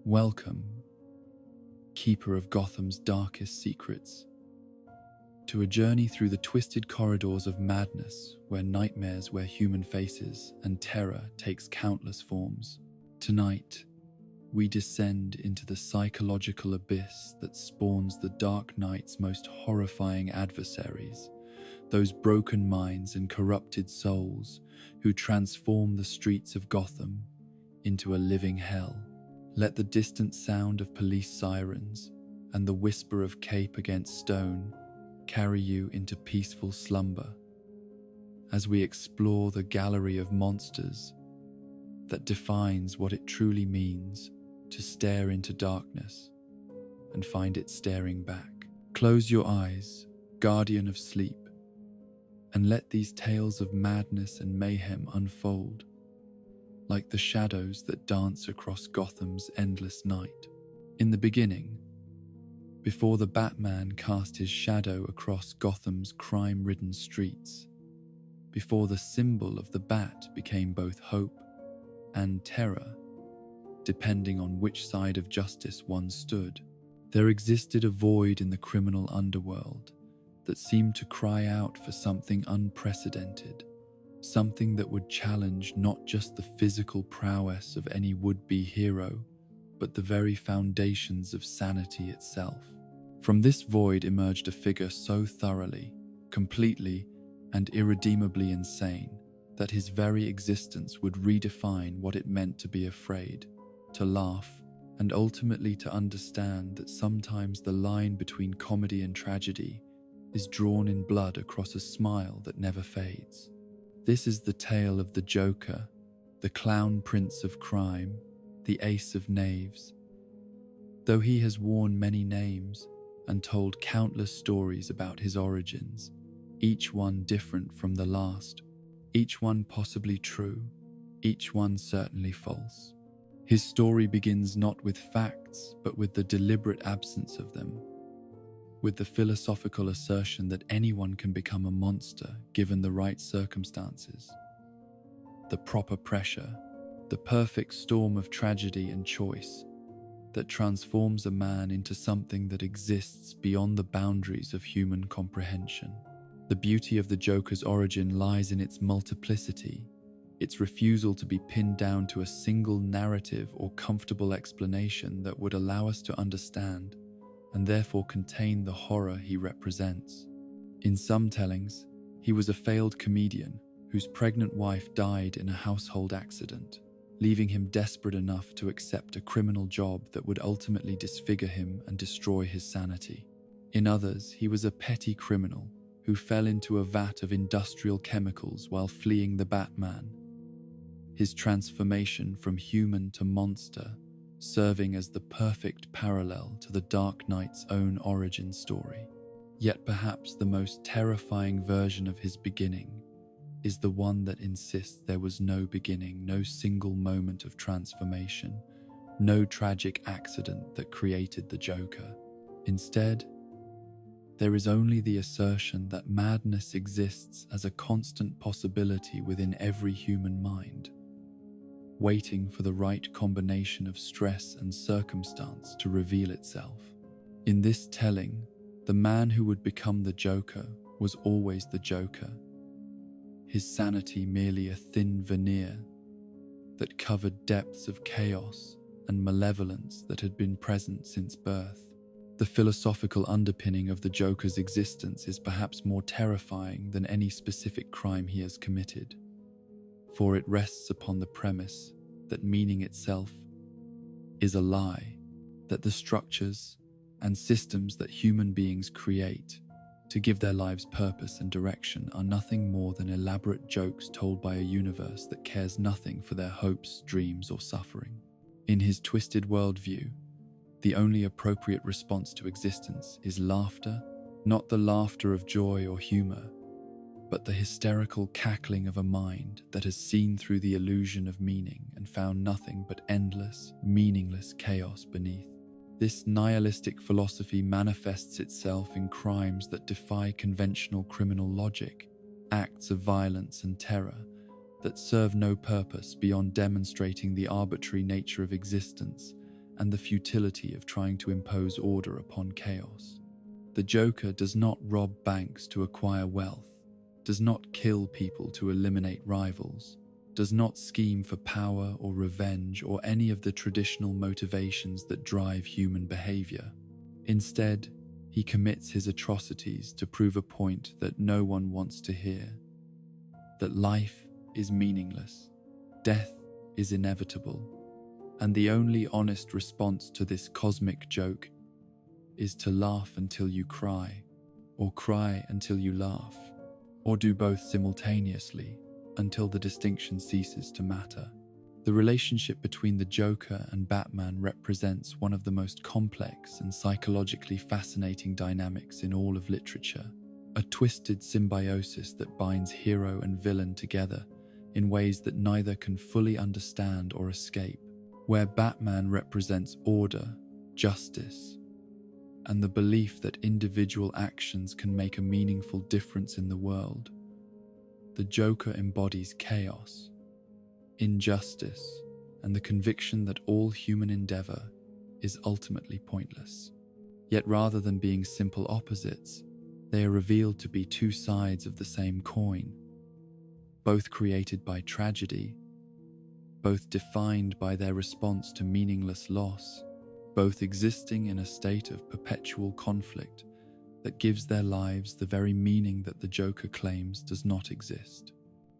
Welcome, keeper of Gotham's darkest secrets, to a journey through the twisted corridors of madness where nightmares wear human faces and terror takes countless forms. Tonight, we descend into the psychological abyss that spawns the Dark Knight's most horrifying adversaries, those broken minds and corrupted souls who transform the streets of Gotham into a living hell. Let the distant sound of police sirens and the whisper of cape against stone carry you into peaceful slumber as we explore the gallery of monsters that defines what it truly means to stare into darkness and find it staring back. Close your eyes, guardian of sleep, and let these tales of madness and mayhem unfold like the shadows that dance across Gotham's endless night. In the beginning, before the Batman cast his shadow across Gotham's crime-ridden streets, before the symbol of the bat became both hope and terror, depending on which side of justice one stood, there existed a void in the criminal underworld that seemed to cry out for something unprecedented, something that would challenge not just the physical prowess of any would-be hero, but the very foundations of sanity itself. From this void emerged a figure so thoroughly, completely, and irredeemably insane that his very existence would redefine what it meant to be afraid, to laugh, and ultimately to understand that sometimes the line between comedy and tragedy is drawn in blood across a smile that never fades. This is the tale of the Joker, the clown prince of crime, the ace of knaves. Though he has worn many names and told countless stories about his origins, each one different from the last, each one possibly true, each one certainly false. His story begins not with facts, but with the deliberate absence of them, with the philosophical assertion that anyone can become a monster given the right circumstances, the proper pressure, the perfect storm of tragedy and choice that transforms a man into something that exists beyond the boundaries of human comprehension. The beauty of the Joker's origin lies in its multiplicity, its refusal to be pinned down to a single narrative or comfortable explanation that would allow us to understand and therefore contain the horror he represents. In some tellings, he was a failed comedian whose pregnant wife died in a household accident, leaving him desperate enough to accept a criminal job that would ultimately disfigure him and destroy his sanity. In others, he was a petty criminal who fell into a vat of industrial chemicals while fleeing the Batman, his transformation from human to monster serving as the perfect parallel to the Dark Knight's own origin story. Yet perhaps the most terrifying version of his beginning is the one that insists there was no beginning, no single moment of transformation, no tragic accident that created the Joker. Instead, there is only the assertion that madness exists as a constant possibility within every human mind, waiting for the right combination of stress and circumstance to reveal itself. In this telling, the man who would become the Joker was always the Joker, his sanity merely a thin veneer that covered depths of chaos and malevolence that had been present since birth. The philosophical underpinning of the Joker's existence is perhaps more terrifying than any specific crime he has committed, for it rests upon the premise that meaning itself is a lie, that the structures and systems that human beings create to give their lives purpose and direction are nothing more than elaborate jokes told by a universe that cares nothing for their hopes, dreams, or suffering. In his twisted worldview, the only appropriate response to existence is laughter, not the laughter of joy or humor, but the hysterical cackling of a mind that has seen through the illusion of meaning and found nothing but endless, meaningless chaos beneath. This nihilistic philosophy manifests itself in crimes that defy conventional criminal logic, acts of violence and terror that serve no purpose beyond demonstrating the arbitrary nature of existence and the futility of trying to impose order upon chaos. The Joker does not rob banks to acquire wealth, does not kill people to eliminate rivals, does not scheme for power or revenge or any of the traditional motivations that drive human behavior. Instead, he commits his atrocities to prove a point that no one wants to hear: that life is meaningless, death is inevitable, and the only honest response to this cosmic joke is to laugh until you cry, or cry until you laugh, or do both simultaneously until the distinction ceases to matter. The relationship between the Joker and Batman represents one of the most complex and psychologically fascinating dynamics in all of literature, a twisted symbiosis that binds hero and villain together in ways that neither can fully understand or escape. Where Batman represents order, justice, and the belief that individual actions can make a meaningful difference in the world, the Joker embodies chaos, injustice, and the conviction that all human endeavor is ultimately pointless. Yet rather than being simple opposites, they are revealed to be two sides of the same coin, both created by tragedy, both defined by their response to meaningless loss, both existing in a state of perpetual conflict that gives their lives the very meaning that the Joker claims does not exist.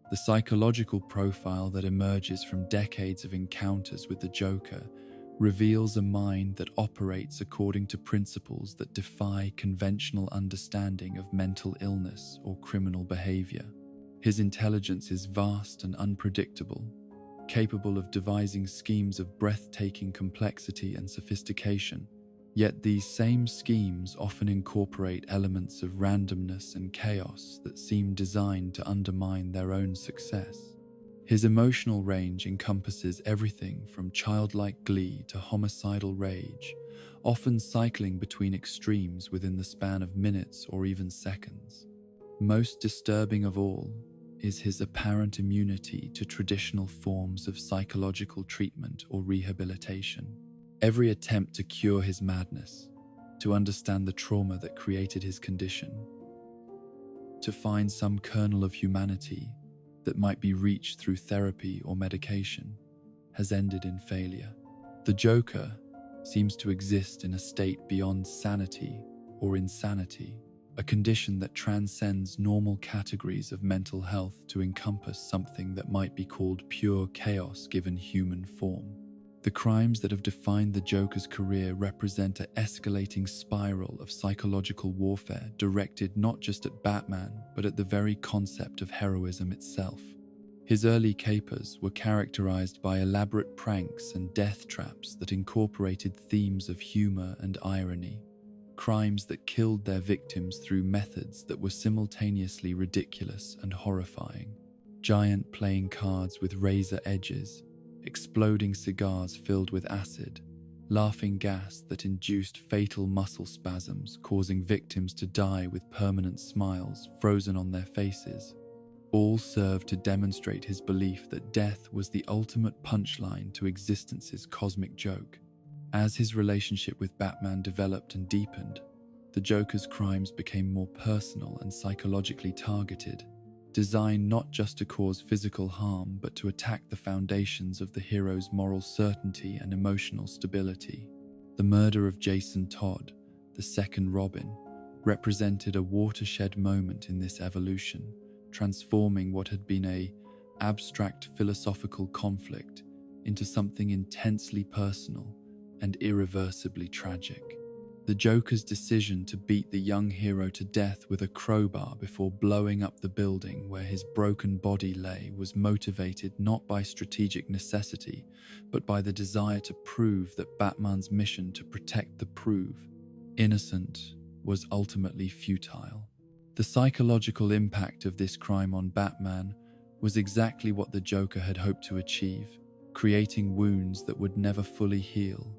The psychological profile that emerges from decades of encounters with the Joker reveals a mind that operates according to principles that defy conventional understanding of mental illness or criminal behavior. His intelligence is vast and unpredictable, capable of devising schemes of breathtaking complexity and sophistication. Yet these same schemes often incorporate elements of randomness and chaos that seem designed to undermine their own success. His emotional range encompasses everything from childlike glee to homicidal rage, often cycling between extremes within the span of minutes or even seconds. Most disturbing of all is his apparent immunity to traditional forms of psychological treatment or rehabilitation. Every attempt to cure his madness, to understand the trauma that created his condition, to find some kernel of humanity that might be reached through therapy or medication, has ended in failure. The Joker seems to exist in a state beyond sanity or insanity, a condition that transcends normal categories of mental health to encompass something that might be called pure chaos given human form. The crimes that have defined the Joker's career represent an escalating spiral of psychological warfare directed not just at Batman, but at the very concept of heroism itself. His early capers were characterized by elaborate pranks and death traps that incorporated themes of humor and irony, crimes that killed their victims through methods that were simultaneously ridiculous and horrifying. Giant playing cards with razor edges, exploding cigars filled with acid, laughing gas that induced fatal muscle spasms, causing victims to die with permanent smiles frozen on their faces, all served to demonstrate his belief that death was the ultimate punchline to existence's cosmic joke. As his relationship with Batman developed and deepened, the Joker's crimes became more personal and psychologically targeted, designed not just to cause physical harm but to attack the foundations of the hero's moral certainty and emotional stability. The murder of Jason Todd, the second Robin, represented a watershed moment in this evolution, transforming what had been an abstract philosophical conflict into something intensely personal and irreversibly tragic. The Joker's decision to beat the young hero to death with a crowbar before blowing up the building where his broken body lay was motivated not by strategic necessity, but by the desire to prove that Batman's mission to protect the innocent was ultimately futile. The psychological impact of this crime on Batman was exactly what the Joker had hoped to achieve, creating wounds that would never fully heal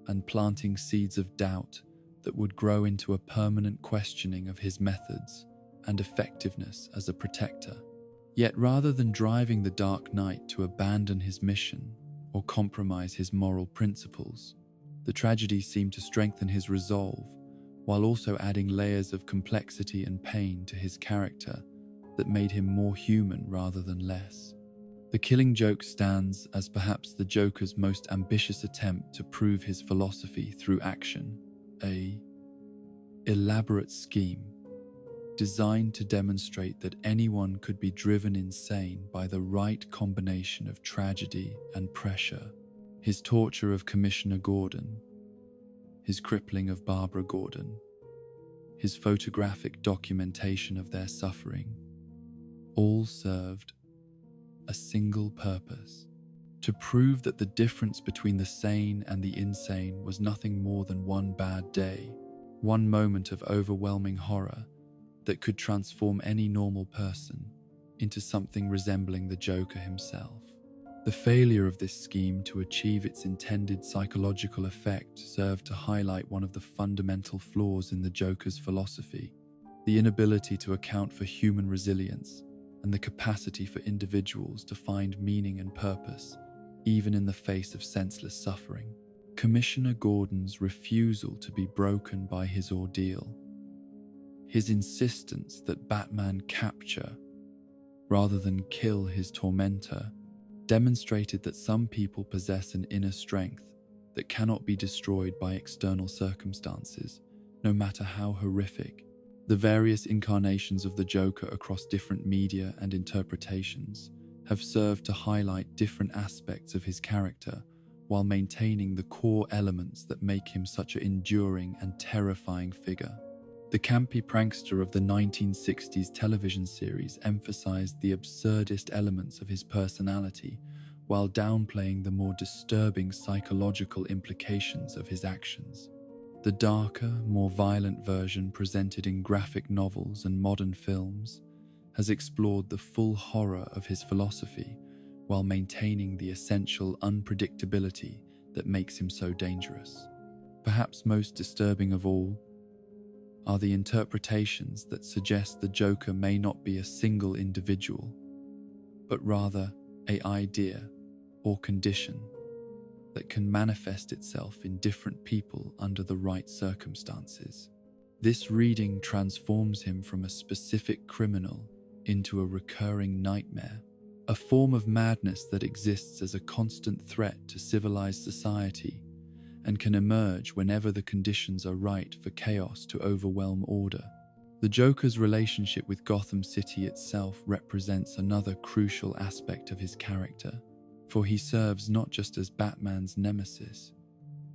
and planting seeds of doubt that would grow into a permanent questioning of his methods and effectiveness as a protector. Yet rather than driving the Dark Knight to abandon his mission or compromise his moral principles, The tragedy seemed to strengthen his resolve, while also adding layers of complexity and pain to his character that made him more human rather than less. The Killing Joke stands as perhaps the Joker's most ambitious attempt to prove his philosophy through action, an elaborate scheme designed to demonstrate that anyone could be driven insane by the right combination of tragedy and pressure. His torture of Commissioner Gordon, his crippling of Barbara Gordon, his photographic documentation of their suffering, all served a single purpose: to prove that the difference between the sane and the insane was nothing more than one bad day, one moment of overwhelming horror that could transform any normal person into something resembling the Joker himself. The failure of this scheme to achieve its intended psychological effect served to highlight one of the fundamental flaws in the Joker's philosophy: the inability to account for human resilience and the capacity for individuals to find meaning and purpose, even in the face of senseless suffering. Commissioner Gordon's refusal to be broken by his ordeal, his insistence that Batman capture rather than kill his tormentor, demonstrated that some people possess an inner strength that cannot be destroyed by external circumstances, no matter how horrific. The various incarnations of the Joker across different media and interpretations have served to highlight different aspects of his character while maintaining the core elements that make him such an enduring and terrifying figure. The campy prankster of the 1960s television series emphasized the absurdist elements of his personality while downplaying the more disturbing psychological implications of his actions. The darker, more violent version presented in graphic novels and modern films has explored the full horror of his philosophy while maintaining the essential unpredictability that makes him so dangerous. Perhaps most disturbing of all are the interpretations that suggest the Joker may not be a single individual, but rather an idea or condition that can manifest itself in different people under the right circumstances. This reading transforms him from a specific criminal into a recurring nightmare, a form of madness that exists as a constant threat to civilized society and can emerge whenever the conditions are right for chaos to overwhelm order. The Joker's relationship with Gotham City itself represents another crucial aspect of his character, for he serves not just as Batman's nemesis,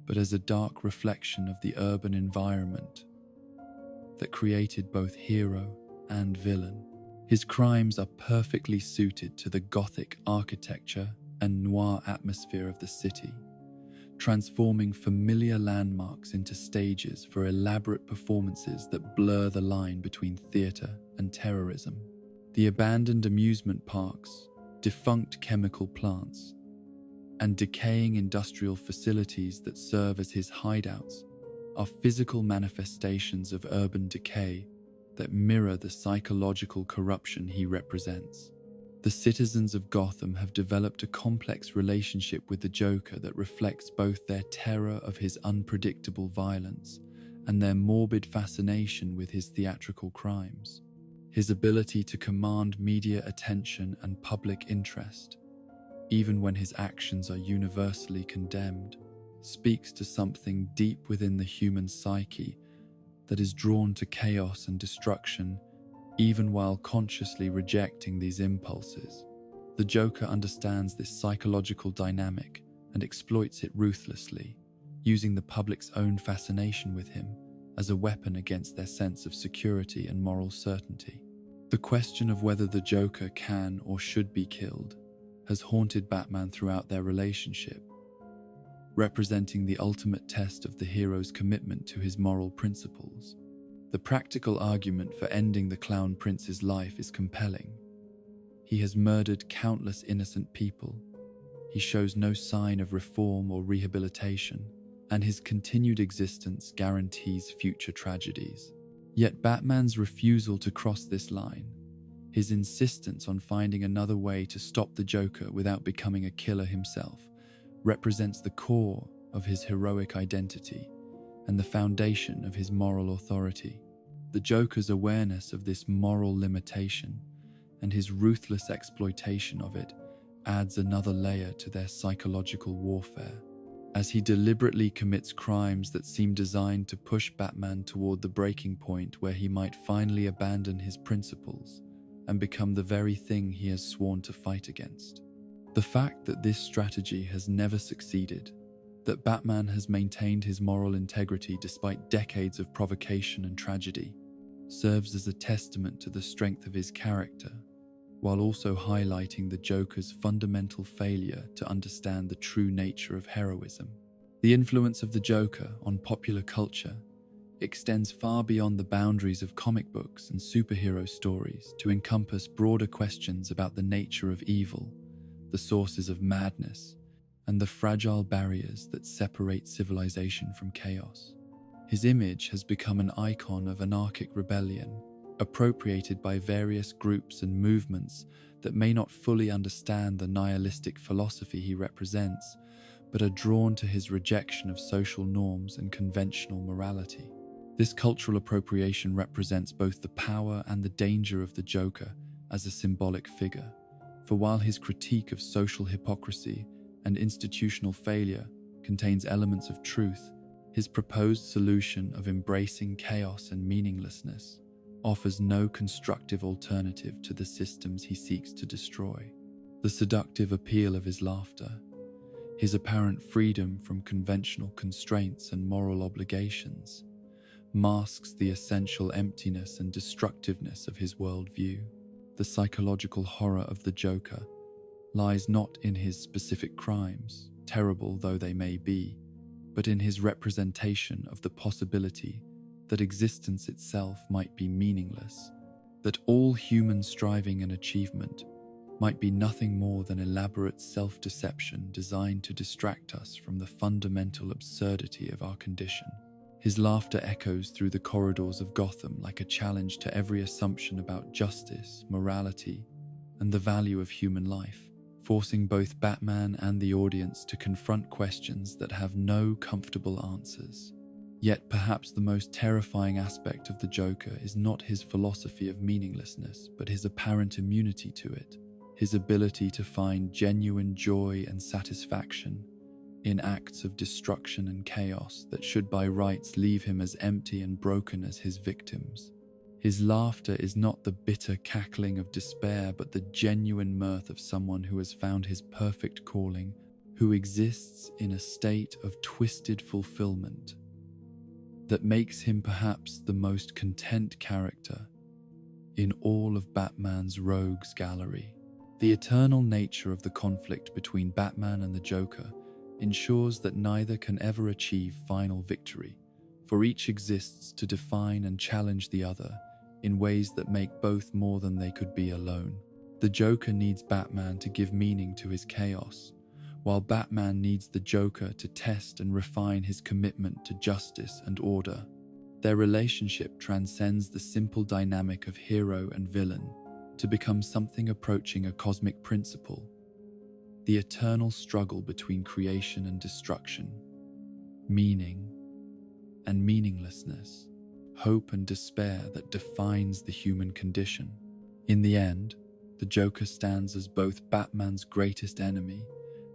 but as a dark reflection of the urban environment that created both hero and villain. His crimes are perfectly suited to the Gothic architecture and noir atmosphere of the city, transforming familiar landmarks into stages for elaborate performances that blur the line between theater and terrorism. The abandoned amusement parks, defunct chemical plants, and decaying industrial facilities that serve as his hideouts are physical manifestations of urban decay that mirror the psychological corruption he represents. The citizens of Gotham have developed a complex relationship with the Joker that reflects both their terror of his unpredictable violence and their morbid fascination with his theatrical crimes. His ability to command media attention and public interest, even when his actions are universally condemned, speaks to something deep within the human psyche that is drawn to chaos and destruction even while consciously rejecting these impulses. The Joker understands this psychological dynamic and exploits it ruthlessly, using the public's own fascination with him as a weapon against their sense of security and moral certainty. The question of whether the Joker can or should be killed has haunted Batman throughout their relationship, representing the ultimate test of the hero's commitment to his moral principles. The practical argument for ending the Clown Prince's life is compelling. He has murdered countless innocent people. He shows no sign of reform or rehabilitation, and his continued existence guarantees future tragedies. Yet Batman's refusal to cross this line, his insistence on finding another way to stop the Joker without becoming a killer himself, represents the core of his heroic identity and the foundation of his moral authority. The Joker's awareness of this moral limitation and his ruthless exploitation of it adds another layer to their psychological warfare, as he deliberately commits crimes that seem designed to push Batman toward the breaking point where he might finally abandon his principles and become the very thing he has sworn to fight against. The fact that this strategy has never succeeded, that Batman has maintained his moral integrity despite decades of provocation and tragedy, serves as a testament to the strength of his character, while also highlighting the Joker's fundamental failure to understand the true nature of heroism. The influence of the Joker on popular culture extends far beyond the boundaries of comic books and superhero stories to encompass broader questions about the nature of evil, the sources of madness, and the fragile barriers that separate civilization from chaos. His image has become an icon of anarchic rebellion, appropriated by various groups and movements that may not fully understand the nihilistic philosophy he represents, but are drawn to his rejection of social norms and conventional morality. This cultural appropriation represents both the power and the danger of the Joker as a symbolic figure, for while his critique of social hypocrisy and institutional failure contains elements of truth, his proposed solution of embracing chaos and meaninglessness offers no constructive alternative to the systems he seeks to destroy. The seductive appeal of his laughter, his apparent freedom from conventional constraints and moral obligations, masks the essential emptiness and destructiveness of his worldview. The psychological horror of the Joker lies not in his specific crimes, terrible though they may be, but in his representation of the possibility that existence itself might be meaningless, that all human striving and achievement might be nothing more than elaborate self-deception designed to distract us from the fundamental absurdity of our condition. His laughter echoes through the corridors of Gotham like a challenge to every assumption about justice, morality, and the value of human life, forcing both Batman and the audience to confront questions that have no comfortable answers. Yet perhaps the most terrifying aspect of the Joker is not his philosophy of meaninglessness, but his apparent immunity to it, his ability to find genuine joy and satisfaction in acts of destruction and chaos that should by rights leave him as empty and broken as his victims. His laughter is not the bitter cackling of despair, but the genuine mirth of someone who has found his perfect calling, who exists in a state of twisted fulfillment that makes him perhaps the most content character in all of Batman's rogues gallery. The eternal nature of the conflict between Batman and the Joker ensures that neither can ever achieve final victory, for each exists to define and challenge the other in ways that make both more than they could be alone. The Joker needs Batman to give meaning to his chaos, while Batman needs the Joker to test and refine his commitment to justice and order. Their relationship transcends the simple dynamic of hero and villain to become something approaching a cosmic principle, the eternal struggle between creation and destruction, meaning and meaninglessness, hope and despair that defines the human condition. In the end, the Joker stands as both Batman's greatest enemy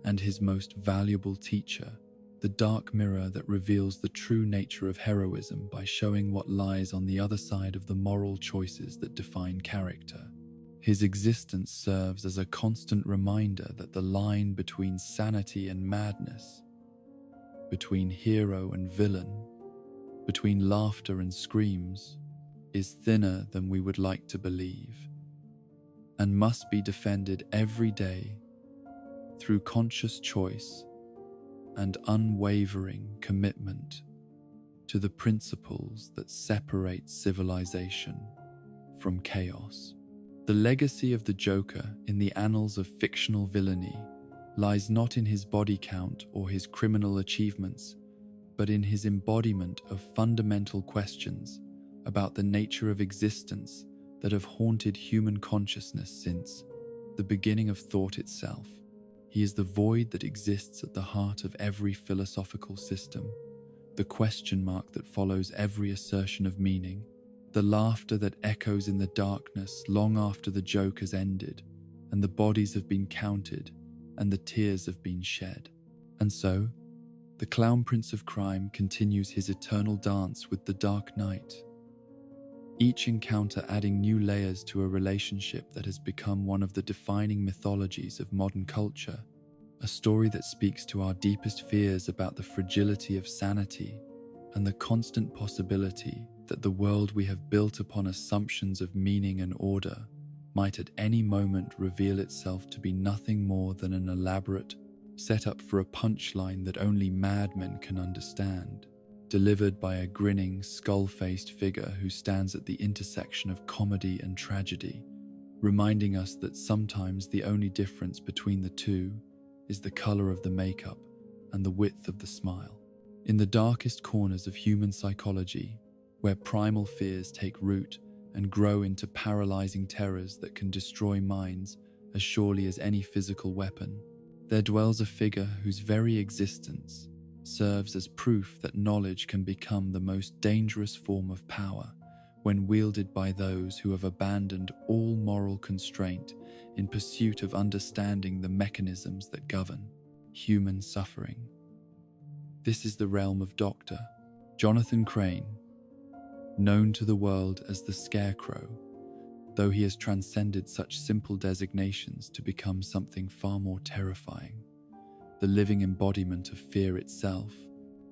and his most valuable teacher, the dark mirror that reveals the true nature of heroism by showing what lies on the other side of the moral choices that define character. His existence serves as a constant reminder that the line between sanity and madness, between hero and villain, between laughter and screams, is thinner than we would like to believe, and must be defended every day through conscious choice and unwavering commitment to the principles that separate civilization from chaos. The legacy of the Joker in the annals of fictional villainy lies not in his body count or his criminal achievements, but in his embodiment of fundamental questions about the nature of existence that have haunted human consciousness since the beginning of thought itself. He is the void that exists at the heart of every philosophical system, the question mark that follows every assertion of meaning, the laughter that echoes in the darkness long after the joke has ended, and the bodies have been counted, and the tears have been shed. And so, the Clown Prince of Crime continues his eternal dance with the Dark Knight, each encounter adding new layers to a relationship that has become one of the defining mythologies of modern culture, a story that speaks to our deepest fears about the fragility of sanity and the constant possibility that the world we have built upon assumptions of meaning and order might at any moment reveal itself to be nothing more than an elaborate setup for a punchline that only madmen can understand, delivered by a grinning, skull-faced figure who stands at the intersection of comedy and tragedy, reminding us that sometimes the only difference between the two is the color of the makeup and the width of the smile. In the darkest corners of human psychology, where primal fears take root and grow into paralyzing terrors that can destroy minds as surely as any physical weapon, there dwells a figure whose very existence serves as proof that knowledge can become the most dangerous form of power when wielded by those who have abandoned all moral constraint in pursuit of understanding the mechanisms that govern human suffering. This is the realm of Dr. Jonathan Crane, known to the world as the Scarecrow, though he has transcended such simple designations to become something far more terrifying, the living embodiment of fear itself,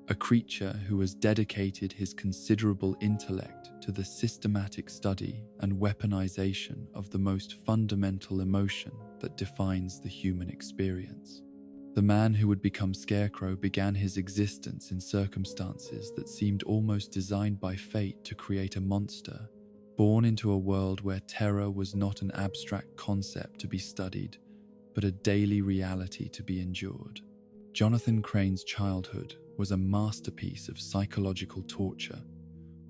a creature who has dedicated his considerable intellect to the systematic study and weaponization of the most fundamental emotion that defines the human experience. The man who would become Scarecrow began his existence in circumstances that seemed almost designed by fate to create a monster, born into a world where terror was not an abstract concept to be studied, but a daily reality to be endured. Jonathan Crane's childhood was a masterpiece of psychological torture,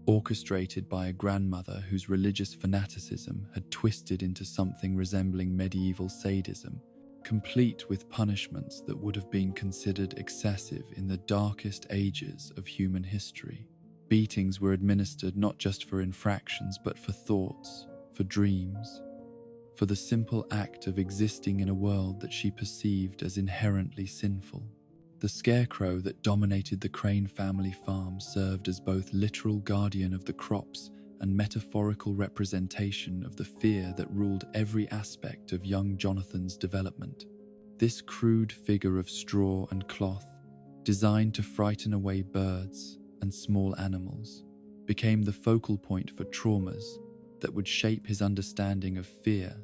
orchestrated by a grandmother whose religious fanaticism had twisted into something resembling medieval sadism, complete with punishments that would have been considered excessive in the darkest ages of human history. Beatings were administered not just for infractions, but for thoughts, for dreams, for the simple act of existing in a world that she perceived as inherently sinful. The Scarecrow that dominated the Crane family farm served as both literal guardian of the crops and metaphorical representation of the fear that ruled every aspect of young Jonathan's development. This crude figure of straw and cloth, designed to frighten away birds and small animals, became the focal point for traumas that would shape his understanding of fear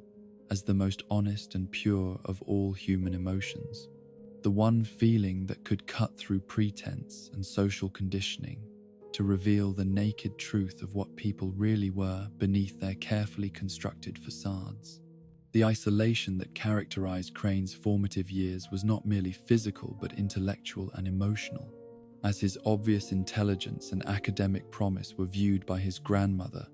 as the most honest and pure of all human emotions, the one feeling that could cut through pretense and social conditioning to reveal the naked truth of what people really were beneath their carefully constructed facades. The isolation that characterized Crane's formative years was not merely physical but intellectual and emotional, as his obvious intelligence and academic promise were viewed by his grandmother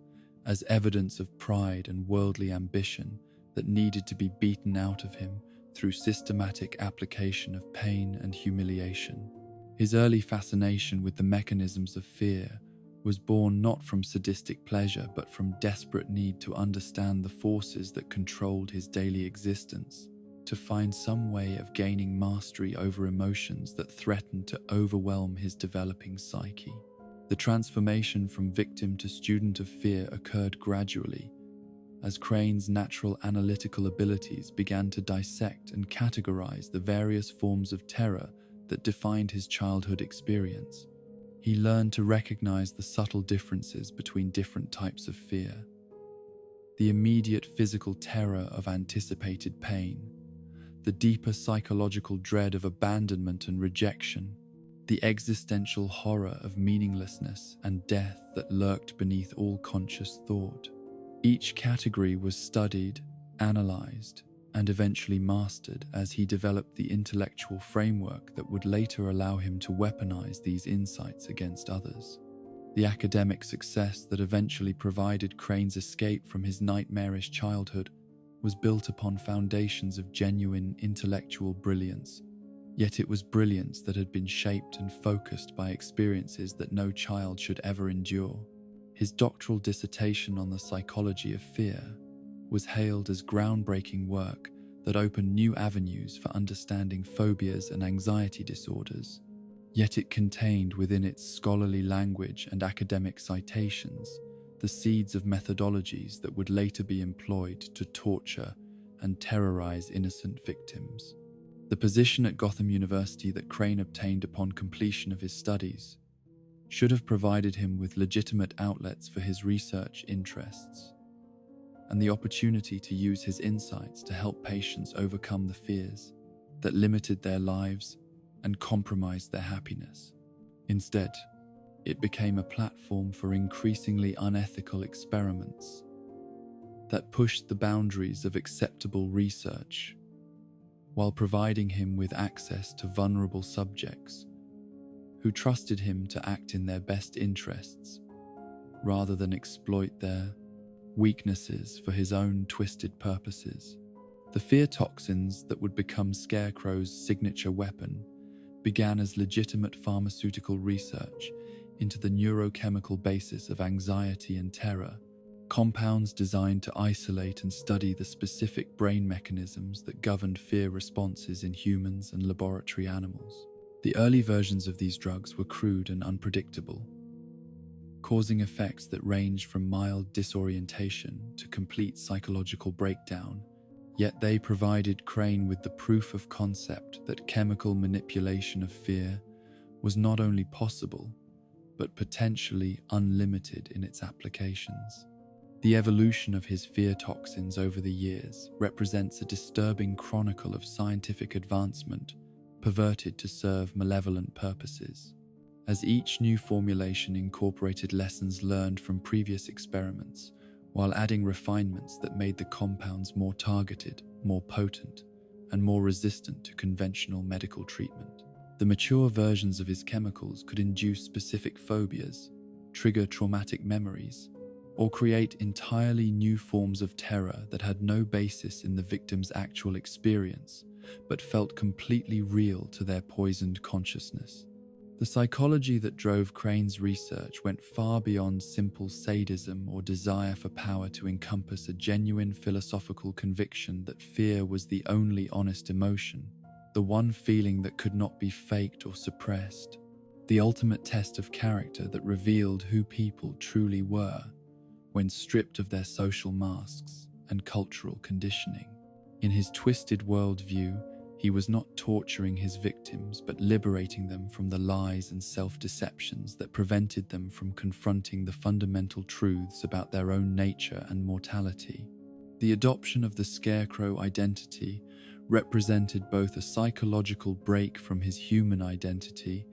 as evidence of pride and worldly ambition that needed to be beaten out of him through systematic application of pain and humiliation. His early fascination with the mechanisms of fear was born not from sadistic pleasure but from desperate need to understand the forces that controlled his daily existence, to find some way of gaining mastery over emotions that threatened to overwhelm his developing psyche. The transformation from victim to student of fear occurred gradually, as Crane's natural analytical abilities began to dissect and categorize the various forms of terror that defined his childhood experience. He learned to recognize the subtle differences between different types of fear: the immediate physical terror of anticipated pain, the deeper psychological dread of abandonment and rejection, the existential horror of meaninglessness and death that lurked beneath all conscious thought. Each category was studied, analyzed, and eventually mastered as he developed the intellectual framework that would later allow him to weaponize these insights against others. The academic success that eventually provided Crane's escape from his nightmarish childhood was built upon foundations of genuine intellectual brilliance, yet it was brilliance that had been shaped and focused by experiences that no child should ever endure. His doctoral dissertation on the psychology of fear was hailed as groundbreaking work that opened new avenues for understanding phobias and anxiety disorders. Yet it contained within its scholarly language and academic citations the seeds of methodologies that would later be employed to torture and terrorize innocent victims. The position at Gotham University that Crane obtained upon completion of his studies should have provided him with legitimate outlets for his research interests and the opportunity to use his insights to help patients overcome the fears that limited their lives and compromised their happiness. Instead, it became a platform for increasingly unethical experiments that pushed the boundaries of acceptable research while providing him with access to vulnerable subjects who trusted him to act in their best interests rather than exploit their weaknesses for his own twisted purposes. The fear toxins that would become Scarecrow's signature weapon began as legitimate pharmaceutical research into the neurochemical basis of anxiety and terror, compounds designed to isolate and study the specific brain mechanisms that governed fear responses in humans and laboratory animals. The early versions of these drugs were crude and unpredictable, causing effects that ranged from mild disorientation to complete psychological breakdown. Yet they provided Crane with the proof of concept that chemical manipulation of fear was not only possible, but potentially unlimited in its applications. The evolution of his fear toxins over the years represents a disturbing chronicle of scientific advancement perverted to serve malevolent purposes. As each new formulation incorporated lessons learned from previous experiments, while adding refinements that made the compounds more targeted, more potent, and more resistant to conventional medical treatment. The mature versions of his chemicals could induce specific phobias, trigger traumatic memories, or create entirely new forms of terror that had no basis in the victim's actual experience, but felt completely real to their poisoned consciousness. The psychology that drove Crane's research went far beyond simple sadism or desire for power to encompass a genuine philosophical conviction that fear was the only honest emotion, the one feeling that could not be faked or suppressed, the ultimate test of character that revealed who people truly were when stripped of their social masks and cultural conditioning. In his twisted worldview, he was not torturing his victims, but liberating them from the lies and self-deceptions that prevented them from confronting the fundamental truths about their own nature and mortality. The adoption of the Scarecrow identity represented both a psychological break from his human identity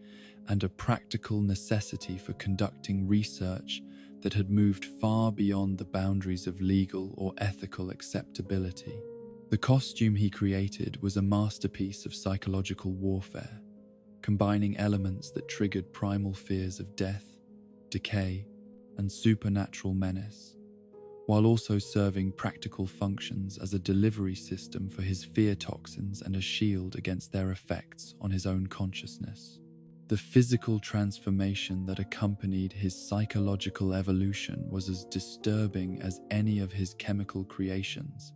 and a practical necessity for conducting research that had moved far beyond the boundaries of legal or ethical acceptability. The costume he created was a masterpiece of psychological warfare, combining elements that triggered primal fears of death, decay, and supernatural menace, while also serving practical functions as a delivery system for his fear toxins and a shield against their effects on his own consciousness. The physical transformation that accompanied his psychological evolution was as disturbing as any of his chemical creations,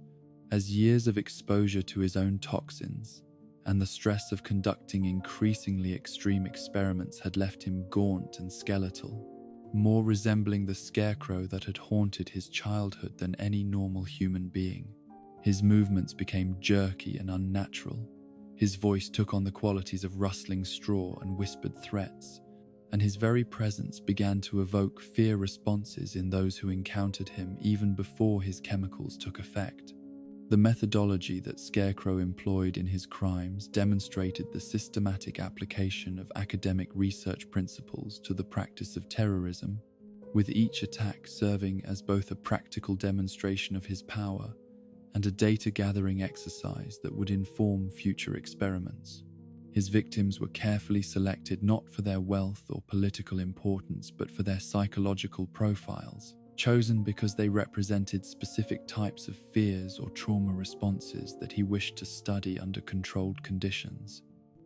as years of exposure to his own toxins and the stress of conducting increasingly extreme experiments had left him gaunt and skeletal, more resembling the Scarecrow that had haunted his childhood than any normal human being. His movements became jerky and unnatural. His voice took on the qualities of rustling straw and whispered threats, and his very presence began to evoke fear responses in those who encountered him even before his chemicals took effect. The methodology that Scarecrow employed in his crimes demonstrated the systematic application of academic research principles to the practice of terrorism, with each attack serving as both a practical demonstration of his power and a data-gathering exercise that would inform future experiments. His victims were carefully selected not for their wealth or political importance, but for their psychological profiles, chosen because they represented specific types of fears or trauma responses that he wished to study under controlled conditions.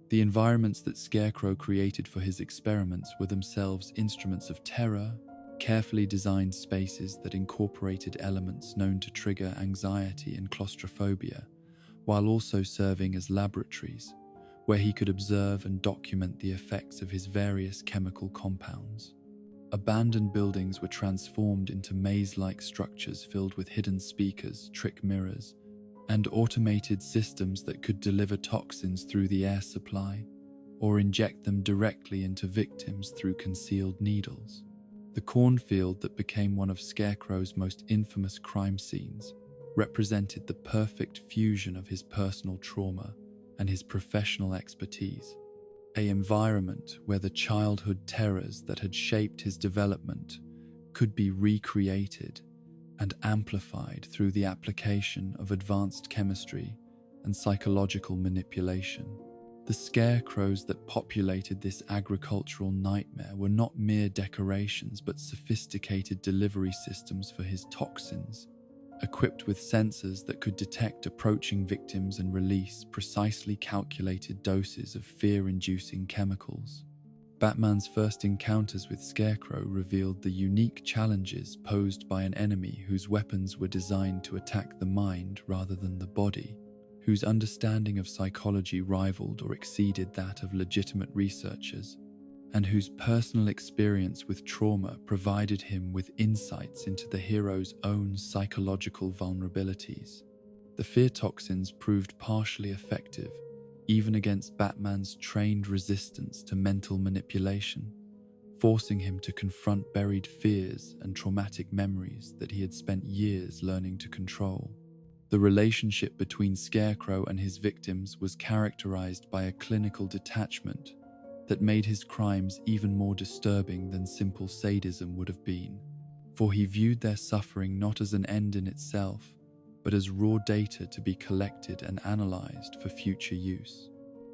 The environments that Scarecrow created for his experiments were themselves instruments of terror, carefully designed spaces that incorporated elements known to trigger anxiety and claustrophobia, while also serving as laboratories, where he could observe and document the effects of his various chemical compounds. Abandoned buildings were transformed into maze-like structures filled with hidden speakers, trick mirrors, and automated systems that could deliver toxins through the air supply or inject them directly into victims through concealed needles. The cornfield that became one of Scarecrow's most infamous crime scenes represented the perfect fusion of his personal trauma and his professional expertise, an environment where the childhood terrors that had shaped his development could be recreated and amplified through the application of advanced chemistry and psychological manipulation. The scarecrows that populated this agricultural nightmare were not mere decorations but sophisticated delivery systems for his toxins, equipped with sensors that could detect approaching victims and release precisely calculated doses of fear-inducing chemicals. Batman's first encounters with Scarecrow revealed the unique challenges posed by an enemy whose weapons were designed to attack the mind rather than the body, whose understanding of psychology rivaled or exceeded that of legitimate researchers, and whose personal experience with trauma provided him with insights into the hero's own psychological vulnerabilities. The fear toxins proved partially effective, even against Batman's trained resistance to mental manipulation, forcing him to confront buried fears and traumatic memories that he had spent years learning to control. The relationship between Scarecrow and his victims was characterized by a clinical detachment that made his crimes even more disturbing than simple sadism would have been, for he viewed their suffering not as an end in itself, but as raw data to be collected and analyzed for future use.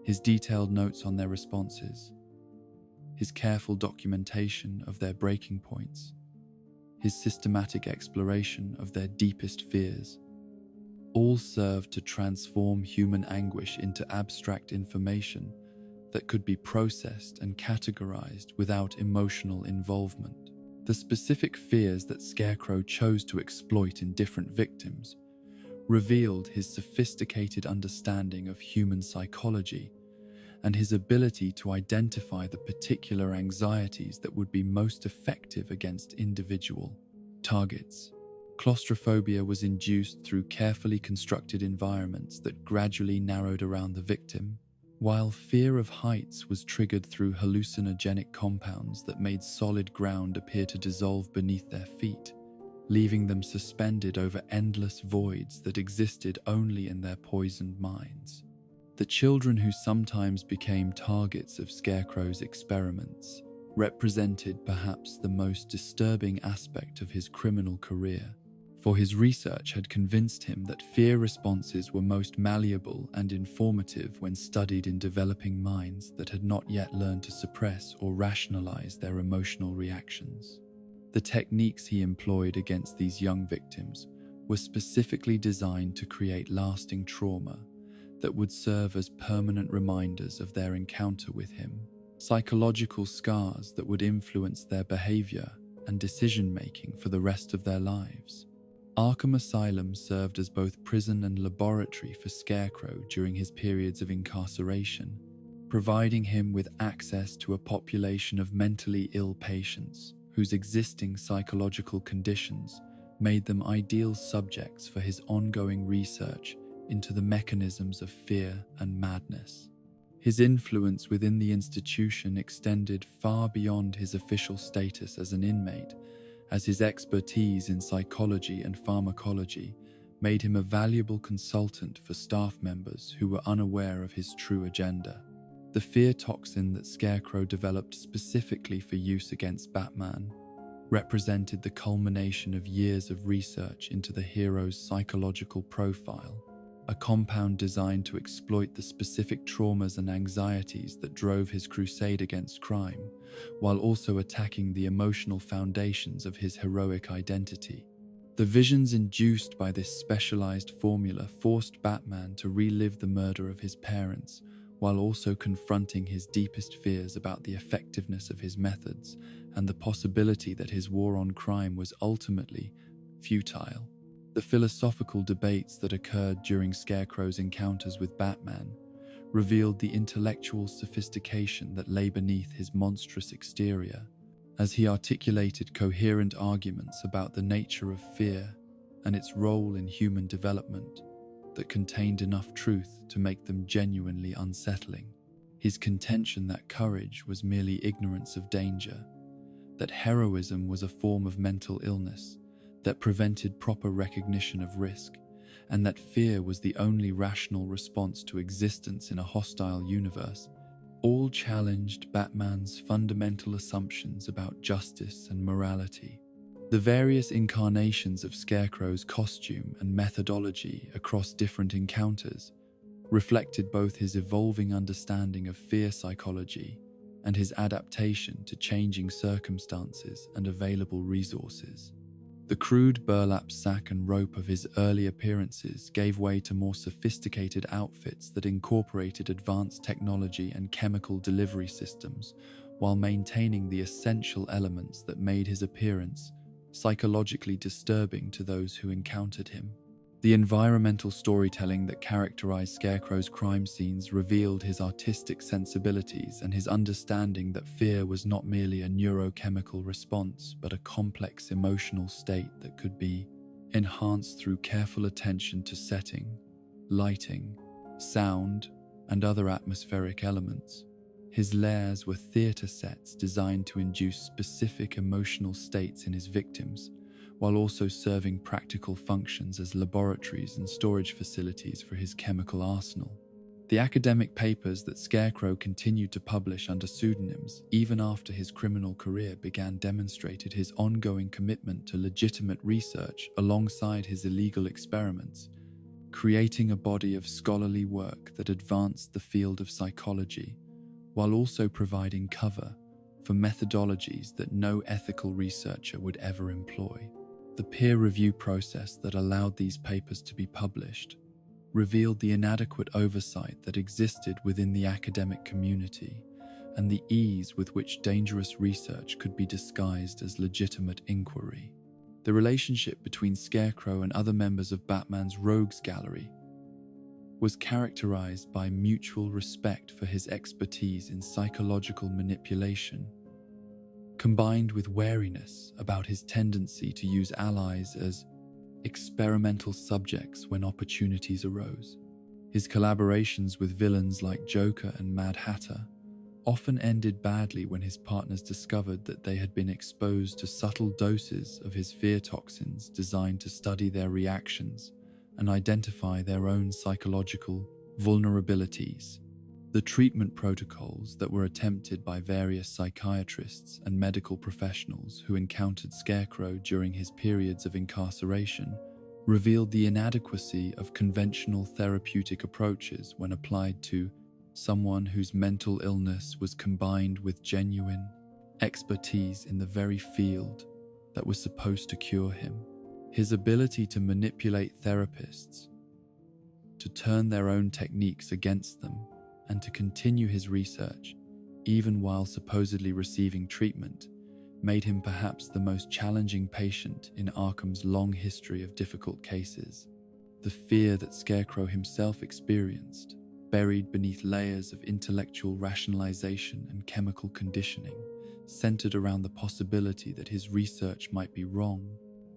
His detailed notes on their responses, his careful documentation of their breaking points, his systematic exploration of their deepest fears, all served to transform human anguish into abstract information that could be processed and categorized without emotional involvement. The specific fears that Scarecrow chose to exploit in different victims revealed his sophisticated understanding of human psychology and his ability to identify the particular anxieties that would be most effective against individual targets. Claustrophobia was induced through carefully constructed environments that gradually narrowed around the victim, while fear of heights was triggered through hallucinogenic compounds that made solid ground appear to dissolve beneath their feet, leaving them suspended over endless voids that existed only in their poisoned minds. The children who sometimes became targets of Scarecrow's experiments represented perhaps the most disturbing aspect of his criminal career, for his research had convinced him that fear responses were most malleable and informative when studied in developing minds that had not yet learned to suppress or rationalize their emotional reactions. The techniques he employed against these young victims were specifically designed to create lasting trauma that would serve as permanent reminders of their encounter with him, psychological scars that would influence their behavior and decision-making for the rest of their lives. Arkham Asylum served as both prison and laboratory for Scarecrow during his periods of incarceration, providing him with access to a population of mentally ill patients whose existing psychological conditions made them ideal subjects for his ongoing research into the mechanisms of fear and madness. His influence within the institution extended far beyond his official status as an inmate, as his expertise in psychology and pharmacology made him a valuable consultant for staff members who were unaware of his true agenda. The fear toxin that Scarecrow developed specifically for use against Batman represented the culmination of years of research into the hero's psychological profile a compound designed to exploit the specific traumas and anxieties that drove his crusade against crime, while also attacking the emotional foundations of his heroic identity. The visions induced by this specialized formula forced Batman to relive the murder of his parents, while also confronting his deepest fears about the effectiveness of his methods and the possibility that his war on crime was ultimately futile. The philosophical debates that occurred during Scarecrow's encounters with Batman revealed the intellectual sophistication that lay beneath his monstrous exterior, as he articulated coherent arguments about the nature of fear and its role in human development that contained enough truth to make them genuinely unsettling. His contention that courage was merely ignorance of danger, that heroism was a form of mental illness that prevented proper recognition of risk, and that fear was the only rational response to existence in a hostile universe, all challenged Batman's fundamental assumptions about justice and morality. The various incarnations of Scarecrow's costume and methodology across different encounters reflected both his evolving understanding of fear psychology and his adaptation to changing circumstances and available resources. The crude burlap sack and rope of his early appearances gave way to more sophisticated outfits that incorporated advanced technology and chemical delivery systems, while maintaining the essential elements that made his appearance psychologically disturbing to those who encountered him. The environmental storytelling that characterized Scarecrow's crime scenes revealed his artistic sensibilities and his understanding that fear was not merely a neurochemical response, but a complex emotional state that could be enhanced through careful attention to setting, lighting, sound, and other atmospheric elements. His lairs were theater sets designed to induce specific emotional states in his victims, while also serving practical functions as laboratories and storage facilities for his chemical arsenal. The academic papers that Scarecrow continued to publish under pseudonyms even after his criminal career began demonstrated his ongoing commitment to legitimate research alongside his illegal experiments, creating a body of scholarly work that advanced the field of psychology, while also providing cover for methodologies that no ethical researcher would ever employ. The peer review process that allowed these papers to be published revealed the inadequate oversight that existed within the academic community and the ease with which dangerous research could be disguised as legitimate inquiry. The relationship between Scarecrow and other members of Batman's rogues gallery was characterized by mutual respect for his expertise in psychological manipulation, combined with wariness about his tendency to use allies as experimental subjects when opportunities arose. His collaborations with villains like Joker and Mad Hatter often ended badly when his partners discovered that they had been exposed to subtle doses of his fear toxins designed to study their reactions and identify their own psychological vulnerabilities. The treatment protocols that were attempted by various psychiatrists and medical professionals who encountered Scarecrow during his periods of incarceration revealed the inadequacy of conventional therapeutic approaches when applied to someone whose mental illness was combined with genuine expertise in the very field that was supposed to cure him. His ability to manipulate therapists, to turn their own techniques against them, and to continue his research, even while supposedly receiving treatment, made him perhaps the most challenging patient in Arkham's long history of difficult cases. The fear that Scarecrow himself experienced, buried beneath layers of intellectual rationalization and chemical conditioning, centered around the possibility that his research might be wrong,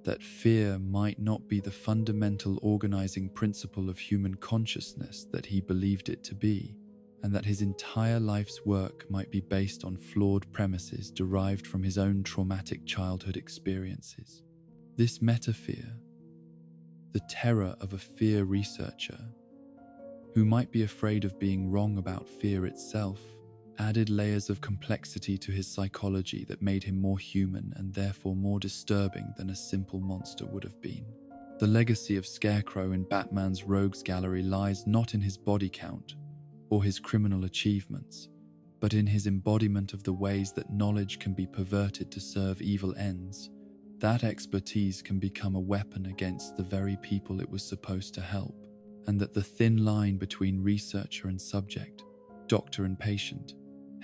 that fear might not be the fundamental organizing principle of human consciousness that he believed it to be, and that his entire life's work might be based on flawed premises derived from his own traumatic childhood experiences. This meta-fear, the terror of a fear researcher, who might be afraid of being wrong about fear itself, added layers of complexity to his psychology that made him more human and therefore more disturbing than a simple monster would have been. The legacy of Scarecrow in Batman's rogues gallery lies not in his body count or his criminal achievements, but in his embodiment of the ways that knowledge can be perverted to serve evil ends. That expertise can become a weapon against the very people it was supposed to help, and that the thin line between researcher and subject, doctor and patient,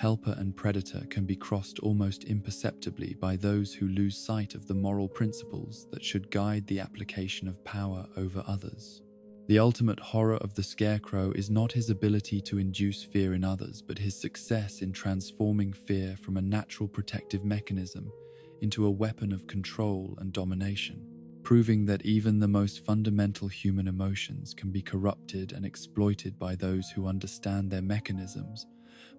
helper and predator can be crossed almost imperceptibly by those who lose sight of the moral principles that should guide the application of power over others. The ultimate horror of the Scarecrow is not his ability to induce fear in others, but his success in transforming fear from a natural protective mechanism into a weapon of control and domination, proving that even the most fundamental human emotions can be corrupted and exploited by those who understand their mechanisms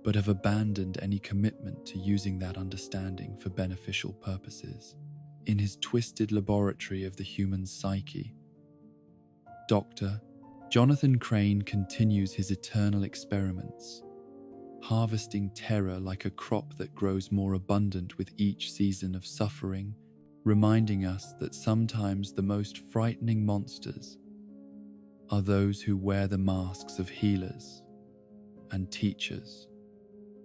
but have abandoned any commitment to using that understanding for beneficial purposes. In his twisted laboratory of the human psyche, Dr. Jonathan Crane continues his eternal experiments, harvesting terror like a crop that grows more abundant with each season of suffering, reminding us that sometimes the most frightening monsters are those who wear the masks of healers and teachers,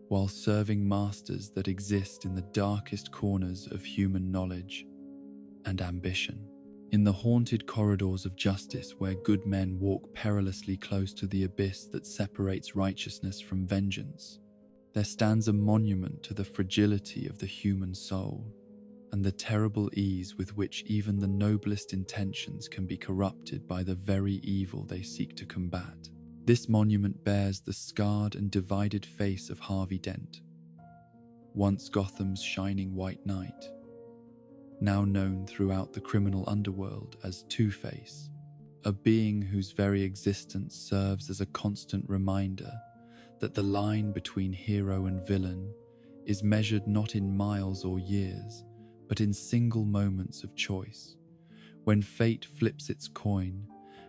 while serving masters that exist in the darkest corners of human knowledge and ambition. In the haunted corridors of justice, where good men walk perilously close to the abyss that separates righteousness from vengeance, there stands a monument to the fragility of the human soul and the terrible ease with which even the noblest intentions can be corrupted by the very evil they seek to combat. This monument bears the scarred and divided face of Harvey Dent, once Gotham's shining white knight, now known throughout the criminal underworld as Two-Face, a being whose very existence serves as a constant reminder that the line between hero and villain is measured not in miles or years, but in single moments of choice, when fate flips its coin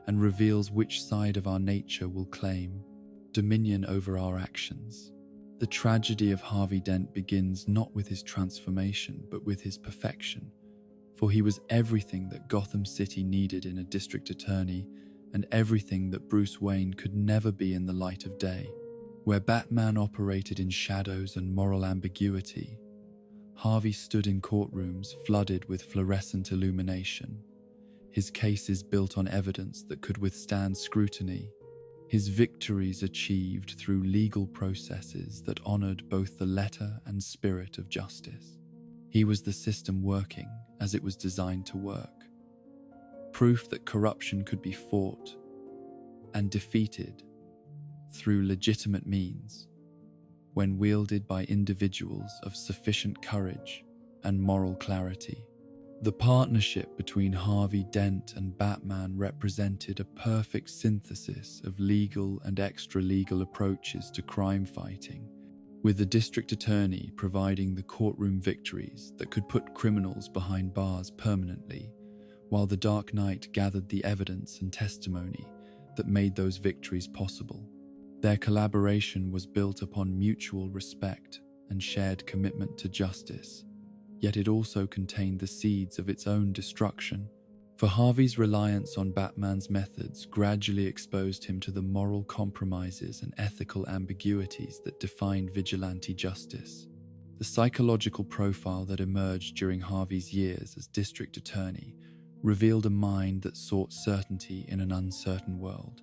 and reveals which side of our nature will claim dominion over our actions. The tragedy of Harvey Dent begins not with his transformation, but with his perfection, for he was everything that Gotham City needed in a district attorney and everything that Bruce Wayne could never be in the light of day. Where Batman operated in shadows and moral ambiguity, Harvey stood in courtrooms flooded with fluorescent illumination, his cases built on evidence that could withstand scrutiny, his victories achieved through legal processes that honored both the letter and spirit of justice. He was the system working as it was designed to work, proof that corruption could be fought and defeated through legitimate means when wielded by individuals of sufficient courage and moral clarity. The partnership between Harvey Dent and Batman represented a perfect synthesis of legal and extra-legal approaches to crime fighting, with the district attorney providing the courtroom victories that could put criminals behind bars permanently, while the Dark Knight gathered the evidence and testimony that made those victories possible. Their collaboration was built upon mutual respect and shared commitment to justice, yet it also contained the seeds of its own destruction, for Harvey's reliance on Batman's methods gradually exposed him to the moral compromises and ethical ambiguities that defined vigilante justice. The psychological profile that emerged during Harvey's years as district attorney revealed a mind that sought certainty in an uncertain world,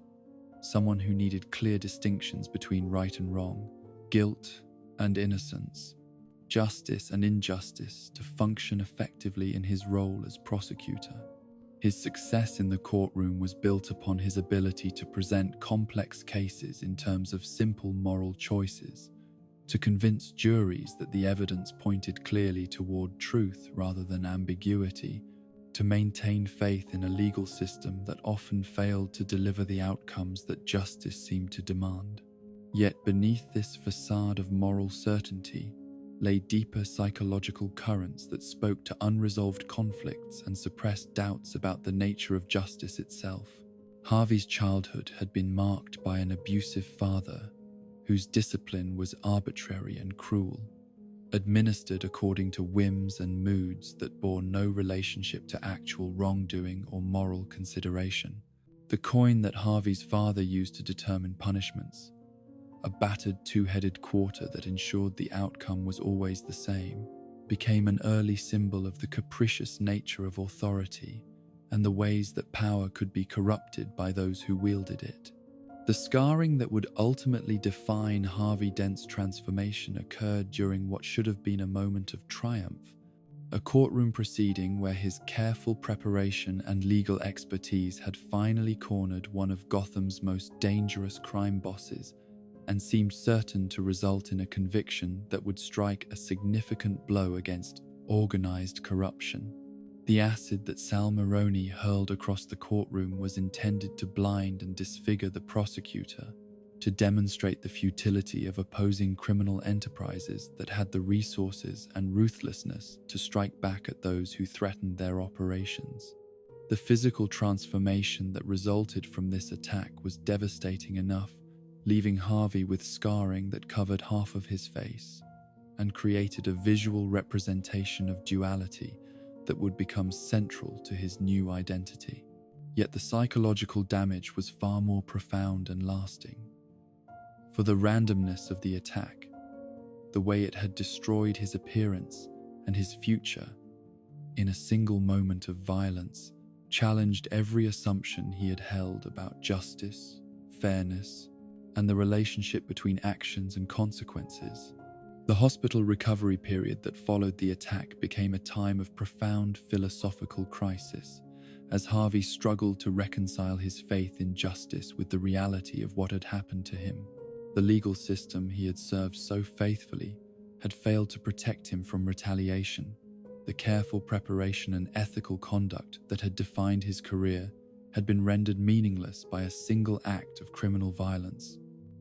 someone who needed clear distinctions between right and wrong, guilt and innocence, justice and injustice to function effectively in his role as prosecutor. His success in the courtroom was built upon his ability to present complex cases in terms of simple moral choices, to convince juries that the evidence pointed clearly toward truth rather than ambiguity, to maintain faith in a legal system that often failed to deliver the outcomes that justice seemed to demand. Yet beneath this facade of moral certainty lay deeper psychological currents that spoke to unresolved conflicts and suppressed doubts about the nature of justice itself. Harvey's childhood had been marked by an abusive father whose discipline was arbitrary and cruel, administered according to whims and moods that bore no relationship to actual wrongdoing or moral consideration. The coin that Harvey's father used to determine punishments, a battered two-headed quarter that ensured the outcome was always the same, became an early symbol of the capricious nature of authority and the ways that power could be corrupted by those who wielded it. The scarring that would ultimately define Harvey Dent's transformation occurred during what should have been a moment of triumph, a courtroom proceeding where his careful preparation and legal expertise had finally cornered one of Gotham's most dangerous crime bosses and seemed certain to result in a conviction that would strike a significant blow against organized corruption. The acid that Sal Maroni hurled across the courtroom was intended to blind and disfigure the prosecutor, to demonstrate the futility of opposing criminal enterprises that had the resources and ruthlessness to strike back at those who threatened their operations. The physical transformation that resulted from this attack was devastating enough, leaving Harvey with scarring that covered half of his face and created a visual representation of duality that would become central to his new identity. Yet the psychological damage was far more profound and lasting. For the randomness of the attack, the way it had destroyed his appearance and his future in a single moment of violence, challenged every assumption he had held about justice, fairness, and the relationship between actions and consequences. The hospital recovery period that followed the attack became a time of profound philosophical crisis, as Harvey struggled to reconcile his faith in justice with the reality of what had happened to him. The legal system he had served so faithfully had failed to protect him from retaliation. The careful preparation and ethical conduct that had defined his career had been rendered meaningless by a single act of criminal violence,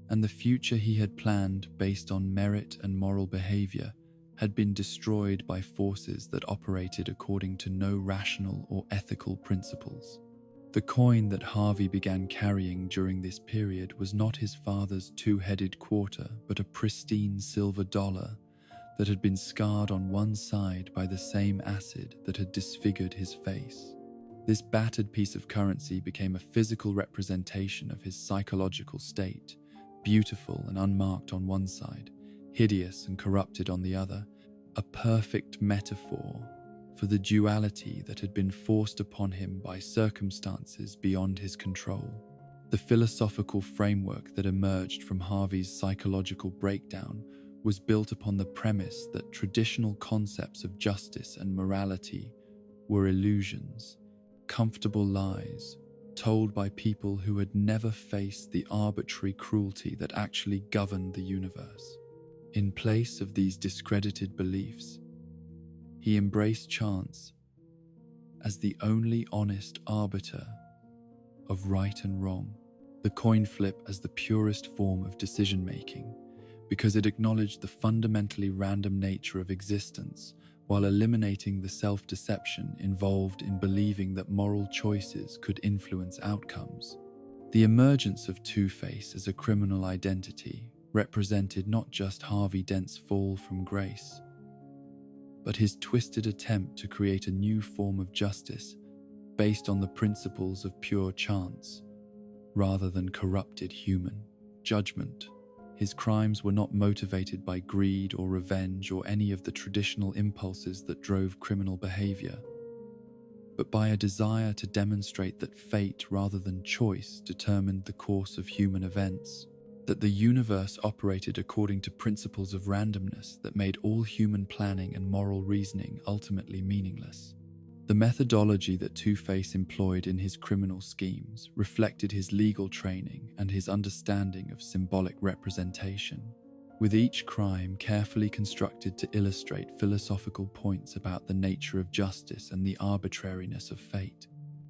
and the future he had planned based on merit and moral behavior had been destroyed by forces that operated according to no rational or ethical principles. The coin that Harvey began carrying during this period was not his father's two-headed quarter, but a pristine silver dollar that had been scarred on one side by the same acid that had disfigured his face. This battered piece of currency became a physical representation of his psychological state, beautiful and unmarked on one side, hideous and corrupted on the other, a perfect metaphor for the duality that had been forced upon him by circumstances beyond his control. The philosophical framework that emerged from Harvey's psychological breakdown was built upon the premise that traditional concepts of justice and morality were illusions, comfortable lies, told by people who had never faced the arbitrary cruelty that actually governed the universe. In place of these discredited beliefs, he embraced chance as the only honest arbiter of right and wrong, the coin flip as the purest form of decision-making, because it acknowledged the fundamentally random nature of existence while eliminating the self-deception involved in believing that moral choices could influence outcomes. The emergence of Two-Face as a criminal identity represented not just Harvey Dent's fall from grace, but his twisted attempt to create a new form of justice based on the principles of pure chance, rather than corrupted human judgment. His crimes were not motivated by greed or revenge or any of the traditional impulses that drove criminal behavior, but by a desire to demonstrate that fate rather than choice determined the course of human events, that the universe operated according to principles of randomness that made all human planning and moral reasoning ultimately meaningless. The methodology that Two-Face employed in his criminal schemes reflected his legal training and his understanding of symbolic representation, with each crime carefully constructed to illustrate philosophical points about the nature of justice and the arbitrariness of fate.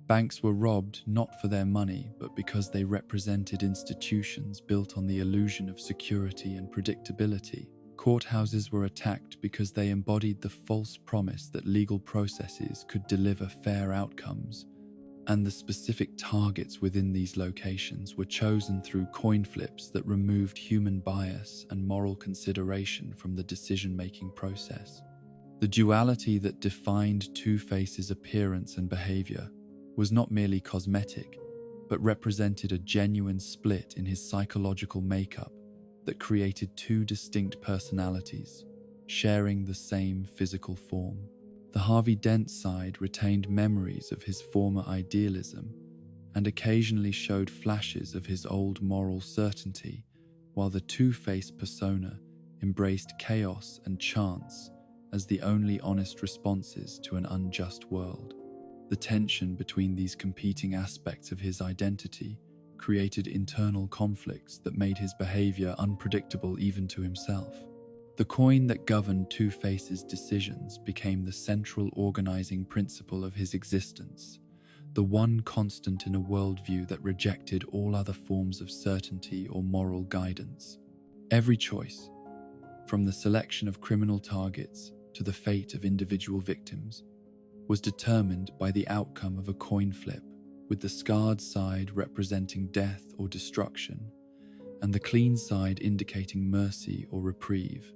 Banks were robbed not for their money, but because they represented institutions built on the illusion of security and predictability. Courthouses were attacked because they embodied the false promise that legal processes could deliver fair outcomes, and the specific targets within these locations were chosen through coin flips that removed human bias and moral consideration from the decision-making process. The duality that defined Two-Face's appearance and behavior was not merely cosmetic, but represented a genuine split in his psychological makeup that created two distinct personalities, sharing the same physical form. The Harvey Dent side retained memories of his former idealism and occasionally showed flashes of his old moral certainty, while the Two-Face persona embraced chaos and chance as the only honest responses to an unjust world. The tension between these competing aspects of his identity created internal conflicts that made his behavior unpredictable even to himself. The coin that governed Two-Face's decisions became the central organizing principle of his existence, the one constant in a worldview that rejected all other forms of certainty or moral guidance. Every choice, from the selection of criminal targets to the fate of individual victims, was determined by the outcome of a coin flip, with the scarred side representing death or destruction, and the clean side indicating mercy or reprieve.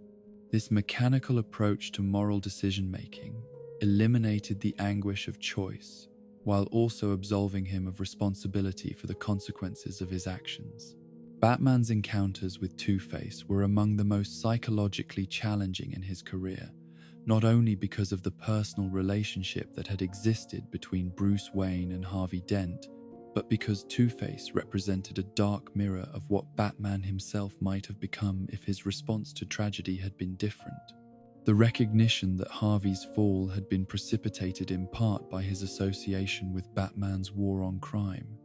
This mechanical approach to moral decision-making eliminated the anguish of choice, while also absolving him of responsibility for the consequences of his actions. Batman's encounters with Two-Face were among the most psychologically challenging in his career, not only because of the personal relationship that had existed between Bruce Wayne and Harvey Dent, but because Two-Face represented a dark mirror of what Batman himself might have become if his response to tragedy had been different. The recognition that Harvey's fall had been precipitated in part by his association with Batman's war on crime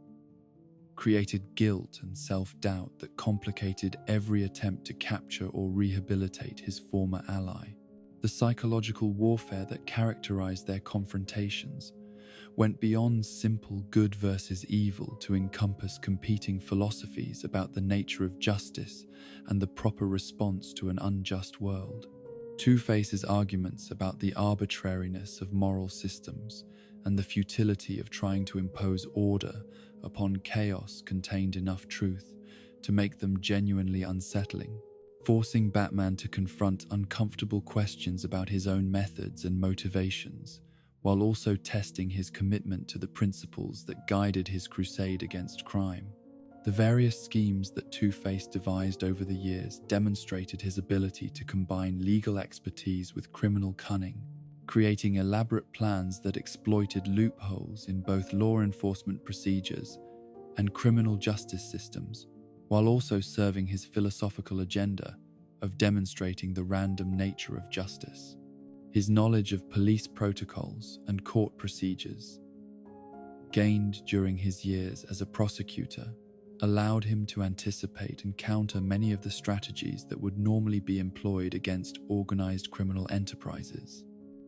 created guilt and self-doubt that complicated every attempt to capture or rehabilitate his former ally. The psychological warfare that characterized their confrontations went beyond simple good versus evil to encompass competing philosophies about the nature of justice and the proper response to an unjust world. Two-Face's arguments about the arbitrariness of moral systems and the futility of trying to impose order upon chaos contained enough truth to make them genuinely unsettling, forcing Batman to confront uncomfortable questions about his own methods and motivations, while also testing his commitment to the principles that guided his crusade against crime. The various schemes that Two-Face devised over the years demonstrated his ability to combine legal expertise with criminal cunning, creating elaborate plans that exploited loopholes in both law enforcement procedures and criminal justice systems, while also serving his philosophical agenda of demonstrating the random nature of justice. His knowledge of police protocols and court procedures, gained during his years as a prosecutor, allowed him to anticipate and counter many of the strategies that would normally be employed against organized criminal enterprises.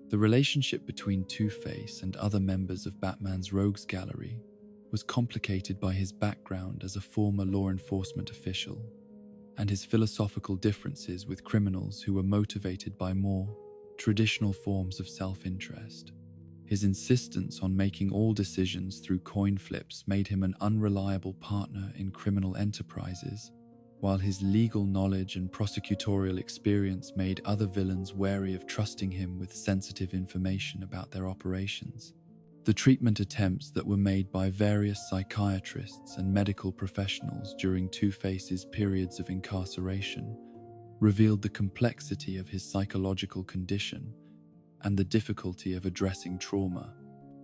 The relationship between Two-Face and other members of Batman's rogues gallery was complicated by his background as a former law enforcement official and his philosophical differences with criminals who were motivated by more traditional forms of self-interest. His insistence on making all decisions through coin flips made him an unreliable partner in criminal enterprises, while his legal knowledge and prosecutorial experience made other villains wary of trusting him with sensitive information about their operations. The treatment attempts that were made by various psychiatrists and medical professionals during Two-Face's periods of incarceration revealed the complexity of his psychological condition and the difficulty of addressing trauma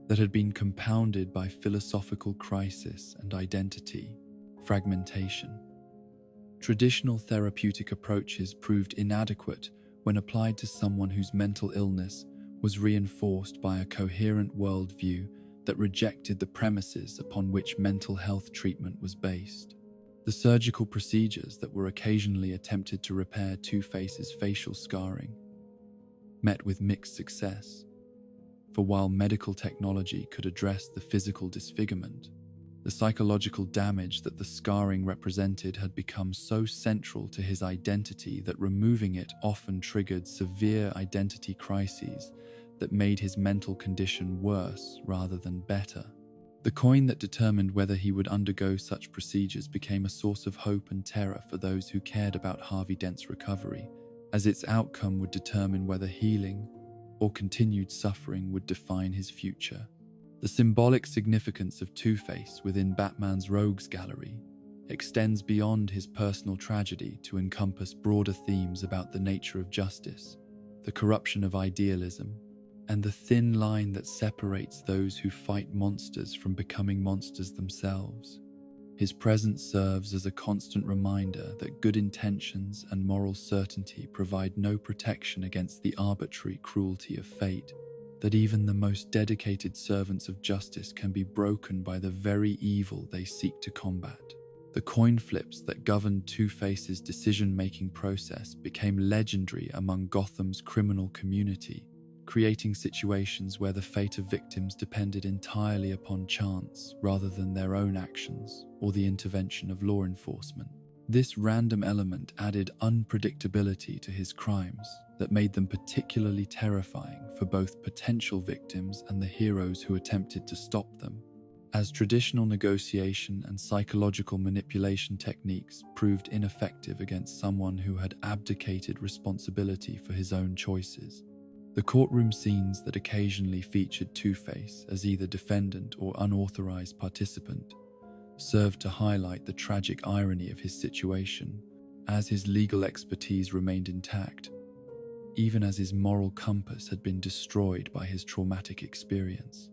that had been compounded by philosophical crisis and identity fragmentation. Traditional therapeutic approaches proved inadequate when applied to someone whose mental illness was reinforced by a coherent worldview that rejected the premises upon which mental health treatment was based. The surgical procedures that were occasionally attempted to repair Two-Face's facial scarring met with mixed success, for while medical technology could address the physical disfigurement, the psychological damage that the scarring represented had become so central to his identity that removing it often triggered severe identity crises that made his mental condition worse rather than better. The coin that determined whether he would undergo such procedures became a source of hope and terror for those who cared about Harvey Dent's recovery, as its outcome would determine whether healing or continued suffering would define his future. The symbolic significance of Two-Face within Batman's rogues gallery extends beyond his personal tragedy to encompass broader themes about the nature of justice, the corruption of idealism, and the thin line that separates those who fight monsters from becoming monsters themselves. His presence serves as a constant reminder that good intentions and moral certainty provide no protection against the arbitrary cruelty of fate, that even the most dedicated servants of justice can be broken by the very evil they seek to combat. The coin flips that governed Two-Face's decision-making process became legendary among Gotham's criminal community, creating situations where the fate of victims depended entirely upon chance rather than their own actions or the intervention of law enforcement. This random element added unpredictability to his crimes that made them particularly terrifying for both potential victims and the heroes who attempted to stop them, as traditional negotiation and psychological manipulation techniques proved ineffective against someone who had abdicated responsibility for his own choices. The courtroom scenes that occasionally featured Two-Face as either defendant or unauthorized participant served to highlight the tragic irony of his situation, as his legal expertise remained intact, even as his moral compass had been destroyed by his traumatic experience.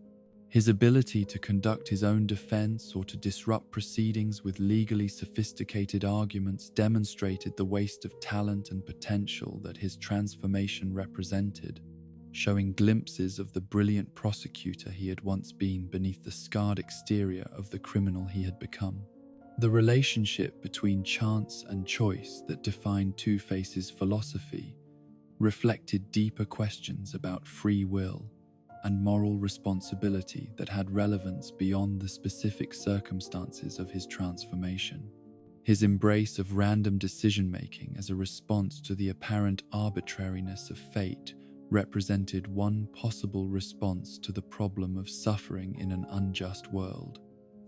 His ability to conduct his own defense or to disrupt proceedings with legally sophisticated arguments demonstrated the waste of talent and potential that his transformation represented, showing glimpses of the brilliant prosecutor he had once been beneath the scarred exterior of the criminal he had become. The relationship between chance and choice that defined Two-Face's philosophy reflected deeper questions about free will and moral responsibility that had relevance beyond the specific circumstances of his transformation. His embrace of random decision-making as a response to the apparent arbitrariness of fate represented one possible response to the problem of suffering in an unjust world,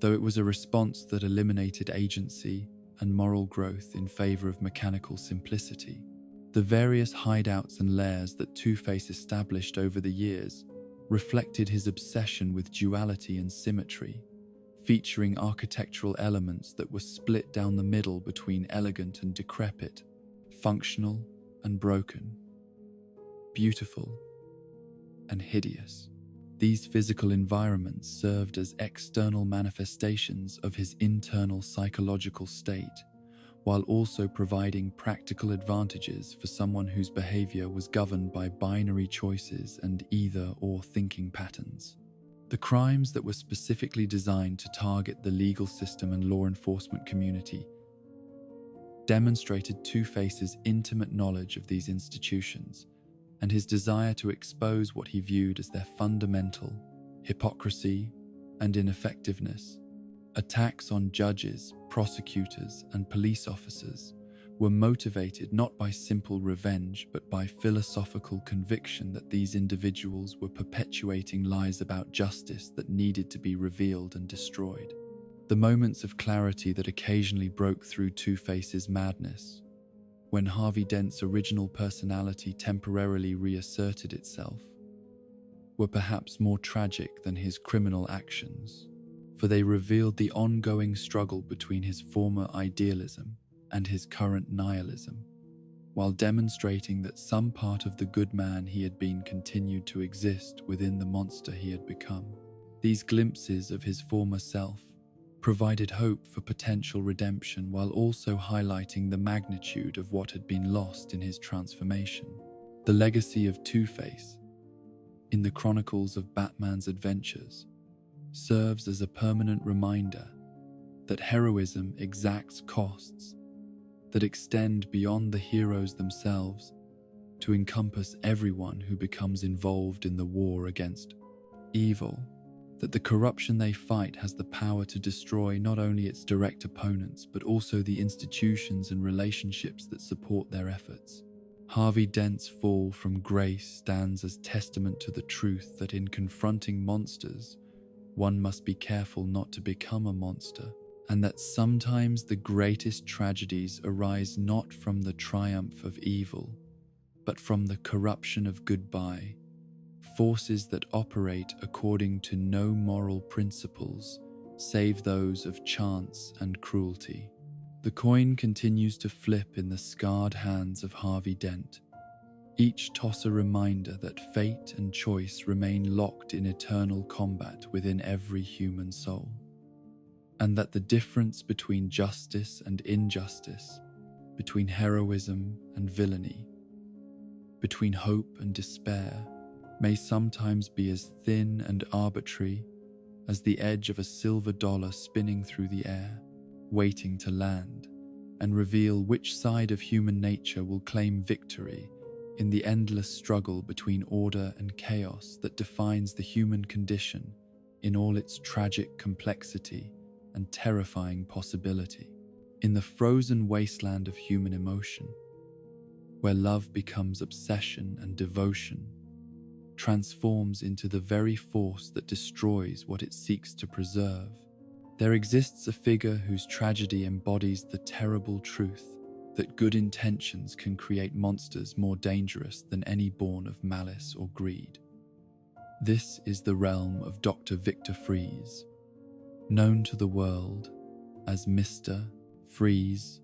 though it was a response that eliminated agency and moral growth in favor of mechanical simplicity. The various hideouts and lairs that Two-Face established over the years reflected his obsession with duality and symmetry, featuring architectural elements that were split down the middle between elegant and decrepit, functional and broken, beautiful and hideous. These physical environments served as external manifestations of his internal psychological state, while also providing practical advantages for someone whose behavior was governed by binary choices and either-or thinking patterns. The crimes that were specifically designed to target the legal system and law enforcement community demonstrated Two-Face's intimate knowledge of these institutions and his desire to expose what he viewed as their fundamental hypocrisy and ineffectiveness. Attacks on judges, prosecutors, and police officers were motivated not by simple revenge but by philosophical conviction that these individuals were perpetuating lies about justice that needed to be revealed and destroyed. The moments of clarity that occasionally broke through Two-Face's madness, when Harvey Dent's original personality temporarily reasserted itself, were perhaps more tragic than his criminal actions, for they revealed the ongoing struggle between his former idealism and his current nihilism, while demonstrating that some part of the good man he had been continued to exist within the monster he had become. These glimpses of his former self provided hope for potential redemption while also highlighting the magnitude of what had been lost in his transformation. The legacy of Two-Face in the chronicles of Batman's adventures serves as a permanent reminder that heroism exacts costs that extend beyond the heroes themselves to encompass everyone who becomes involved in the war against evil, that the corruption they fight has the power to destroy not only its direct opponents but also the institutions and relationships that support their efforts. Harvey Dent's fall from grace stands as testament to the truth that in confronting monsters, one must be careful not to become a monster, and that sometimes the greatest tragedies arise not from the triumph of evil, but from the corruption of goodbye, forces that operate according to no moral principles save those of chance and cruelty. The coin continues to flip in the scarred hands of Harvey Dent, each toss a reminder that fate and choice remain locked in eternal combat within every human soul, and that the difference between justice and injustice, between heroism and villainy, between hope and despair, may sometimes be as thin and arbitrary as the edge of a silver dollar spinning through the air, waiting to land and reveal which side of human nature will claim victory in the endless struggle between order and chaos that defines the human condition in all its tragic complexity and terrifying possibility. In the frozen wasteland of human emotion, where love becomes obsession and devotion, transforms into the very force that destroys what it seeks to preserve, there exists a figure whose tragedy embodies the terrible truth that good intentions can create monsters more dangerous than any born of malice or greed. This is the realm of Dr. Victor Fries, known to the world as Mr. Freeze,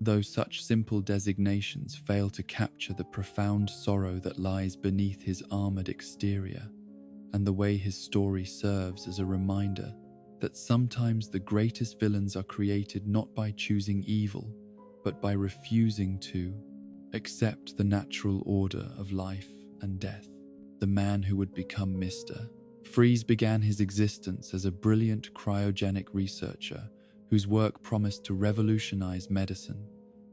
though such simple designations fail to capture the profound sorrow that lies beneath his armored exterior, and the way his story serves as a reminder that sometimes the greatest villains are created not by choosing evil, but by refusing to accept the natural order of life and death. The man who would become Mr. Freeze began his existence as a brilliant cryogenic researcher whose work promised to revolutionize medicine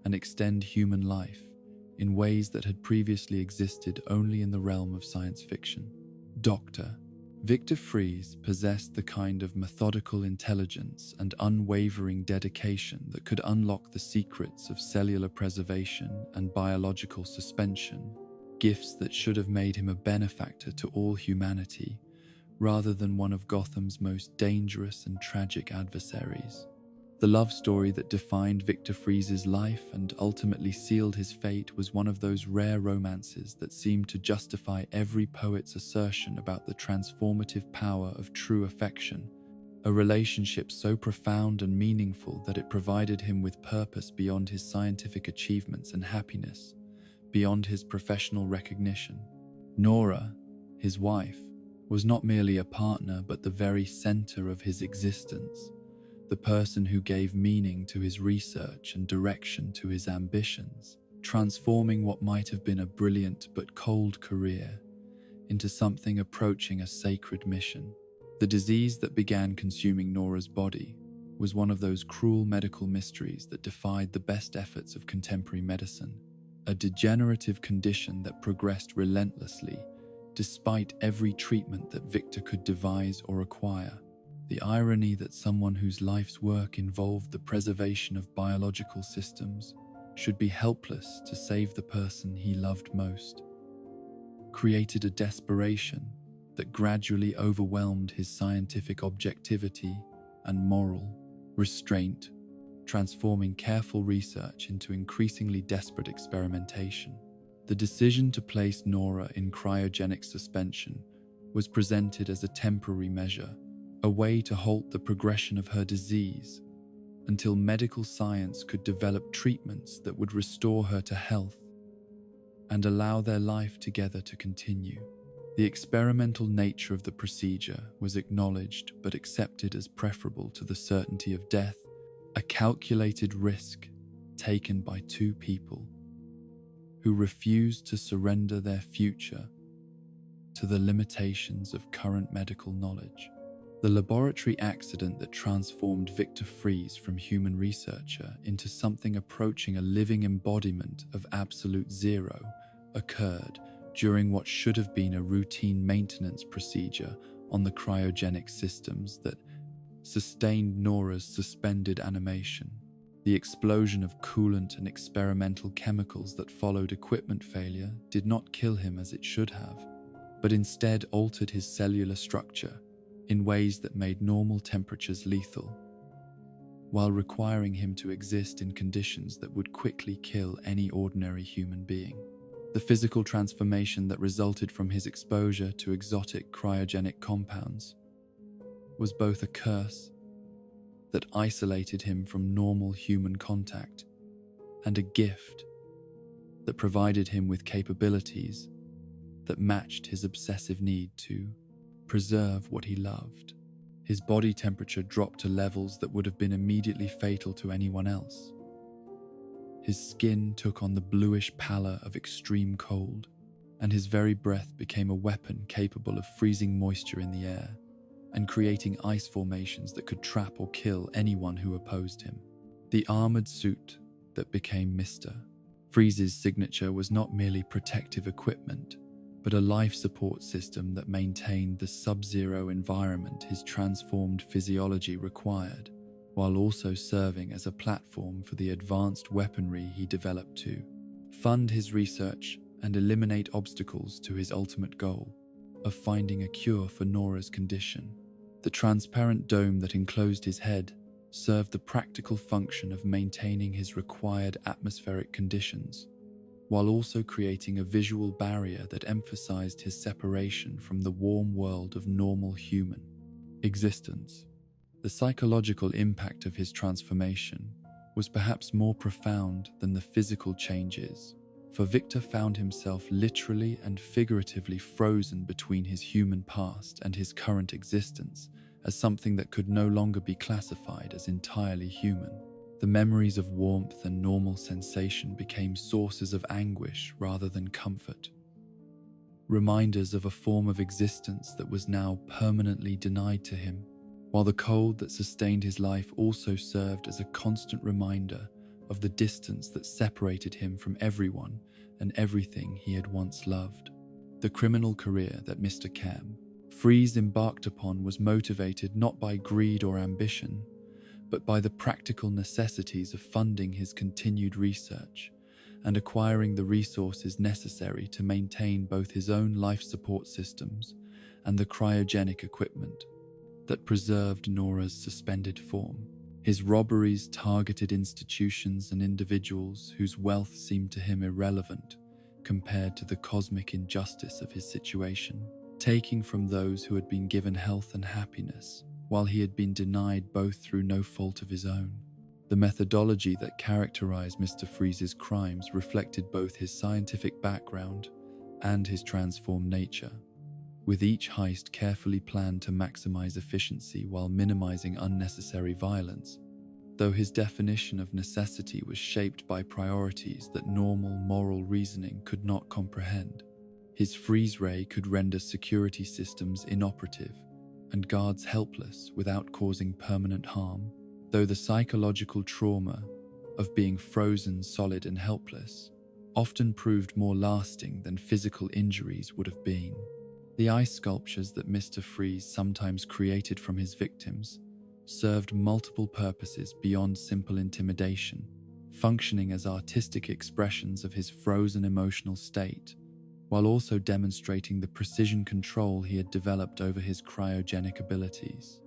and extend human life in ways that had previously existed only in the realm of science fiction. Dr. Victor Fries possessed the kind of methodical intelligence and unwavering dedication that could unlock the secrets of cellular preservation and biological suspension, gifts that should have made him a benefactor to all humanity, rather than one of Gotham's most dangerous and tragic adversaries. The love story that defined Victor Freeze's life and ultimately sealed his fate was one of those rare romances that seemed to justify every poet's assertion about the transformative power of true affection, a relationship so profound and meaningful that it provided him with purpose beyond his scientific achievements and happiness, beyond his professional recognition. Nora, his wife, was not merely a partner but the very center of his existence, the person who gave meaning to his research and direction to his ambitions, transforming what might have been a brilliant but cold career into something approaching a sacred mission. The disease that began consuming Nora's body was one of those cruel medical mysteries that defied the best efforts of contemporary medicine, a degenerative condition that progressed relentlessly despite every treatment that Victor could devise or acquire. The irony that someone whose life's work involved the preservation of biological systems should be helpless to save the person he loved most created a desperation that gradually overwhelmed his scientific objectivity and moral restraint, transforming careful research into increasingly desperate experimentation. The decision to place Nora in cryogenic suspension was presented as a temporary measure, a way to halt the progression of her disease until medical science could develop treatments that would restore her to health and allow their life together to continue. The experimental nature of the procedure was acknowledged but accepted as preferable to the certainty of death, a calculated risk taken by two people who refused to surrender their future to the limitations of current medical knowledge. The laboratory accident that transformed Victor Fries from human researcher into something approaching a living embodiment of absolute zero occurred during what should have been a routine maintenance procedure on the cryogenic systems that sustained Nora's suspended animation. The explosion of coolant and experimental chemicals that followed equipment failure did not kill him as it should have, but instead altered his cellular structure, in ways that made normal temperatures lethal, while requiring him to exist in conditions that would quickly kill any ordinary human being. The physical transformation that resulted from his exposure to exotic cryogenic compounds was both a curse that isolated him from normal human contact and a gift that provided him with capabilities that matched his obsessive need to preserve what he loved. His body temperature dropped to levels that would have been immediately fatal to anyone else. His skin took on the bluish pallor of extreme cold, and his very breath became a weapon capable of freezing moisture in the air and creating ice formations that could trap or kill anyone who opposed him. The armored suit that became Mr. Freeze's signature was not merely protective equipment, but a life support system that maintained the sub-zero environment his transformed physiology required, while also serving as a platform for the advanced weaponry he developed to fund his research and eliminate obstacles to his ultimate goal of finding a cure for Nora's condition. The transparent dome that enclosed his head served the practical function of maintaining his required atmospheric conditions, while also creating a visual barrier that emphasized his separation from the warm world of normal human existence. The psychological impact of his transformation was perhaps more profound than the physical changes, for Victor found himself literally and figuratively frozen between his human past and his current existence as something that could no longer be classified as entirely human. The memories of warmth and normal sensation became sources of anguish rather than comfort, reminders of a form of existence that was now permanently denied to him, while the cold that sustained his life also served as a constant reminder of the distance that separated him from everyone and everything he had once loved. The criminal career that Mr. Freeze embarked upon was motivated not by greed or ambition, but by the practical necessities of funding his continued research and acquiring the resources necessary to maintain both his own life support systems and the cryogenic equipment that preserved Nora's suspended form. His robberies targeted institutions and individuals whose wealth seemed to him irrelevant compared to the cosmic injustice of his situation, taking from those who had been given health and happiness, while he had been denied both through no fault of his own. The methodology that characterized Mr. Freeze's crimes reflected both his scientific background and his transformed nature, with each heist carefully planned to maximize efficiency while minimizing unnecessary violence, though his definition of necessity was shaped by priorities that normal moral reasoning could not comprehend. His freeze ray could render security systems inoperative and guards helpless without causing permanent harm, though the psychological trauma of being frozen solid and helpless often proved more lasting than physical injuries would have been. The ice sculptures that Mr. Freeze sometimes created from his victims served multiple purposes beyond simple intimidation, functioning as artistic expressions of his frozen emotional state, while also demonstrating the precision control he had developed over his cryogenic abilities.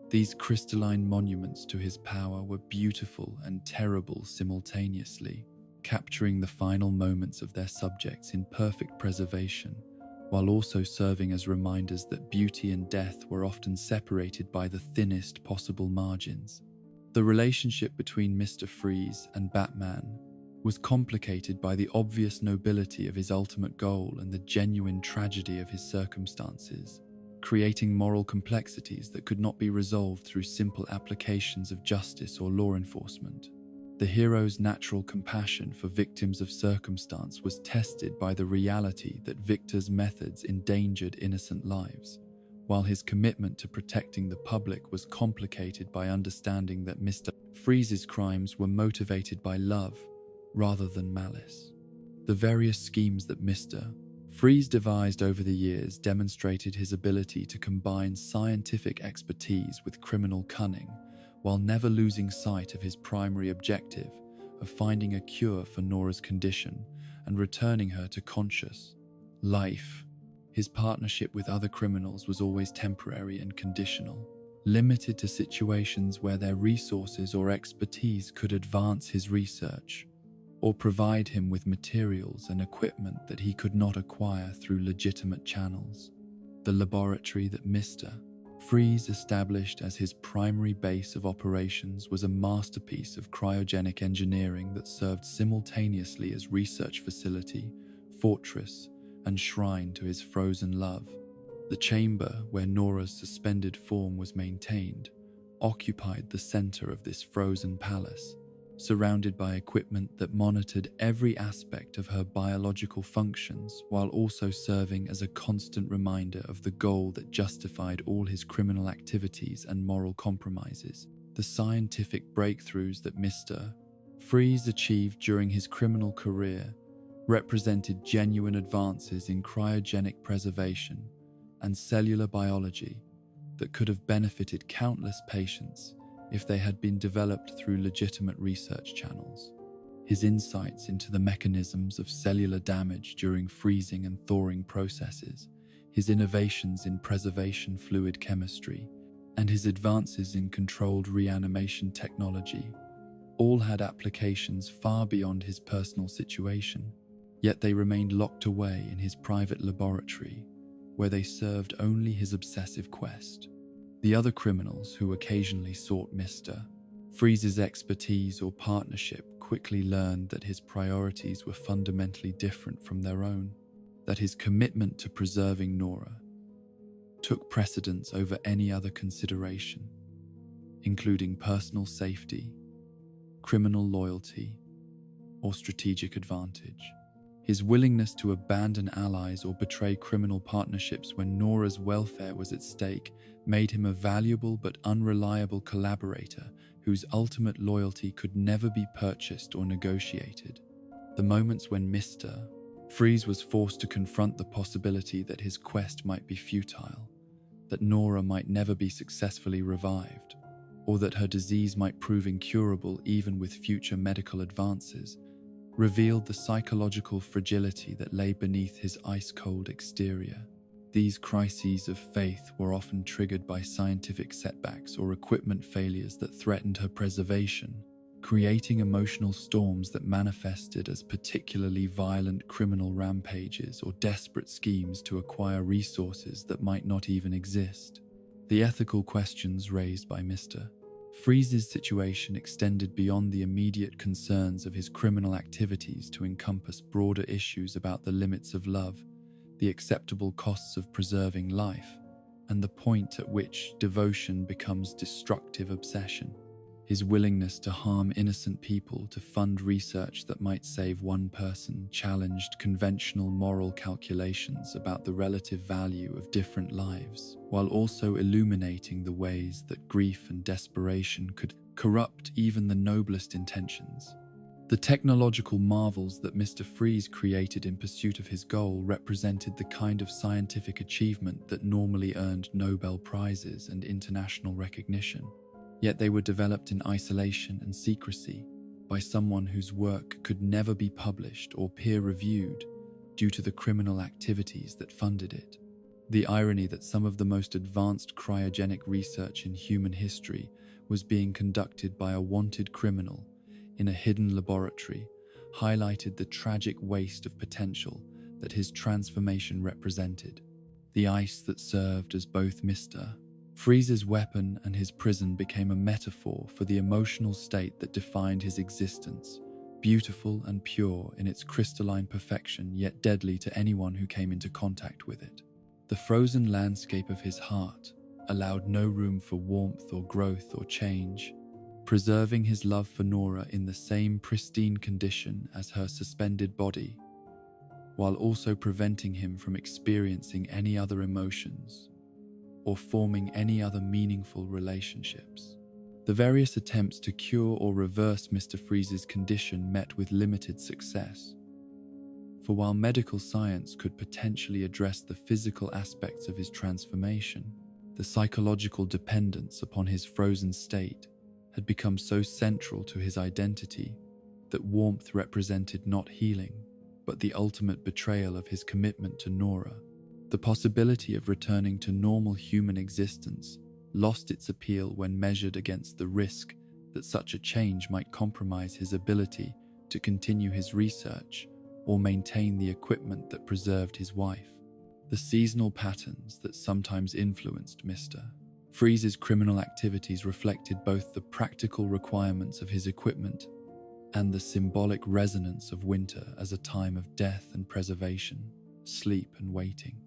These crystalline monuments to his power were beautiful and terrible simultaneously, capturing the final moments of their subjects in perfect preservation, while also serving as reminders that beauty and death were often separated by the thinnest possible margins. The relationship between Mr. Freeze and Batman was complicated by the obvious nobility of his ultimate goal and the genuine tragedy of his circumstances, creating moral complexities that could not be resolved through simple applications of justice or law enforcement. The hero's natural compassion for victims of circumstance was tested by the reality that Victor's methods endangered innocent lives, while his commitment to protecting the public was complicated by understanding that Mr. Freeze's crimes were motivated by love rather than malice. The various schemes that Mr. Freeze devised over the years demonstrated his ability to combine scientific expertise with criminal cunning, while never losing sight of his primary objective of finding a cure for Nora's condition and returning her to conscious life. His partnership with other criminals was always temporary and conditional, limited to situations where their resources or expertise could advance his research or provide him with materials and equipment that he could not acquire through legitimate channels. The laboratory that Mr. Freeze established as his primary base of operations was a masterpiece of cryogenic engineering that served simultaneously as research facility, fortress, and shrine to his frozen love. The chamber where Nora's suspended form was maintained occupied the center of this frozen palace, surrounded by equipment that monitored every aspect of her biological functions while also serving as a constant reminder of the goal that justified all his criminal activities and moral compromises. The scientific breakthroughs that Mr. Freeze achieved during his criminal career represented genuine advances in cryogenic preservation and cellular biology that could have benefited countless patients if they had been developed through legitimate research channels. His insights into the mechanisms of cellular damage during freezing and thawing processes, his innovations in preservation fluid chemistry, and his advances in controlled reanimation technology all had applications far beyond his personal situation, yet they remained locked away in his private laboratory, where they served only his obsessive quest. The other criminals who occasionally sought Mr. Freeze's expertise or partnership quickly learned that his priorities were fundamentally different from their own, that his commitment to preserving Nora took precedence over any other consideration, including personal safety, criminal loyalty, or strategic advantage. His willingness to abandon allies or betray criminal partnerships when Nora's welfare was at stake made him a valuable but unreliable collaborator whose ultimate loyalty could never be purchased or negotiated. The moments when Mr. Freeze was forced to confront the possibility that his quest might be futile, that Nora might never be successfully revived, or that her disease might prove incurable even with future medical advances, revealed the psychological fragility that lay beneath his ice-cold exterior. These crises of faith were often triggered by scientific setbacks or equipment failures that threatened her preservation, creating emotional storms that manifested as particularly violent criminal rampages or desperate schemes to acquire resources that might not even exist. The ethical questions raised by Mr. Freeze's situation extended beyond the immediate concerns of his criminal activities to encompass broader issues about the limits of love, the acceptable costs of preserving life, and the point at which devotion becomes destructive obsession. His willingness to harm innocent people to fund research that might save one person challenged conventional moral calculations about the relative value of different lives, while also illuminating the ways that grief and desperation could corrupt even the noblest intentions. The technological marvels that Mr. Freeze created in pursuit of his goal represented the kind of scientific achievement that normally earned Nobel Prizes and international recognition. Yet they were developed in isolation and secrecy by someone whose work could never be published or peer-reviewed due to the criminal activities that funded it. The irony that some of the most advanced cryogenic research in human history was being conducted by a wanted criminal in a hidden laboratory highlighted the tragic waste of potential that his transformation represented. The ice that served as both Mr. Freeze's weapon and his prison became a metaphor for the emotional state that defined his existence, beautiful and pure in its crystalline perfection, yet deadly to anyone who came into contact with it. The frozen landscape of his heart allowed no room for warmth or growth or change, preserving his love for Nora in the same pristine condition as her suspended body, while also preventing him from experiencing any other emotions or forming any other meaningful relationships. The various attempts to cure or reverse Mr. Freeze's condition met with limited success. For while medical science could potentially address the physical aspects of his transformation, the psychological dependence upon his frozen state had become so central to his identity that warmth represented not healing, but the ultimate betrayal of his commitment to Nora. The possibility of returning to normal human existence lost its appeal when measured against the risk that such a change might compromise his ability to continue his research or maintain the equipment that preserved his wife. The seasonal patterns that sometimes influenced Mr. Freeze's criminal activities reflected both the practical requirements of his equipment and the symbolic resonance of winter as a time of death and preservation, sleep and waiting.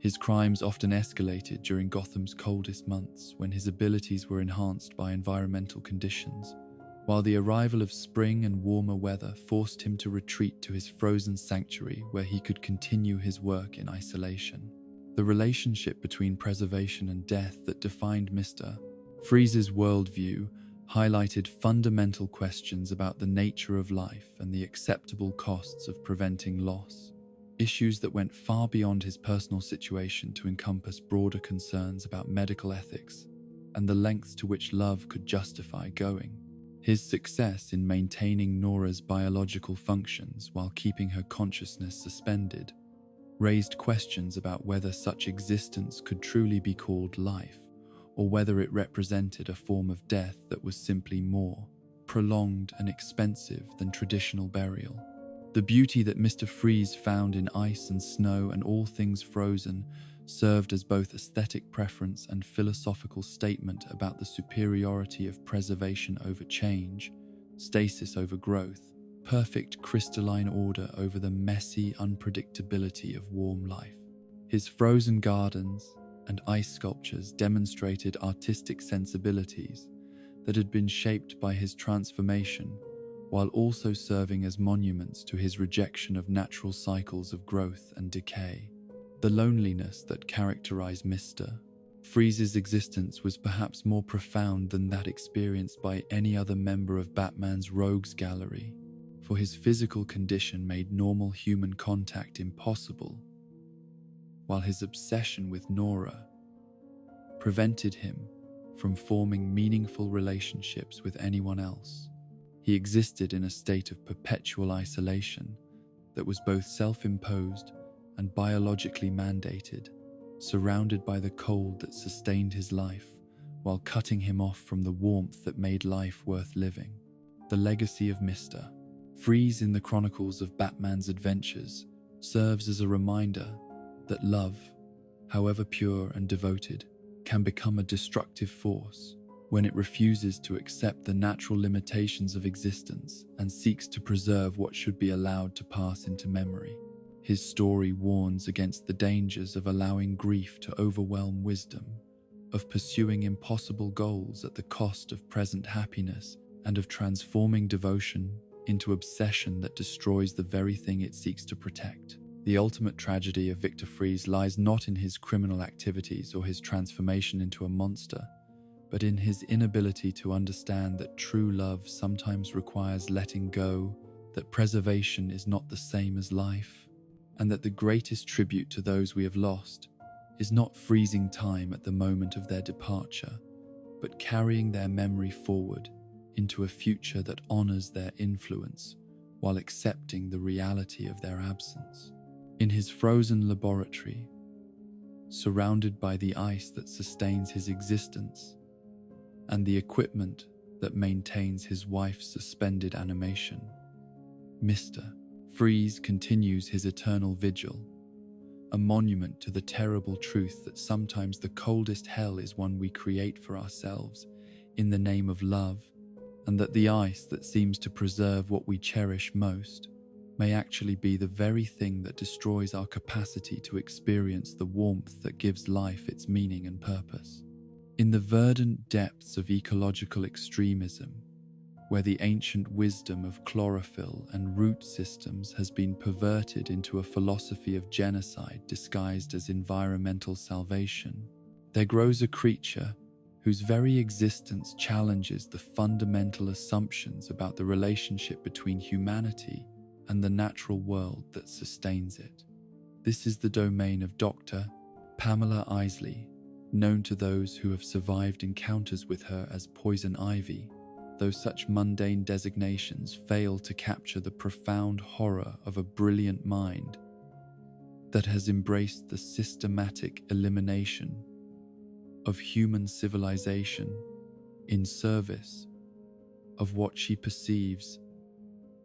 His crimes often escalated during Gotham's coldest months when his abilities were enhanced by environmental conditions, while the arrival of spring and warmer weather forced him to retreat to his frozen sanctuary where he could continue his work in isolation. The relationship between preservation and death that defined Mr. Freeze's worldview highlighted fundamental questions about the nature of life and the acceptable costs of preventing loss. Issues that went far beyond his personal situation to encompass broader concerns about medical ethics and the lengths to which love could justify going. His success in maintaining Nora's biological functions while keeping her consciousness suspended raised questions about whether such existence could truly be called life, or whether it represented a form of death that was simply more prolonged and expensive than traditional burial. The beauty that Mr. Freeze found in ice and snow and all things frozen served as both aesthetic preference and philosophical statement about the superiority of preservation over change, stasis over growth, perfect crystalline order over the messy unpredictability of warm life. His frozen gardens and ice sculptures demonstrated artistic sensibilities that had been shaped by his transformation, while also serving as monuments to his rejection of natural cycles of growth and decay. The loneliness that characterized Mr. Freeze's existence was perhaps more profound than that experienced by any other member of Batman's rogues gallery, for his physical condition made normal human contact impossible, while his obsession with Nora prevented him from forming meaningful relationships with anyone else. He existed in a state of perpetual isolation that was both self-imposed and biologically mandated, surrounded by the cold that sustained his life while cutting him off from the warmth that made life worth living. The legacy of Mr. Freeze in the chronicles of Batman's adventures serves as a reminder that love, however pure and devoted, can become a destructive force when it refuses to accept the natural limitations of existence and seeks to preserve what should be allowed to pass into memory. His story warns against the dangers of allowing grief to overwhelm wisdom, of pursuing impossible goals at the cost of present happiness, and of transforming devotion into obsession that destroys the very thing it seeks to protect. The ultimate tragedy of Victor Freeze lies not in his criminal activities or his transformation into a monster, but in his inability to understand that true love sometimes requires letting go, that preservation is not the same as life, and that the greatest tribute to those we have lost is not freezing time at the moment of their departure, but carrying their memory forward into a future that honors their influence while accepting the reality of their absence. In his frozen laboratory, surrounded by the ice that sustains his existence and the equipment that maintains his wife's suspended animation, Mr. Freeze continues his eternal vigil, a monument to the terrible truth that sometimes the coldest hell is one we create for ourselves in the name of love, and that the ice that seems to preserve what we cherish most may actually be the very thing that destroys our capacity to experience the warmth that gives life its meaning and purpose. In the verdant depths of ecological extremism, where the ancient wisdom of chlorophyll and root systems has been perverted into a philosophy of genocide disguised as environmental salvation, there grows a creature whose very existence challenges the fundamental assumptions about the relationship between humanity and the natural world that sustains it. This is the domain of Dr. Pamela Isley, known to those who have survived encounters with her as Poison Ivy, though such mundane designations fail to capture the profound horror of a brilliant mind that has embraced the systematic elimination of human civilization in service of what she perceives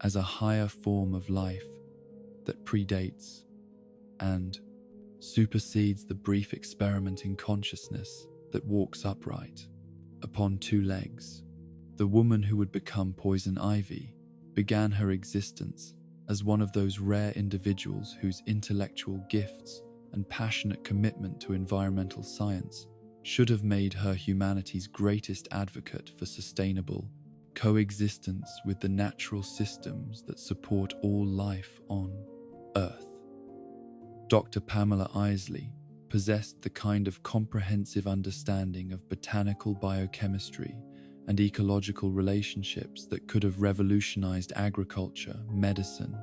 as a higher form of life that predates and supersedes the brief experiment in consciousness that walks upright upon two legs. The woman who would become Poison Ivy began her existence as one of those rare individuals whose intellectual gifts and passionate commitment to environmental science should have made her humanity's greatest advocate for sustainable coexistence with the natural systems that support all life on Earth. Dr. Pamela Isley possessed the kind of comprehensive understanding of botanical biochemistry and ecological relationships that could have revolutionized agriculture, medicine,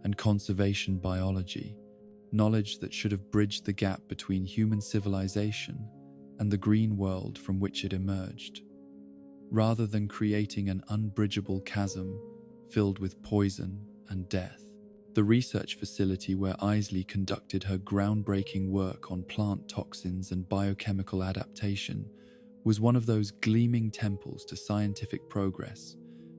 and conservation biology, knowledge that should have bridged the gap between human civilization and the green world from which it emerged, rather than creating an unbridgeable chasm filled with poison and death. The research facility where Isley conducted her groundbreaking work on plant toxins and biochemical adaptation was one of those gleaming temples to scientific progress,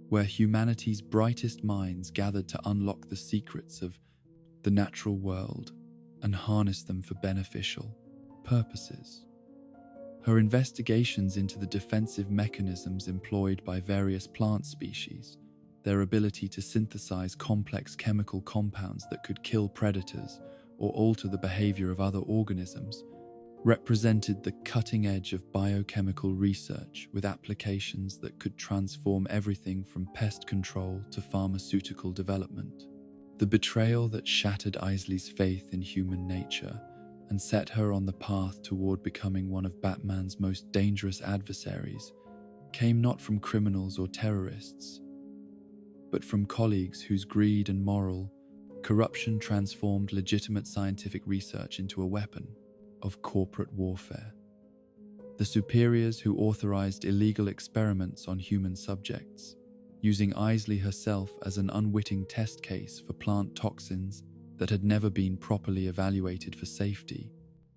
where humanity's brightest minds gathered to unlock the secrets of the natural world and harness them for beneficial purposes. Her investigations into the defensive mechanisms employed by various plant species, their ability to synthesize complex chemical compounds that could kill predators or alter the behavior of other organisms, represented the cutting edge of biochemical research with applications that could transform everything from pest control to pharmaceutical development. The betrayal that shattered Isley's faith in human nature and set her on the path toward becoming one of Batman's most dangerous adversaries came not from criminals or terrorists, but from colleagues whose greed and moral corruption transformed legitimate scientific research into a weapon of corporate warfare. The superiors who authorized illegal experiments on human subjects, using Isley herself as an unwitting test case for plant toxins that had never been properly evaluated for safety,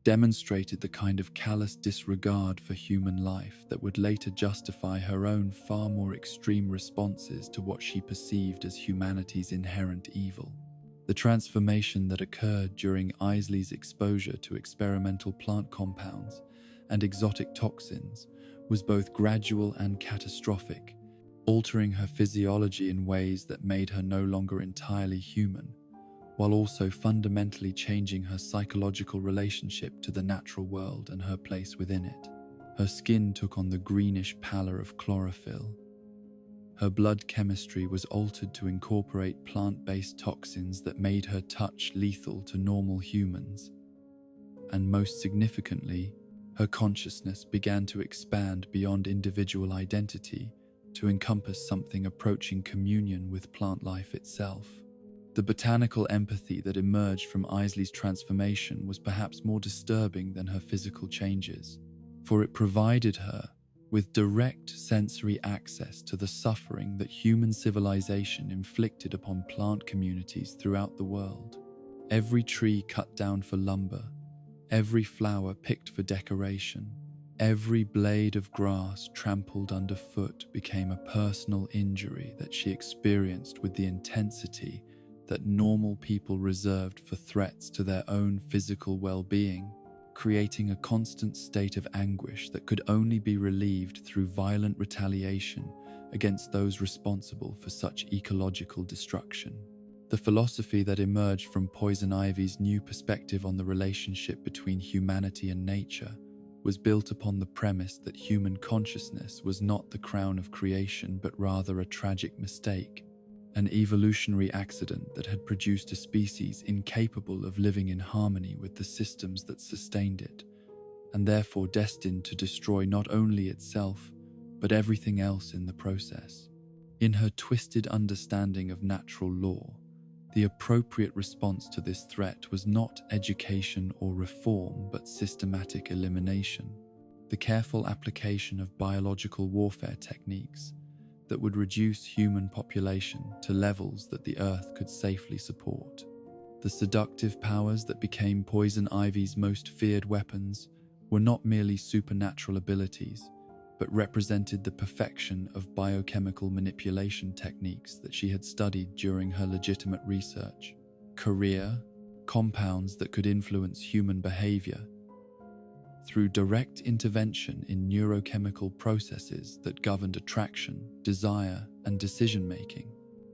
demonstrated the kind of callous disregard for human life that would later justify her own far more extreme responses to what she perceived as humanity's inherent evil. The transformation that occurred during Isley's exposure to experimental plant compounds and exotic toxins was both gradual and catastrophic, altering her physiology in ways that made her no longer entirely human, while also fundamentally changing her psychological relationship to the natural world and her place within it. Her skin took on the greenish pallor of chlorophyll. Her blood chemistry was altered to incorporate plant-based toxins that made her touch lethal to normal humans. And most significantly, her consciousness began to expand beyond individual identity to encompass something approaching communion with plant life itself. The botanical empathy that emerged from Isley's transformation was perhaps more disturbing than her physical changes, for it provided her with direct sensory access to the suffering that human civilization inflicted upon plant communities throughout the world. Every tree cut down for lumber, every flower picked for decoration, every blade of grass trampled underfoot became a personal injury that she experienced with the intensity that normal people reserved for threats to their own physical well-being, creating a constant state of anguish that could only be relieved through violent retaliation against those responsible for such ecological destruction. The philosophy that emerged from Poison Ivy's new perspective on the relationship between humanity and nature was built upon the premise that human consciousness was not the crown of creation but rather a tragic mistake, an evolutionary accident that had produced a species incapable of living in harmony with the systems that sustained it, and therefore destined to destroy not only itself, but everything else in the process. In her twisted understanding of natural law, the appropriate response to this threat was not education or reform, but systematic elimination, the careful application of biological warfare techniques that would reduce human population to levels that the Earth could safely support. The seductive powers that became Poison Ivy's most feared weapons were not merely supernatural abilities, but represented the perfection of biochemical manipulation techniques that she had studied during her legitimate research. Career, compounds that could influence human behavior through direct intervention in neurochemical processes that governed attraction, desire, and decision-making.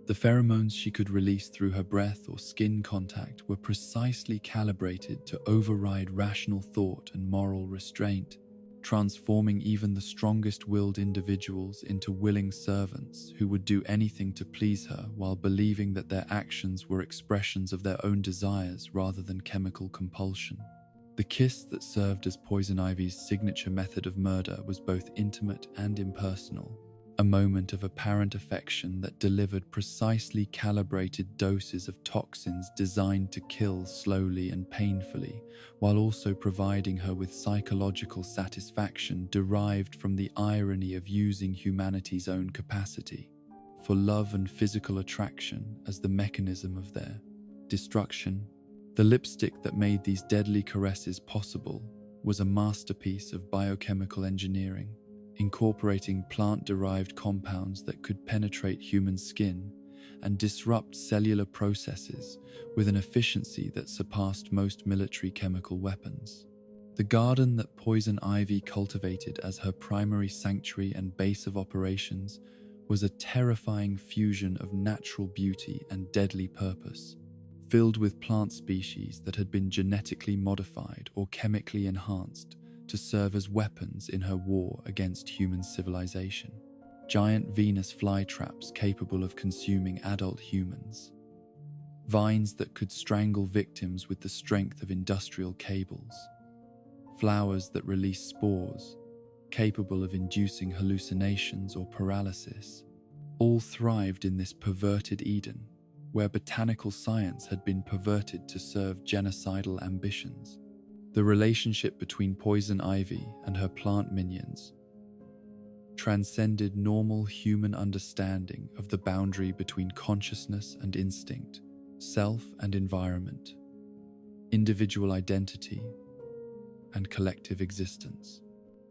The pheromones she could release through her breath or skin contact were precisely calibrated to override rational thought and moral restraint, transforming even the strongest-willed individuals into willing servants who would do anything to please her while believing that their actions were expressions of their own desires rather than chemical compulsion. The kiss that served as Poison Ivy's signature method of murder was both intimate and impersonal, a moment of apparent affection that delivered precisely calibrated doses of toxins designed to kill slowly and painfully, while also providing her with psychological satisfaction derived from the irony of using humanity's own capacity for love and physical attraction as the mechanism of their destruction. The lipstick that made these deadly caresses possible was a masterpiece of biochemical engineering, incorporating plant-derived compounds that could penetrate human skin and disrupt cellular processes with an efficiency that surpassed most military chemical weapons. The garden that Poison Ivy cultivated as her primary sanctuary and base of operations was a terrifying fusion of natural beauty and deadly purpose, filled with plant species that had been genetically modified or chemically enhanced to serve as weapons in her war against human civilization. Giant Venus flytraps capable of consuming adult humans. Vines that could strangle victims with the strength of industrial cables. Flowers that release spores, capable of inducing hallucinations or paralysis. All thrived in this perverted Eden, where botanical science had been perverted to serve genocidal ambitions. The relationship between Poison Ivy and her plant minions transcended normal human understanding of the boundary between consciousness and instinct, self and environment, individual identity, and collective existence.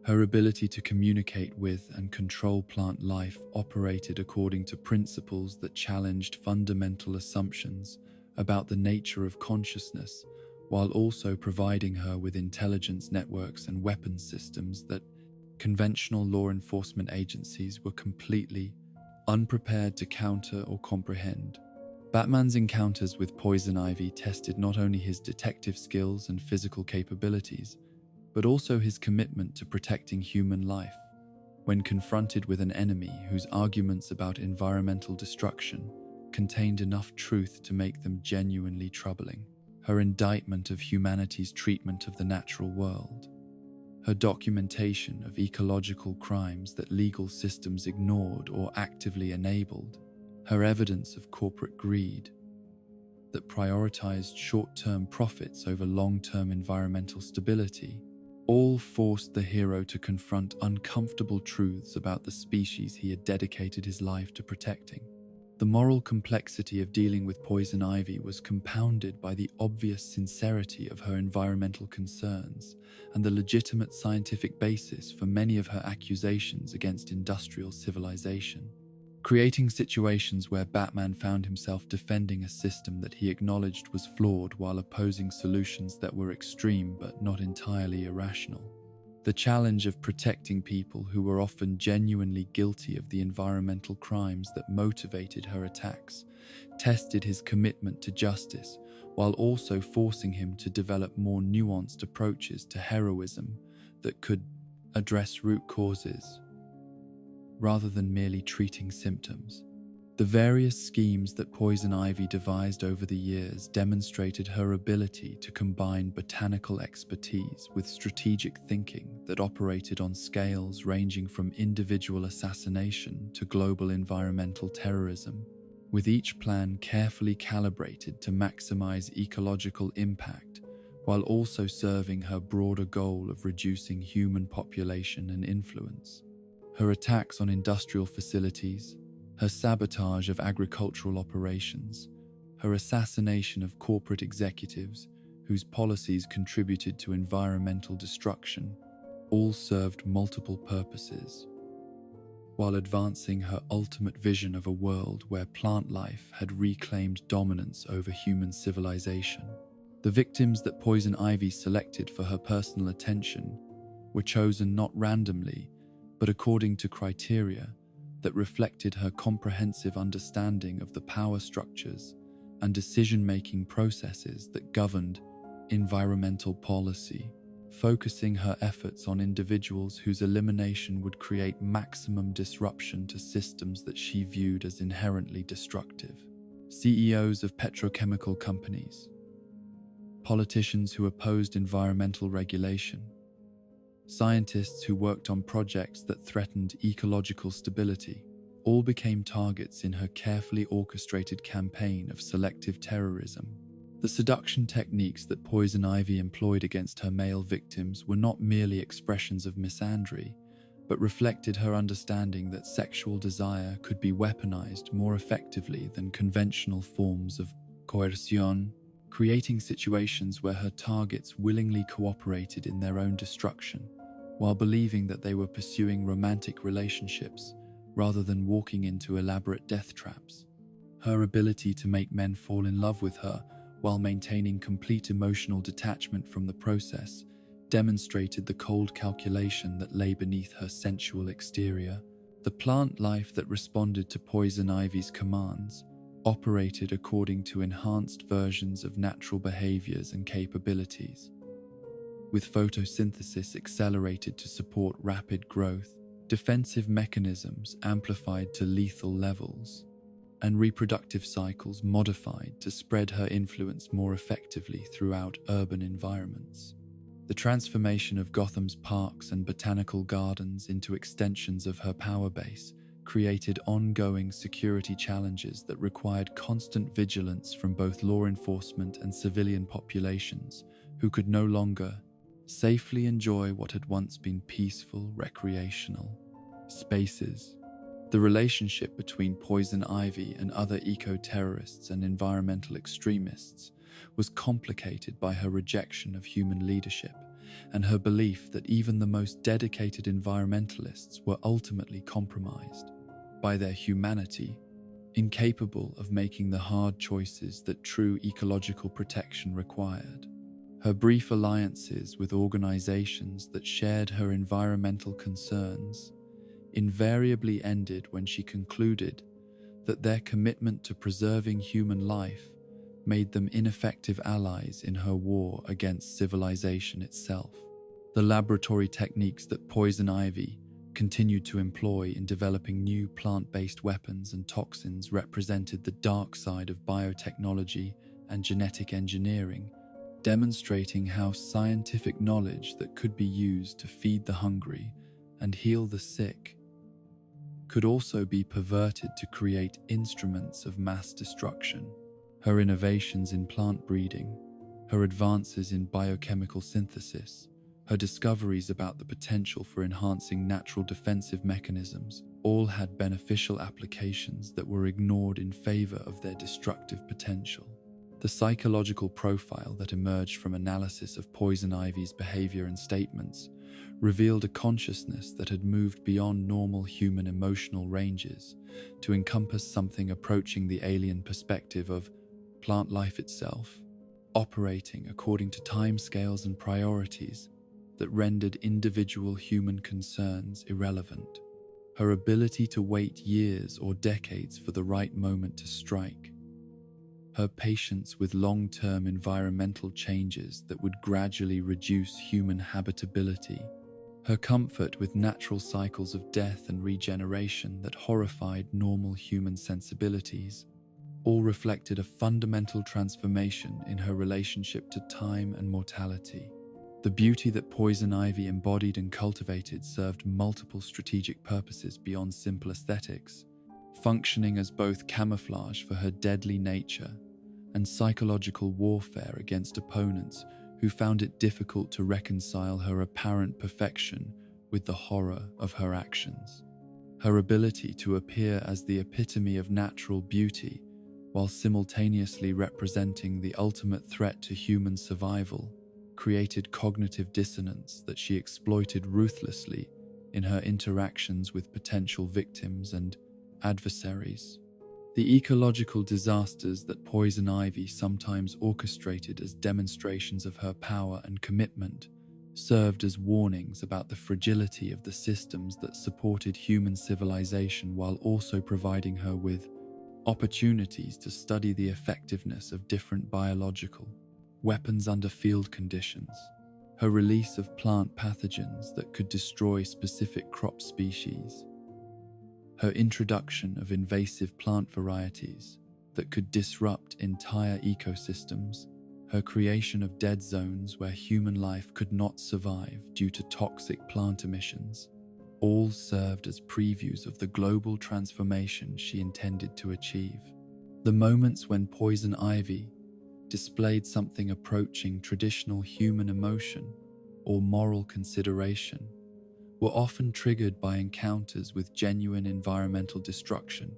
Her ability to communicate with and control plant life operated according to principles that challenged fundamental assumptions about the nature of consciousness, while also providing her with intelligence networks and weapons systems that conventional law enforcement agencies were completely unprepared to counter or comprehend. Batman's encounters with Poison Ivy tested not only his detective skills and physical capabilities, but also his commitment to protecting human life. When confronted with an enemy whose arguments about environmental destruction contained enough truth to make them genuinely troubling, her indictment of humanity's treatment of the natural world, her documentation of ecological crimes that legal systems ignored or actively enabled, her evidence of corporate greed that prioritized short-term profits over long-term environmental stability, all forced the hero to confront uncomfortable truths about the species he had dedicated his life to protecting. The moral complexity of dealing with Poison Ivy was compounded by the obvious sincerity of her environmental concerns and the legitimate scientific basis for many of her accusations against industrial civilization, creating situations where Batman found himself defending a system that he acknowledged was flawed while opposing solutions that were extreme but not entirely irrational. The challenge of protecting people who were often genuinely guilty of the environmental crimes that motivated her attacks tested his commitment to justice, while also forcing him to develop more nuanced approaches to heroism that could address root causes rather than merely treating symptoms. The various schemes that Poison Ivy devised over the years demonstrated her ability to combine botanical expertise with strategic thinking that operated on scales ranging from individual assassination to global environmental terrorism, with each plan carefully calibrated to maximize ecological impact while also serving her broader goal of reducing human population and influence. Her attacks on industrial facilities, her sabotage of agricultural operations, her assassination of corporate executives whose policies contributed to environmental destruction, all served multiple purposes, while advancing her ultimate vision of a world where plant life had reclaimed dominance over human civilization. The victims that Poison Ivy selected for her personal attention were chosen not randomly, but according to criteria that reflected her comprehensive understanding of the power structures and decision-making processes that governed environmental policy, focusing her efforts on individuals whose elimination would create maximum disruption to systems that she viewed as inherently destructive. CEOs of petrochemical companies, politicians who opposed environmental regulation, scientists who worked on projects that threatened ecological stability, all became targets in her carefully orchestrated campaign of selective terrorism. The seduction techniques that Poison Ivy employed against her male victims were not merely expressions of misandry, but reflected her understanding that sexual desire could be weaponized more effectively than conventional forms of coercion, creating situations where her targets willingly cooperated in their own destruction, while believing that they were pursuing romantic relationships rather than walking into elaborate death traps. Her ability to make men fall in love with her while maintaining complete emotional detachment from the process demonstrated the cold calculation that lay beneath her sensual exterior. The plant life that responded to Poison Ivy's commands operated according to enhanced versions of natural behaviors and capabilities, with photosynthesis accelerated to support rapid growth, defensive mechanisms amplified to lethal levels, and reproductive cycles modified to spread her influence more effectively throughout urban environments. The transformation of Gotham's parks and botanical gardens into extensions of her power base created ongoing security challenges that required constant vigilance from both law enforcement and civilian populations who could no longer safely enjoy what had once been peaceful recreational spaces. The relationship between Poison Ivy and other eco-terrorists and environmental extremists was complicated by her rejection of human leadership and her belief that even the most dedicated environmentalists were ultimately compromised by their humanity, incapable of making the hard choices that true ecological protection required. Her brief alliances with organizations that shared her environmental concerns invariably ended when she concluded that their commitment to preserving human life made them ineffective allies in her war against civilization itself. The laboratory techniques that Poison Ivy continued to employ in developing new plant-based weapons and toxins represented the dark side of biotechnology and genetic engineering, demonstrating how scientific knowledge that could be used to feed the hungry and heal the sick could also be perverted to create instruments of mass destruction. Her innovations in plant breeding, her advances in biochemical synthesis, her discoveries about the potential for enhancing natural defensive mechanisms all had beneficial applications that were ignored in favor of their destructive potential. The psychological profile that emerged from analysis of Poison Ivy's behavior and statements revealed a consciousness that had moved beyond normal human emotional ranges to encompass something approaching the alien perspective of plant life itself, operating according to timescales and priorities that rendered individual human concerns irrelevant. Her ability to wait years or decades for the right moment to strike, her patience with long-term environmental changes that would gradually reduce human habitability, her comfort with natural cycles of death and regeneration that horrified normal human sensibilities, all reflected a fundamental transformation in her relationship to time and mortality. The beauty that Poison Ivy embodied and cultivated served multiple strategic purposes beyond simple aesthetics, functioning as both camouflage for her deadly nature and psychological warfare against opponents who found it difficult to reconcile her apparent perfection with the horror of her actions. Her ability to appear as the epitome of natural beauty while simultaneously representing the ultimate threat to human survival, created cognitive dissonance that she exploited ruthlessly in her interactions with potential victims and adversaries. The ecological disasters that Poison Ivy sometimes orchestrated as demonstrations of her power and commitment served as warnings about the fragility of the systems that supported human civilization, while also providing her with opportunities to study the effectiveness of different biological weapons under field conditions. Her release of plant pathogens that could destroy specific crop species, her introduction of invasive plant varieties that could disrupt entire ecosystems, her creation of dead zones where human life could not survive due to toxic plant emissions, all served as previews of the global transformation she intended to achieve. The moments when Poison Ivy displayed something approaching traditional human emotion or moral consideration were often triggered by encounters with genuine environmental destruction,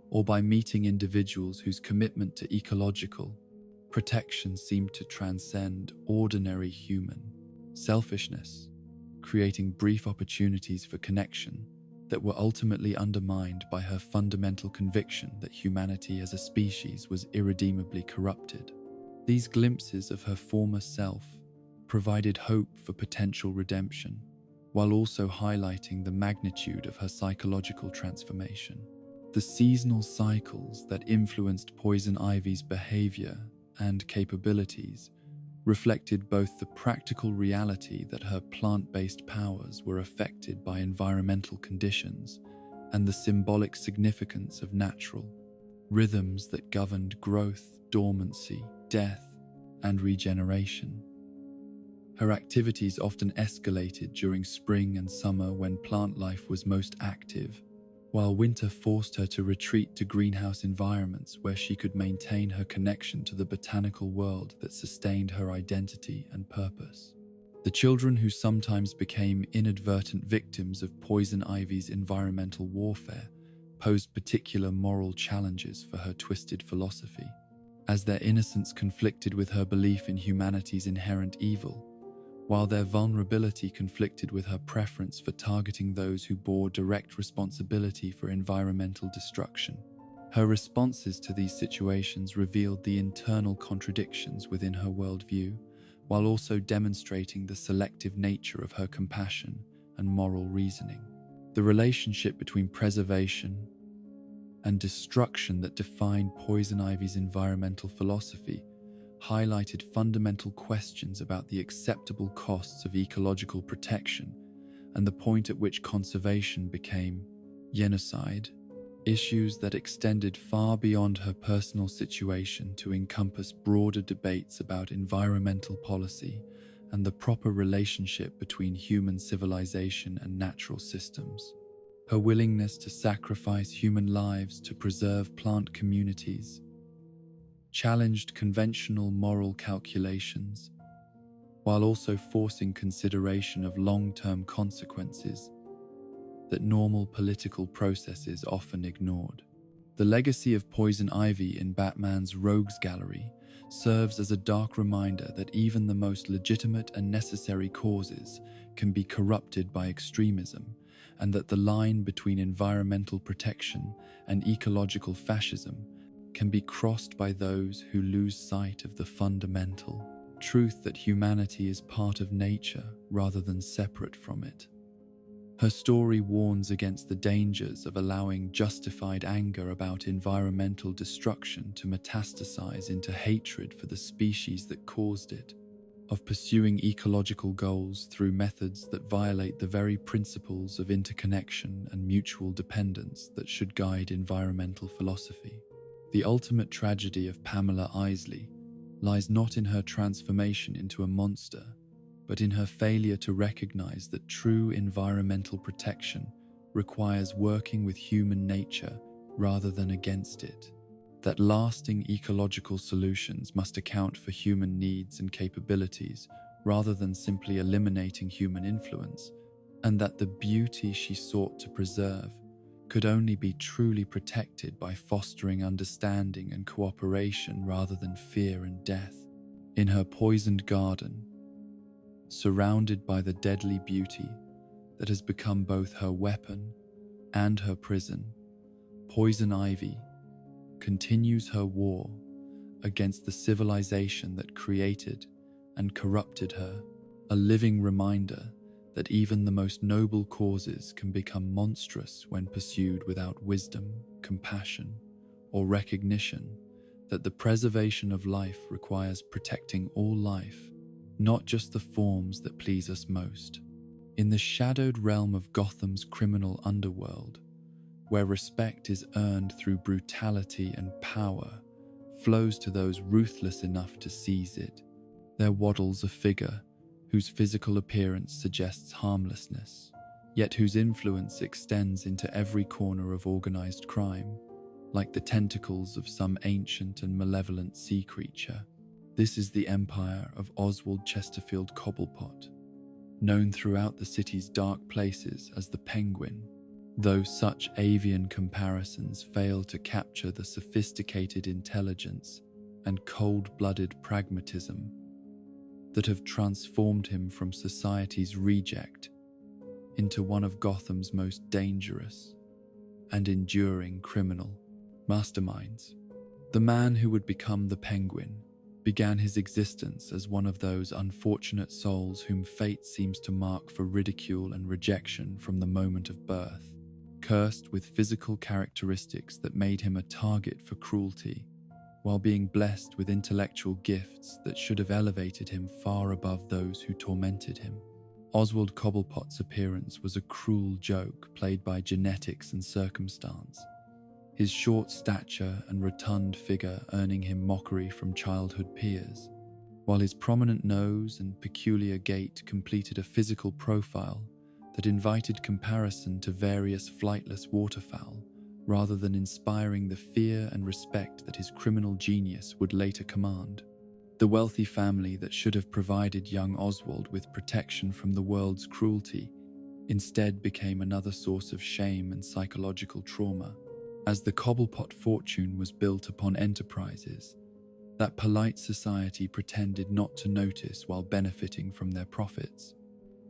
or by meeting individuals whose commitment to ecological protection seemed to transcend ordinary human selfishness, creating brief opportunities for connection that were ultimately undermined by her fundamental conviction that humanity as a species was irredeemably corrupted. These glimpses of her former self provided hope for potential redemption, while also highlighting the magnitude of her psychological transformation. The seasonal cycles that influenced Poison Ivy's behavior and capabilities reflected both the practical reality that her plant-based powers were affected by environmental conditions and the symbolic significance of natural rhythms that governed growth, dormancy, death, and regeneration. Her activities often escalated during spring and summer when plant life was most active, while winter forced her to retreat to greenhouse environments where she could maintain her connection to the botanical world that sustained her identity and purpose. The children who sometimes became inadvertent victims of Poison Ivy's environmental warfare posed particular moral challenges for her twisted philosophy, as their innocence conflicted with her belief in humanity's inherent evil, while their vulnerability conflicted with her preference for targeting those who bore direct responsibility for environmental destruction. Her responses to these situations revealed the internal contradictions within her worldview, while also demonstrating the selective nature of her compassion and moral reasoning. The relationship between preservation and destruction that defined Poison Ivy's environmental philosophy highlighted fundamental questions about the acceptable costs of ecological protection and the point at which conservation became genocide, issues that extended far beyond her personal situation to encompass broader debates about environmental policy and the proper relationship between human civilization and natural systems. Her willingness to sacrifice human lives to preserve plant communities challenged conventional moral calculations, while also forcing consideration of long-term consequences that normal political processes often ignored. The legacy of Poison Ivy in Batman's Rogues Gallery serves as a dark reminder that even the most legitimate and necessary causes can be corrupted by extremism, and that the line between environmental protection and ecological fascism can be crossed by those who lose sight of the fundamental truth that humanity is part of nature rather than separate from it. Her story warns against the dangers of allowing justified anger about environmental destruction to metastasize into hatred for the species that caused it, of pursuing ecological goals through methods that violate the very principles of interconnection and mutual dependence that should guide environmental philosophy. The ultimate tragedy of Pamela Isley lies not in her transformation into a monster, but in her failure to recognize that true environmental protection requires working with human nature rather than against it, that lasting ecological solutions must account for human needs and capabilities rather than simply eliminating human influence, and that the beauty she sought to preserve could only be truly protected by fostering understanding and cooperation rather than fear and death. In her poisoned garden, surrounded by the deadly beauty that has become both her weapon and her prison, Poison Ivy continues her war against the civilization that created and corrupted her, a living reminder that even the most noble causes can become monstrous when pursued without wisdom, compassion, or recognition that the preservation of life requires protecting all life, not just the forms that please us most. In the shadowed realm of Gotham's criminal underworld, where respect is earned through brutality and power flows to those ruthless enough to seize it, there waddles a figure whose physical appearance suggests harmlessness, yet whose influence extends into every corner of organized crime, like the tentacles of some ancient and malevolent sea creature. This is the empire of Oswald Chesterfield Cobblepot, known throughout the city's dark places as the Penguin, though such avian comparisons fail to capture the sophisticated intelligence and cold-blooded pragmatism that have transformed him from society's reject into one of Gotham's most dangerous and enduring criminal masterminds. The man who would become the Penguin began his existence as one of those unfortunate souls whom fate seems to mark for ridicule and rejection from the moment of birth, cursed with physical characteristics that made him a target for cruelty, while being blessed with intellectual gifts that should have elevated him far above those who tormented him. Oswald Cobblepot's appearance was a cruel joke played by genetics and circumstance, his short stature and rotund figure earning him mockery from childhood peers, while his prominent nose and peculiar gait completed a physical profile that invited comparison to various flightless waterfowl, rather than inspiring the fear and respect that his criminal genius would later command. The wealthy family that should have provided young Oswald with protection from the world's cruelty instead became another source of shame and psychological trauma, as the Cobblepot fortune was built upon enterprises that polite society pretended not to notice while benefiting from their profits.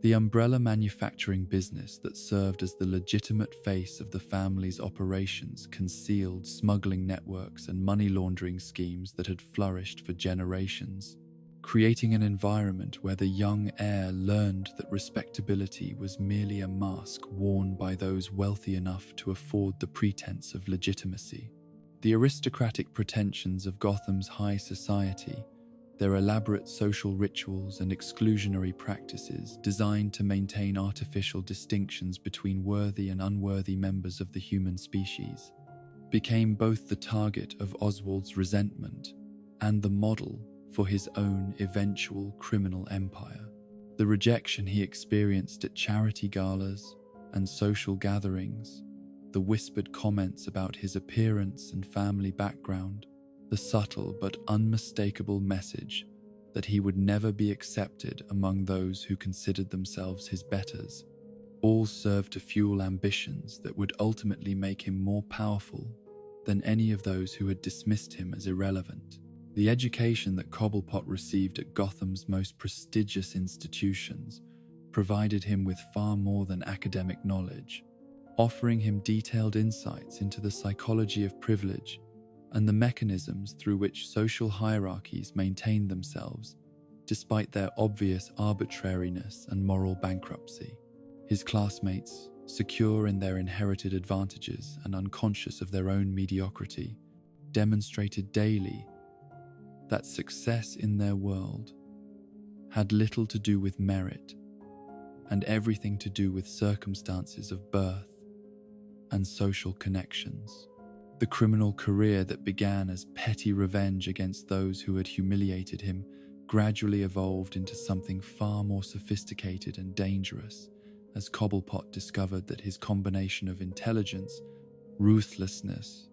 The umbrella manufacturing business that served as the legitimate face of the family's operations concealed smuggling networks and money laundering schemes that had flourished for generations, creating an environment where the young heir learned that respectability was merely a mask worn by those wealthy enough to afford the pretense of legitimacy. The aristocratic pretensions of Gotham's high society, their elaborate social rituals and exclusionary practices designed to maintain artificial distinctions between worthy and unworthy members of the human species, became both the target of Oswald's resentment and the model for his own eventual criminal empire. The rejection he experienced at charity galas and social gatherings, the whispered comments about his appearance and family background, the subtle but unmistakable message that he would never be accepted among those who considered themselves his betters, all served to fuel ambitions that would ultimately make him more powerful than any of those who had dismissed him as irrelevant. The education that Cobblepot received at Gotham's most prestigious institutions provided him with far more than academic knowledge, offering him detailed insights into the psychology of privilege and the mechanisms through which social hierarchies maintained themselves, despite their obvious arbitrariness and moral bankruptcy. His classmates, secure in their inherited advantages and unconscious of their own mediocrity, demonstrated daily that success in their world had little to do with merit and everything to do with circumstances of birth and social connections. The criminal career that began as petty revenge against those who had humiliated him gradually evolved into something far more sophisticated and dangerous as Cobblepot discovered that his combination of intelligence, ruthlessness,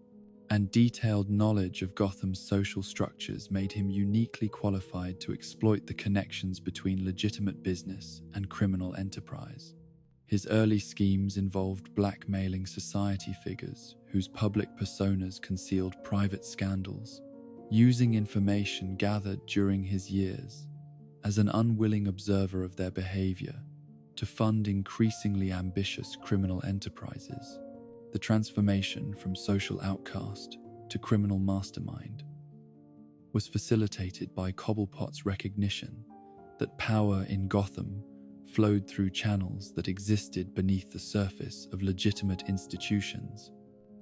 and detailed knowledge of Gotham's social structures made him uniquely qualified to exploit the connections between legitimate business and criminal enterprise. His early schemes involved blackmailing society figures whose public personas concealed private scandals, using information gathered during his years as an unwilling observer of their behavior to fund increasingly ambitious criminal enterprises. The transformation from social outcast to criminal mastermind was facilitated by Cobblepot's recognition that power in Gotham flowed through channels that existed beneath the surface of legitimate institutions,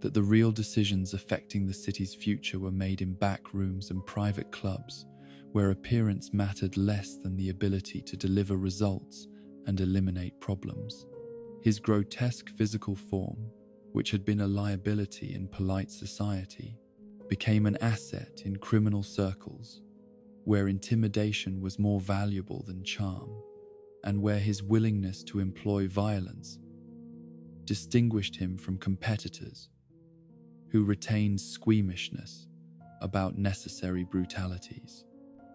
that the real decisions affecting the city's future were made in back rooms and private clubs, where appearance mattered less than the ability to deliver results and eliminate problems. His grotesque physical form, which had been a liability in polite society, became an asset in criminal circles, where intimidation was more valuable than charm, and where his willingness to employ violence distinguished him from competitors who retained squeamishness about necessary brutalities.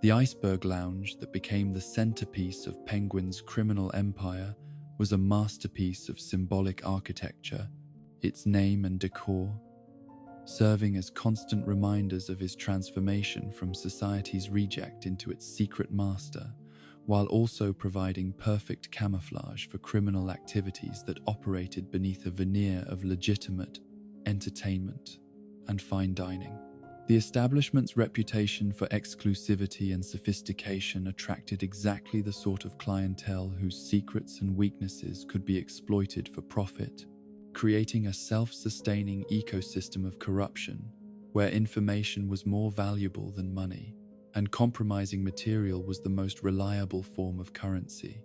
The Iceberg Lounge that became the centerpiece of Penguin's criminal empire was a masterpiece of symbolic architecture, its name and decor serving as constant reminders of his transformation from society's reject into its secret master, while also providing perfect camouflage for criminal activities that operated beneath a veneer of legitimate entertainment and fine dining. The establishment's reputation for exclusivity and sophistication attracted exactly the sort of clientele whose secrets and weaknesses could be exploited for profit, creating a self-sustaining ecosystem of corruption where information was more valuable than money and compromising material was the most reliable form of currency.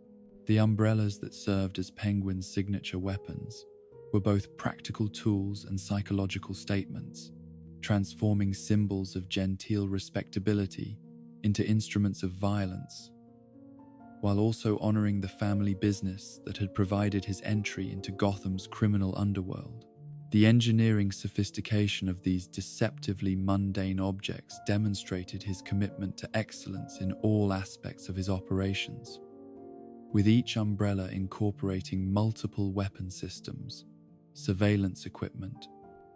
The umbrellas that served as Penguin's signature weapons were both practical tools and psychological statements, transforming symbols of genteel respectability into instruments of violence, while also honoring the family business that had provided his entry into Gotham's criminal underworld. The engineering sophistication of these deceptively mundane objects demonstrated his commitment to excellence in all aspects of his operations, with each umbrella incorporating multiple weapon systems, surveillance equipment,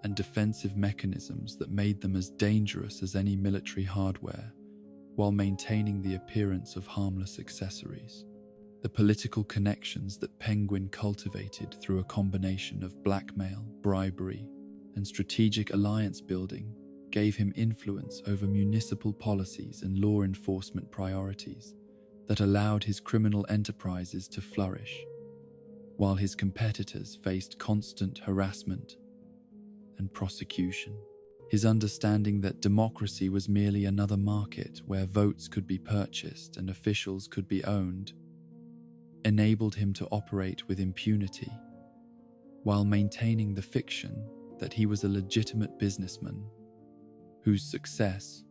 and defensive mechanisms that made them as dangerous as any military hardware, while maintaining the appearance of harmless accessories. The political connections that Penguin cultivated through a combination of blackmail, bribery, and strategic alliance building gave him influence over municipal policies and law enforcement priorities that allowed his criminal enterprises to flourish, while his competitors faced constant harassment and prosecution. His understanding that democracy was merely another market where votes could be purchased and officials could be owned enabled him to operate with impunity, while maintaining the fiction that he was a legitimate businessman whose success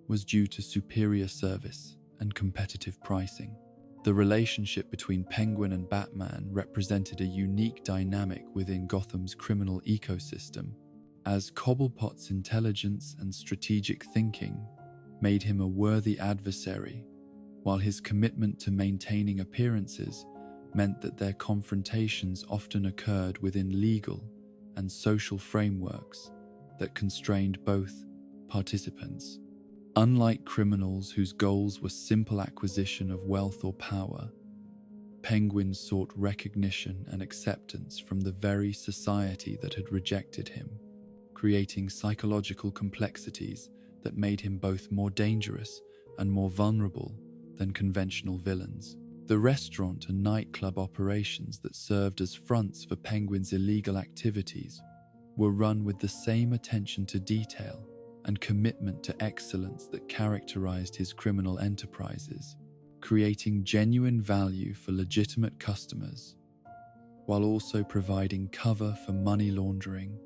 was due to superior service and competitive pricing. The relationship between Penguin and Batman represented a unique dynamic within Gotham's criminal ecosystem, as Cobblepot's intelligence and strategic thinking made him a worthy adversary, while his commitment to maintaining appearances meant that their confrontations often occurred within legal and social frameworks that constrained both participants. Unlike criminals whose goals were simple acquisition of wealth or power, Penguin sought recognition and acceptance from the very society that had rejected him, creating psychological complexities that made him both more dangerous and more vulnerable than conventional villains. The restaurant and nightclub operations that served as fronts for Penguin's illegal activities were run with the same attention to detail and commitment to excellence that characterized his criminal enterprises, creating genuine value for legitimate customers, while also providing cover for money laundering,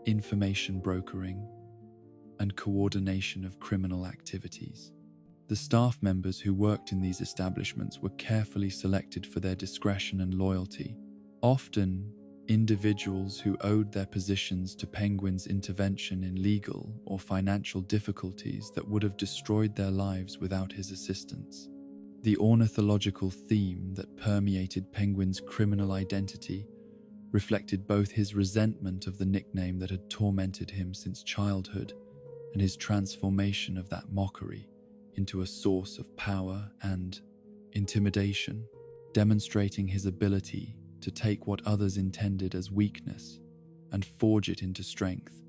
information brokering, and coordination of criminal activities. The staff members who worked in these establishments were carefully selected for their discretion and loyalty, often individuals who owed their positions to Penguin's intervention in legal or financial difficulties that would have destroyed their lives without his assistance. The ornithological theme that permeated Penguin's criminal identity reflected both his resentment of the nickname that had tormented him since childhood and his transformation of that mockery into a source of power and intimidation, demonstrating his ability to take what others intended as weakness and forge it into strength.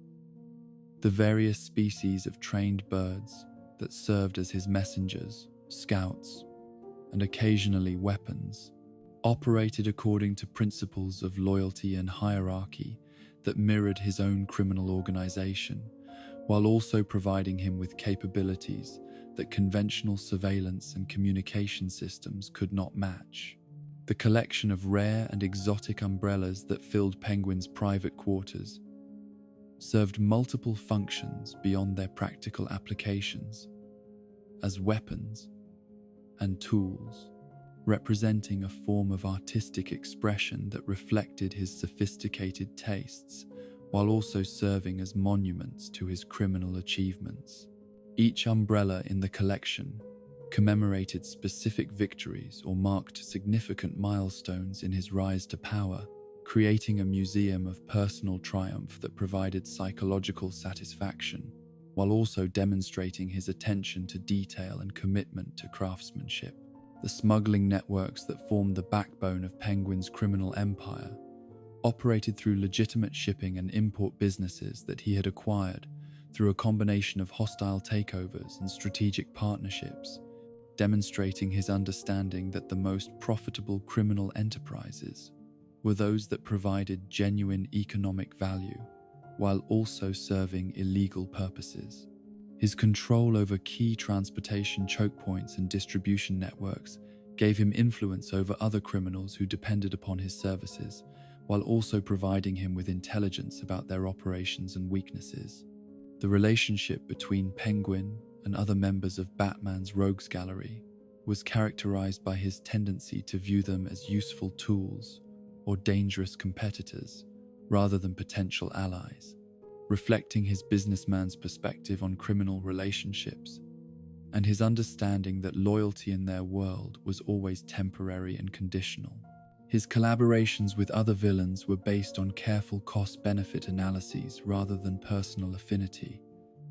The various species of trained birds that served as his messengers, scouts, and occasionally weapons operated according to principles of loyalty and hierarchy that mirrored his own criminal organization, while also providing him with capabilities that conventional surveillance and communication systems could not match. The collection of rare and exotic umbrellas that filled Penguin's private quarters served multiple functions beyond their practical applications, as weapons and tools, representing a form of artistic expression that reflected his sophisticated tastes, while also serving as monuments to his criminal achievements. Each umbrella in the collection commemorated specific victories or marked significant milestones in his rise to power, creating a museum of personal triumph that provided psychological satisfaction, while also demonstrating his attention to detail and commitment to craftsmanship. The smuggling networks that formed the backbone of Penguin's criminal empire operated through legitimate shipping and import businesses that he had acquired through a combination of hostile takeovers and strategic partnerships, demonstrating his understanding that the most profitable criminal enterprises were those that provided genuine economic value while also serving illegal purposes. His control over key transportation choke points and distribution networks gave him influence over other criminals who depended upon his services, while also providing him with intelligence about their operations and weaknesses. The relationship between Penguin and other members of Batman's rogues gallery was characterized by his tendency to view them as useful tools or dangerous competitors rather than potential allies, reflecting his businessman's perspective on criminal relationships and his understanding that loyalty in their world was always temporary and conditional. His collaborations with other villains were based on careful cost-benefit analyses rather than personal affinity,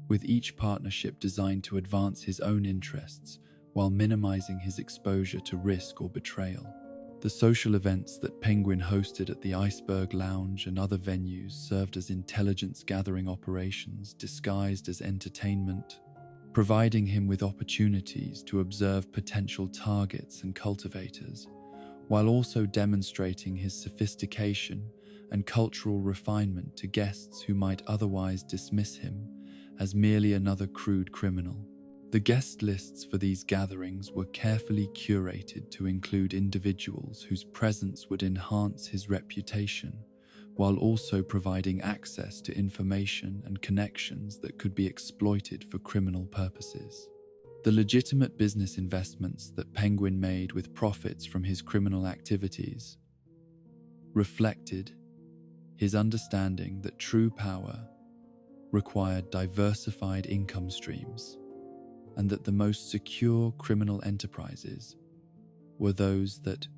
with each partnership designed to advance his own interests while minimizing his exposure to risk or betrayal. The social events that Penguin hosted at the Iceberg Lounge and other venues served as intelligence-gathering operations disguised as entertainment, providing him with opportunities to observe potential targets and cultivators, while also demonstrating his sophistication and cultural refinement to guests who might otherwise dismiss him as merely another crude criminal. The guest lists for these gatherings were carefully curated to include individuals whose presence would enhance his reputation, while also providing access to information and connections that could be exploited for criminal purposes. The legitimate business investments that Penguin made with profits from his criminal activities reflected his understanding that true power required diversified income streams, and that the most secure criminal enterprises were those that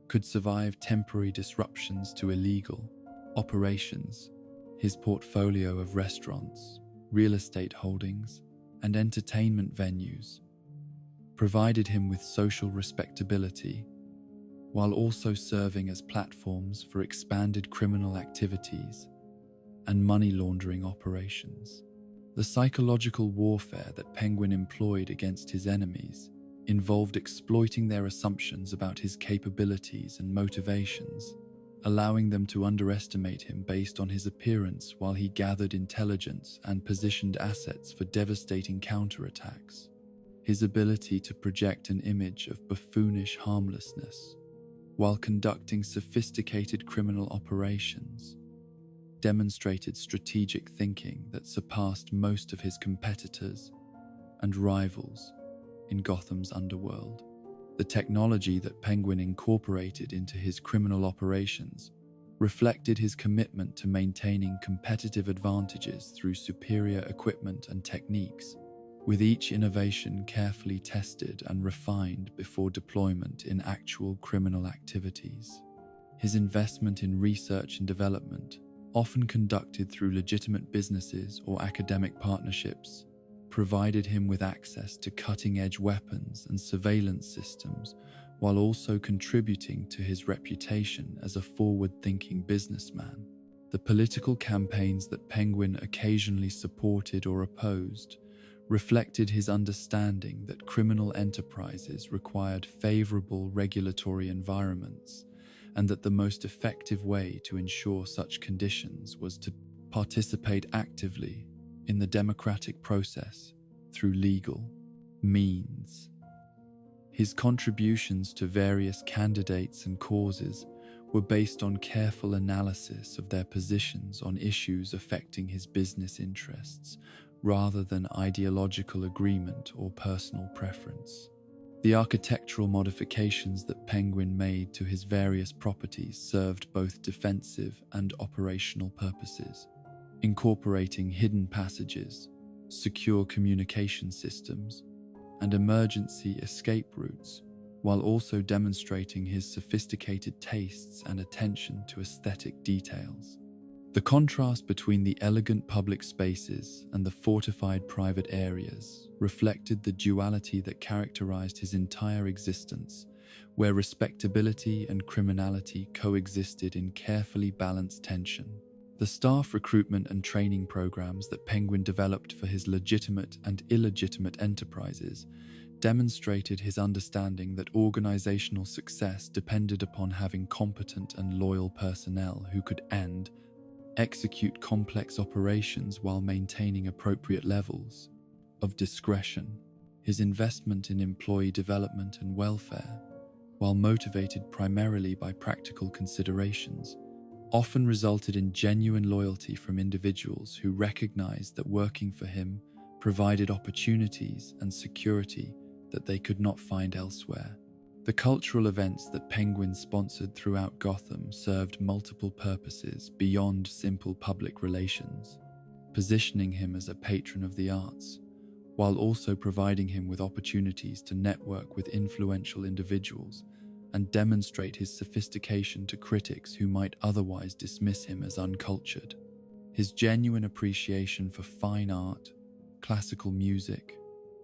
could survive temporary disruptions to illegal operations. His portfolio of restaurants, real estate holdings, and entertainment venues provided him with social respectability, while also serving as platforms for expanded criminal activities and money laundering operations. The psychological warfare that Penguin employed against his enemies involved exploiting their assumptions about his capabilities and motivations, allowing them to underestimate him based on his appearance while he gathered intelligence and positioned assets for devastating counterattacks. His ability to project an image of buffoonish harmlessness while conducting sophisticated criminal operations demonstrated strategic thinking that surpassed most of his competitors and rivals in Gotham's underworld. The technology that Penguin incorporated into his criminal operations reflected his commitment to maintaining competitive advantages through superior equipment and techniques, with each innovation carefully tested and refined before deployment in actual criminal activities. His investment in research and development, often conducted through legitimate businesses or academic partnerships, provided him with access to cutting-edge weapons and surveillance systems, while also contributing to his reputation as a forward-thinking businessman. The political campaigns that Penguin occasionally supported or opposed reflected his understanding that criminal enterprises required favorable regulatory environments, and that the most effective way to ensure such conditions was to participate actively in the democratic process through legal means. His contributions to various candidates and causes were based on careful analysis of their positions on issues affecting his business interests, rather than ideological agreement or personal preference. The architectural modifications that Penguin made to his various properties served both defensive and operational purposes, incorporating hidden passages, secure communication systems, and emergency escape routes, while also demonstrating his sophisticated tastes and attention to aesthetic details. The contrast between the elegant public spaces and the fortified private areas reflected the duality that characterized his entire existence, where respectability and criminality coexisted in carefully balanced tension. The staff recruitment and training programs that Penguin developed for his legitimate and illegitimate enterprises demonstrated his understanding that organizational success depended upon having competent and loyal personnel who could execute complex operations while maintaining appropriate levels of discretion. His investment in employee development and welfare, while motivated primarily by practical considerations, often resulted in genuine loyalty from individuals who recognized that working for him provided opportunities and security that they could not find elsewhere. The cultural events that Penguin sponsored throughout Gotham served multiple purposes beyond simple public relations, positioning him as a patron of the arts, while also providing him with opportunities to network with influential individuals and demonstrate his sophistication to critics who might otherwise dismiss him as uncultured. His genuine appreciation for fine art, classical music,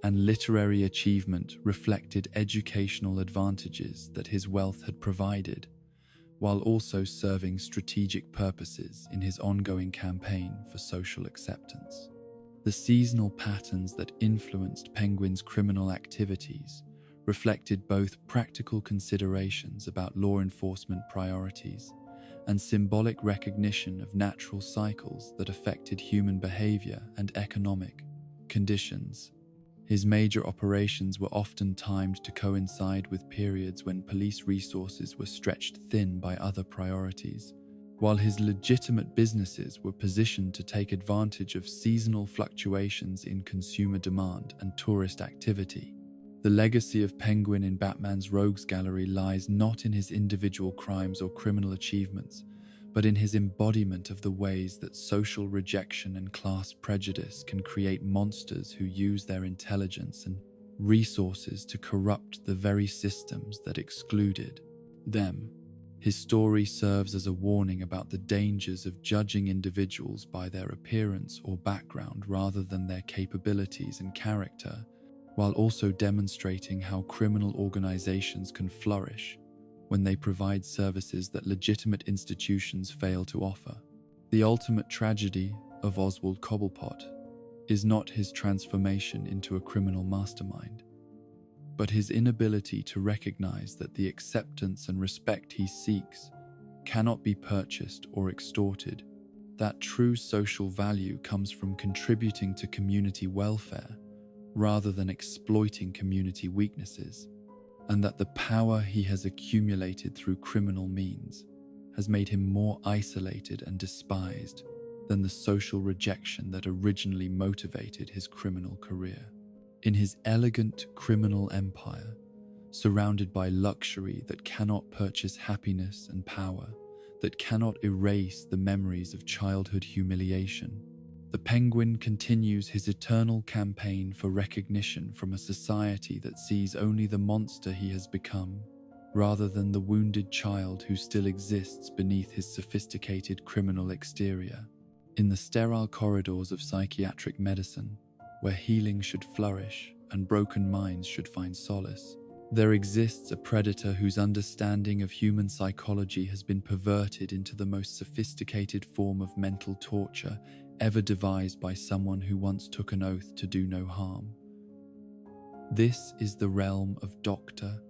and literary achievement reflected educational advantages that his wealth had provided, while also serving strategic purposes in his ongoing campaign for social acceptance. The seasonal patterns that influenced Penguin's criminal activities reflected both practical considerations about law enforcement priorities and symbolic recognition of natural cycles that affected human behavior and economic conditions. His major operations were often timed to coincide with periods when police resources were stretched thin by other priorities, while his legitimate businesses were positioned to take advantage of seasonal fluctuations in consumer demand and tourist activity. The legacy of Penguin in Batman's rogues gallery lies not in his individual crimes or criminal achievements, but in his embodiment of the ways that social rejection and class prejudice can create monsters who use their intelligence and resources to corrupt the very systems that excluded them. His story serves as a warning about the dangers of judging individuals by their appearance or background rather than their capabilities and character, while also demonstrating how criminal organizations can flourish when they provide services that legitimate institutions fail to offer. The ultimate tragedy of Oswald Cobblepot is not his transformation into a criminal mastermind, but his inability to recognize that the acceptance and respect he seeks cannot be purchased or extorted, that true social value comes from contributing to community welfare rather than exploiting community weaknesses, and that the power he has accumulated through criminal means has made him more isolated and despised than the social rejection that originally motivated his criminal career. In his elegant criminal empire, surrounded by luxury that cannot purchase happiness and power, that cannot erase the memories of childhood humiliation, The Penguin continues his eternal campaign for recognition from a society that sees only the monster he has become, rather than the wounded child who still exists beneath his sophisticated criminal exterior. In the sterile corridors of psychiatric medicine, where healing should flourish and broken minds should find solace, there exists a predator whose understanding of human psychology has been perverted into the most sophisticated form of mental torture ever devised by someone who once took an oath to do no harm. This is the realm of Dr.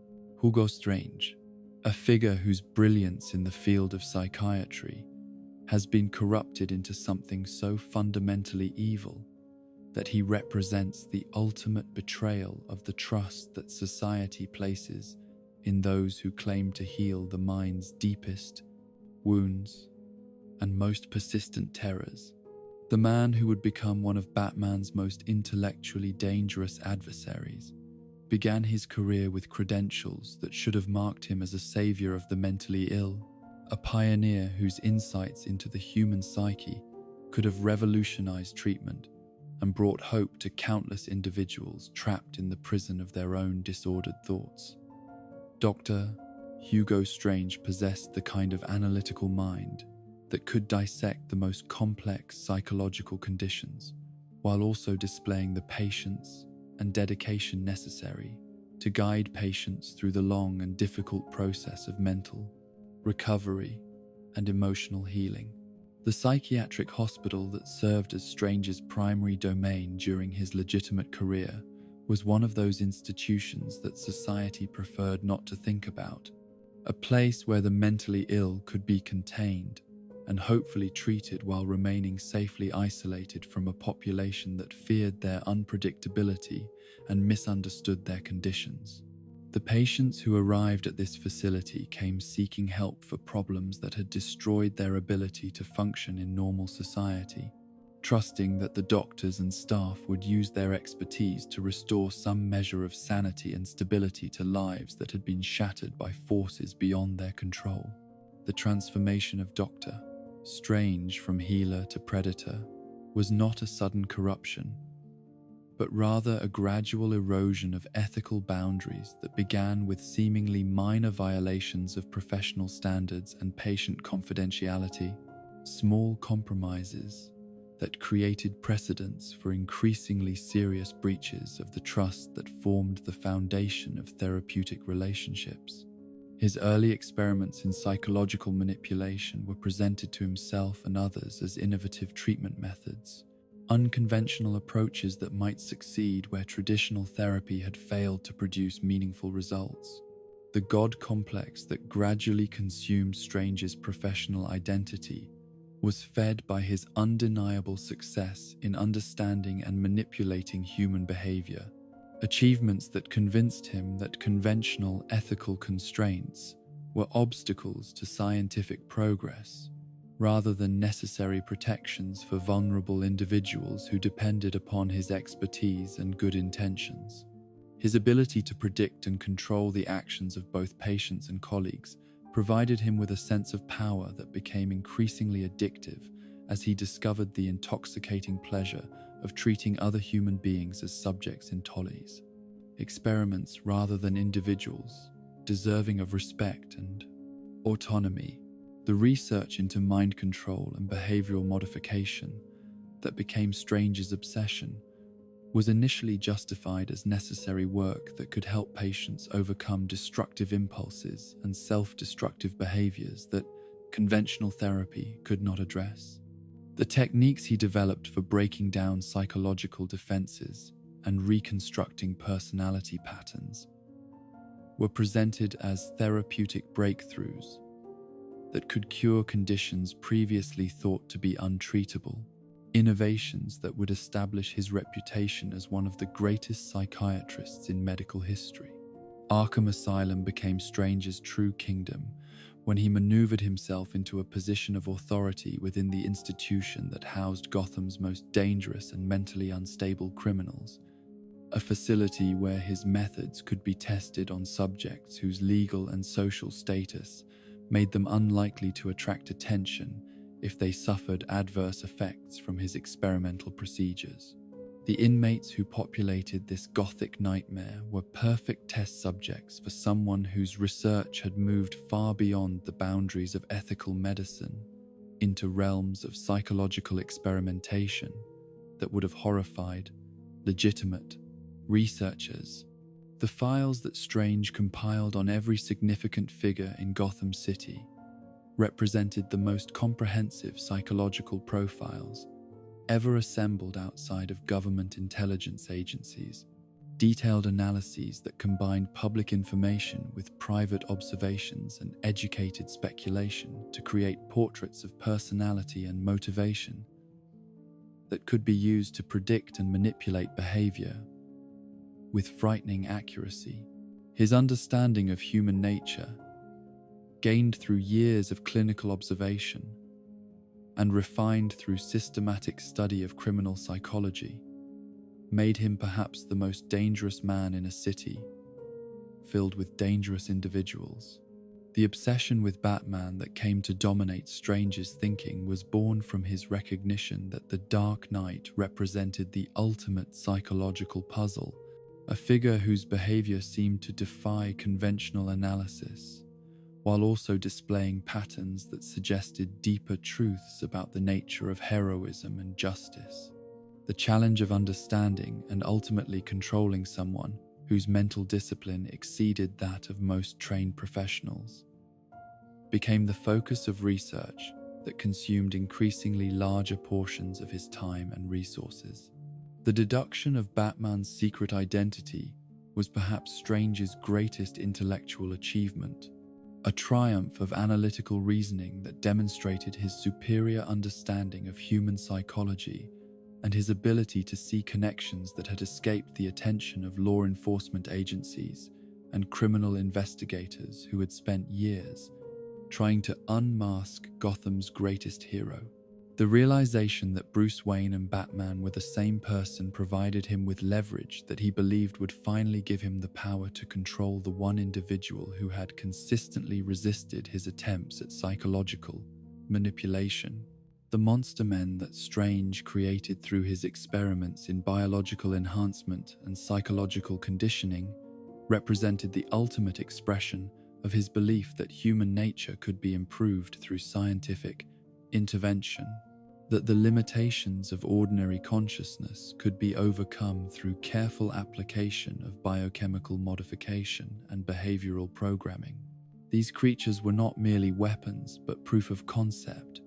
Hugo Strange, a figure whose brilliance in the field of psychiatry has been corrupted into something so fundamentally evil that he represents the ultimate betrayal of the trust that society places in those who claim to heal the mind's deepest wounds and most persistent terrors. The man who would become one of Batman's most intellectually dangerous adversaries began his career with credentials that should have marked him as a savior of the mentally ill, a pioneer whose insights into the human psyche could have revolutionized treatment and brought hope to countless individuals trapped in the prison of their own disordered thoughts. Dr. Hugo Strange possessed the kind of analytical mind that could dissect the most complex psychological conditions, while also displaying the patience and dedication necessary to guide patients through the long and difficult process of mental recovery and emotional healing. The psychiatric hospital that served as Strange's primary domain during his legitimate career was one of those institutions that society preferred not to think about, a place where the mentally ill could be contained and hopefully treated while remaining safely isolated from a population that feared their unpredictability and misunderstood their conditions. The patients who arrived at this facility came seeking help for problems that had destroyed their ability to function in normal society, trusting that the doctors and staff would use their expertise to restore some measure of sanity and stability to lives that had been shattered by forces beyond their control. The transformation of Dr. Strange from healer to predator was not a sudden corruption, but rather a gradual erosion of ethical boundaries that began with seemingly minor violations of professional standards and patient confidentiality, small compromises that created precedents for increasingly serious breaches of the trust that formed the foundation of therapeutic relationships. His early experiments in psychological manipulation were presented to himself and others as innovative treatment methods, unconventional approaches that might succeed where traditional therapy had failed to produce meaningful results. The God complex that gradually consumed Strange's professional identity was fed by his undeniable success in understanding and manipulating human behavior, achievements that convinced him that conventional ethical constraints were obstacles to scientific progress, rather than necessary protections for vulnerable individuals who depended upon his expertise and good intentions. His ability to predict and control the actions of both patients and colleagues provided him with a sense of power that became increasingly addictive as he discovered the intoxicating pleasure of treating other human beings as subjects in trolleys, experiments rather than individuals, deserving of respect and autonomy. The research into mind control and behavioral modification that became Strange's obsession was initially justified as necessary work that could help patients overcome destructive impulses and self-destructive behaviors that conventional therapy could not address. The techniques he developed for breaking down psychological defenses and reconstructing personality patterns were presented as therapeutic breakthroughs that could cure conditions previously thought to be untreatable, innovations that would establish his reputation as one of the greatest psychiatrists in medical history. Arkham Asylum became Strange's true kingdom when he maneuvered himself into a position of authority within the institution that housed Gotham's most dangerous and mentally unstable criminals, a facility where his methods could be tested on subjects whose legal and social status made them unlikely to attract attention if they suffered adverse effects from his experimental procedures. The inmates who populated this Gothic nightmare were perfect test subjects for someone whose research had moved far beyond the boundaries of ethical medicine into realms of psychological experimentation that would have horrified legitimate researchers. The files that Strange compiled on every significant figure in Gotham City represented the most comprehensive psychological profiles ever assembled outside of government intelligence agencies, detailed analyses that combined public information with private observations and educated speculation to create portraits of personality and motivation that could be used to predict and manipulate behavior with frightening accuracy. His understanding of human nature, gained through years of clinical observation and refined through systematic study of criminal psychology, made him perhaps the most dangerous man in a city filled with dangerous individuals. The obsession with Batman that came to dominate Strange's thinking was born from his recognition that the Dark Knight represented the ultimate psychological puzzle, a figure whose behavior seemed to defy conventional analysis, while also displaying patterns that suggested deeper truths about the nature of heroism and justice. The challenge of understanding and ultimately controlling someone whose mental discipline exceeded that of most trained professionals became the focus of research that consumed increasingly larger portions of his time and resources. The deduction of Batman's secret identity was perhaps Strange's greatest intellectual achievement, a triumph of analytical reasoning that demonstrated his superior understanding of human psychology and his ability to see connections that had escaped the attention of law enforcement agencies and criminal investigators who had spent years trying to unmask Gotham's greatest hero. The realization that Bruce Wayne and Batman were the same person provided him with leverage that he believed would finally give him the power to control the one individual who had consistently resisted his attempts at psychological manipulation. The monster men that Strange created through his experiments in biological enhancement and psychological conditioning represented the ultimate expression of his belief that human nature could be improved through scientific intervention, that the limitations of ordinary consciousness could be overcome through careful application of biochemical modification and behavioral programming. These creatures were not merely weapons, but proof of concept,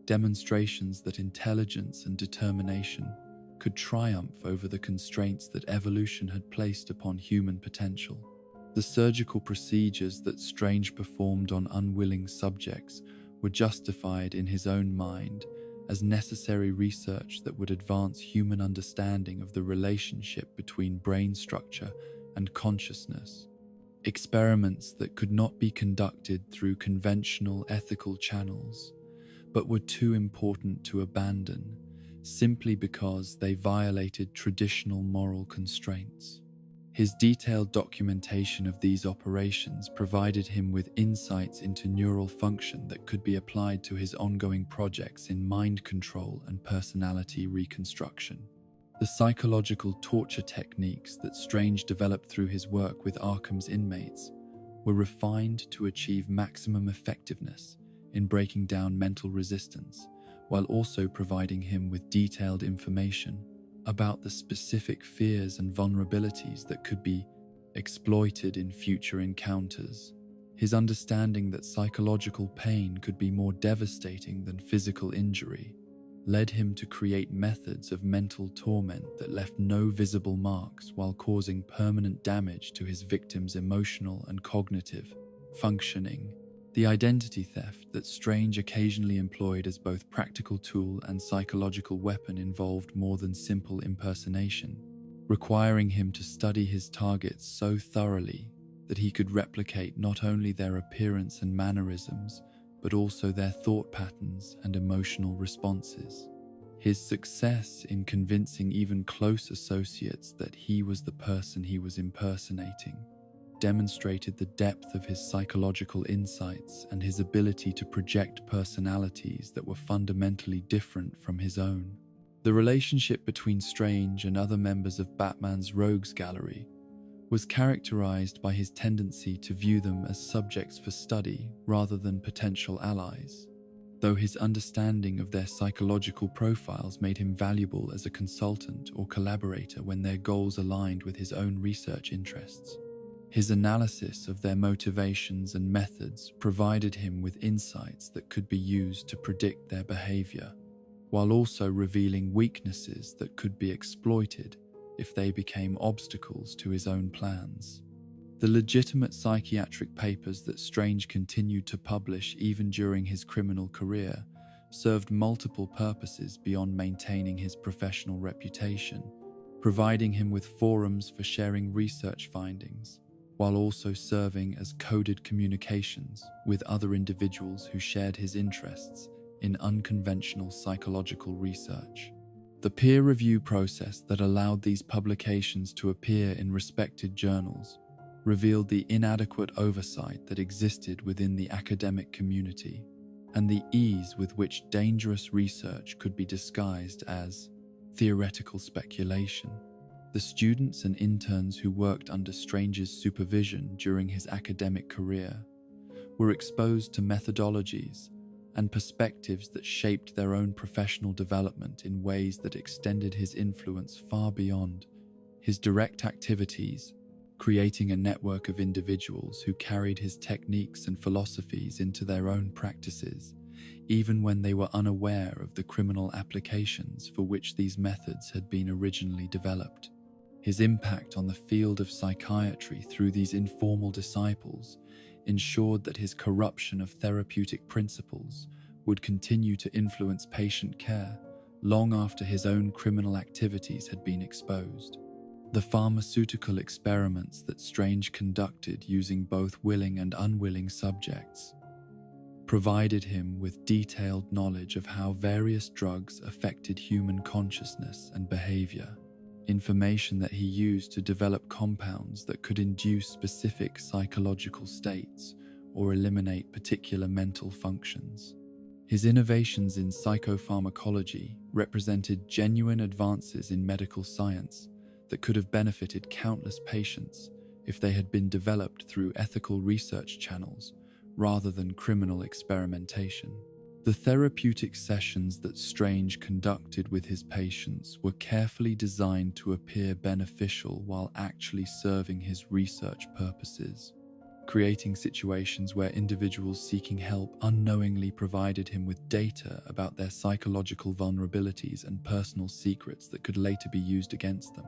demonstrations that intelligence and determination could triumph over the constraints that evolution had placed upon human potential. The surgical procedures that Strange performed on unwilling subjects were justified in his own mind as necessary research that would advance human understanding of the relationship between brain structure and consciousness. Experiments that could not be conducted through conventional ethical channels, but were too important to abandon simply because they violated traditional moral constraints. His detailed documentation of these operations provided him with insights into neural function that could be applied to his ongoing projects in mind control and personality reconstruction. The psychological torture techniques that Strange developed through his work with Arkham's inmates were refined to achieve maximum effectiveness in breaking down mental resistance, while also providing him with detailed information about the specific fears and vulnerabilities that could be exploited in future encounters. His understanding that psychological pain could be more devastating than physical injury led him to create methods of mental torment that left no visible marks while causing permanent damage to his victims' emotional and cognitive functioning. The identity theft that Strange occasionally employed as both practical tool and psychological weapon involved more than simple impersonation, requiring him to study his targets so thoroughly that he could replicate not only their appearance and mannerisms, but also their thought patterns and emotional responses. His success in convincing even close associates that he was the person he was impersonating demonstrated the depth of his psychological insights and his ability to project personalities that were fundamentally different from his own. The relationship between Strange and other members of Batman's Rogues Gallery was characterized by his tendency to view them as subjects for study rather than potential allies, though his understanding of their psychological profiles made him valuable as a consultant or collaborator when their goals aligned with his own research interests. His analysis of their motivations and methods provided him with insights that could be used to predict their behavior, while also revealing weaknesses that could be exploited if they became obstacles to his own plans. The legitimate psychiatric papers that Strange continued to publish even during his criminal career served multiple purposes beyond maintaining his professional reputation, providing him with forums for sharing research findings, while also serving as coded communications with other individuals who shared his interests in unconventional psychological research. The peer review process that allowed these publications to appear in respected journals revealed the inadequate oversight that existed within the academic community and the ease with which dangerous research could be disguised as theoretical speculation. The students and interns who worked under Strange's supervision during his academic career were exposed to methodologies and perspectives that shaped their own professional development in ways that extended his influence far beyond his direct activities, creating a network of individuals who carried his techniques and philosophies into their own practices, even when they were unaware of the criminal applications for which these methods had been originally developed. His impact on the field of psychiatry through these informal disciples ensured that his corruption of therapeutic principles would continue to influence patient care long after his own criminal activities had been exposed. The pharmaceutical experiments that Strange conducted using both willing and unwilling subjects provided him with detailed knowledge of how various drugs affected human consciousness and behavior, information that he used to develop compounds that could induce specific psychological states or eliminate particular mental functions. His innovations in psychopharmacology represented genuine advances in medical science that could have benefited countless patients if they had been developed through ethical research channels rather than criminal experimentation. The therapeutic sessions that Strange conducted with his patients were carefully designed to appear beneficial while actually serving his research purposes, creating situations where individuals seeking help unknowingly provided him with data about their psychological vulnerabilities and personal secrets that could later be used against them.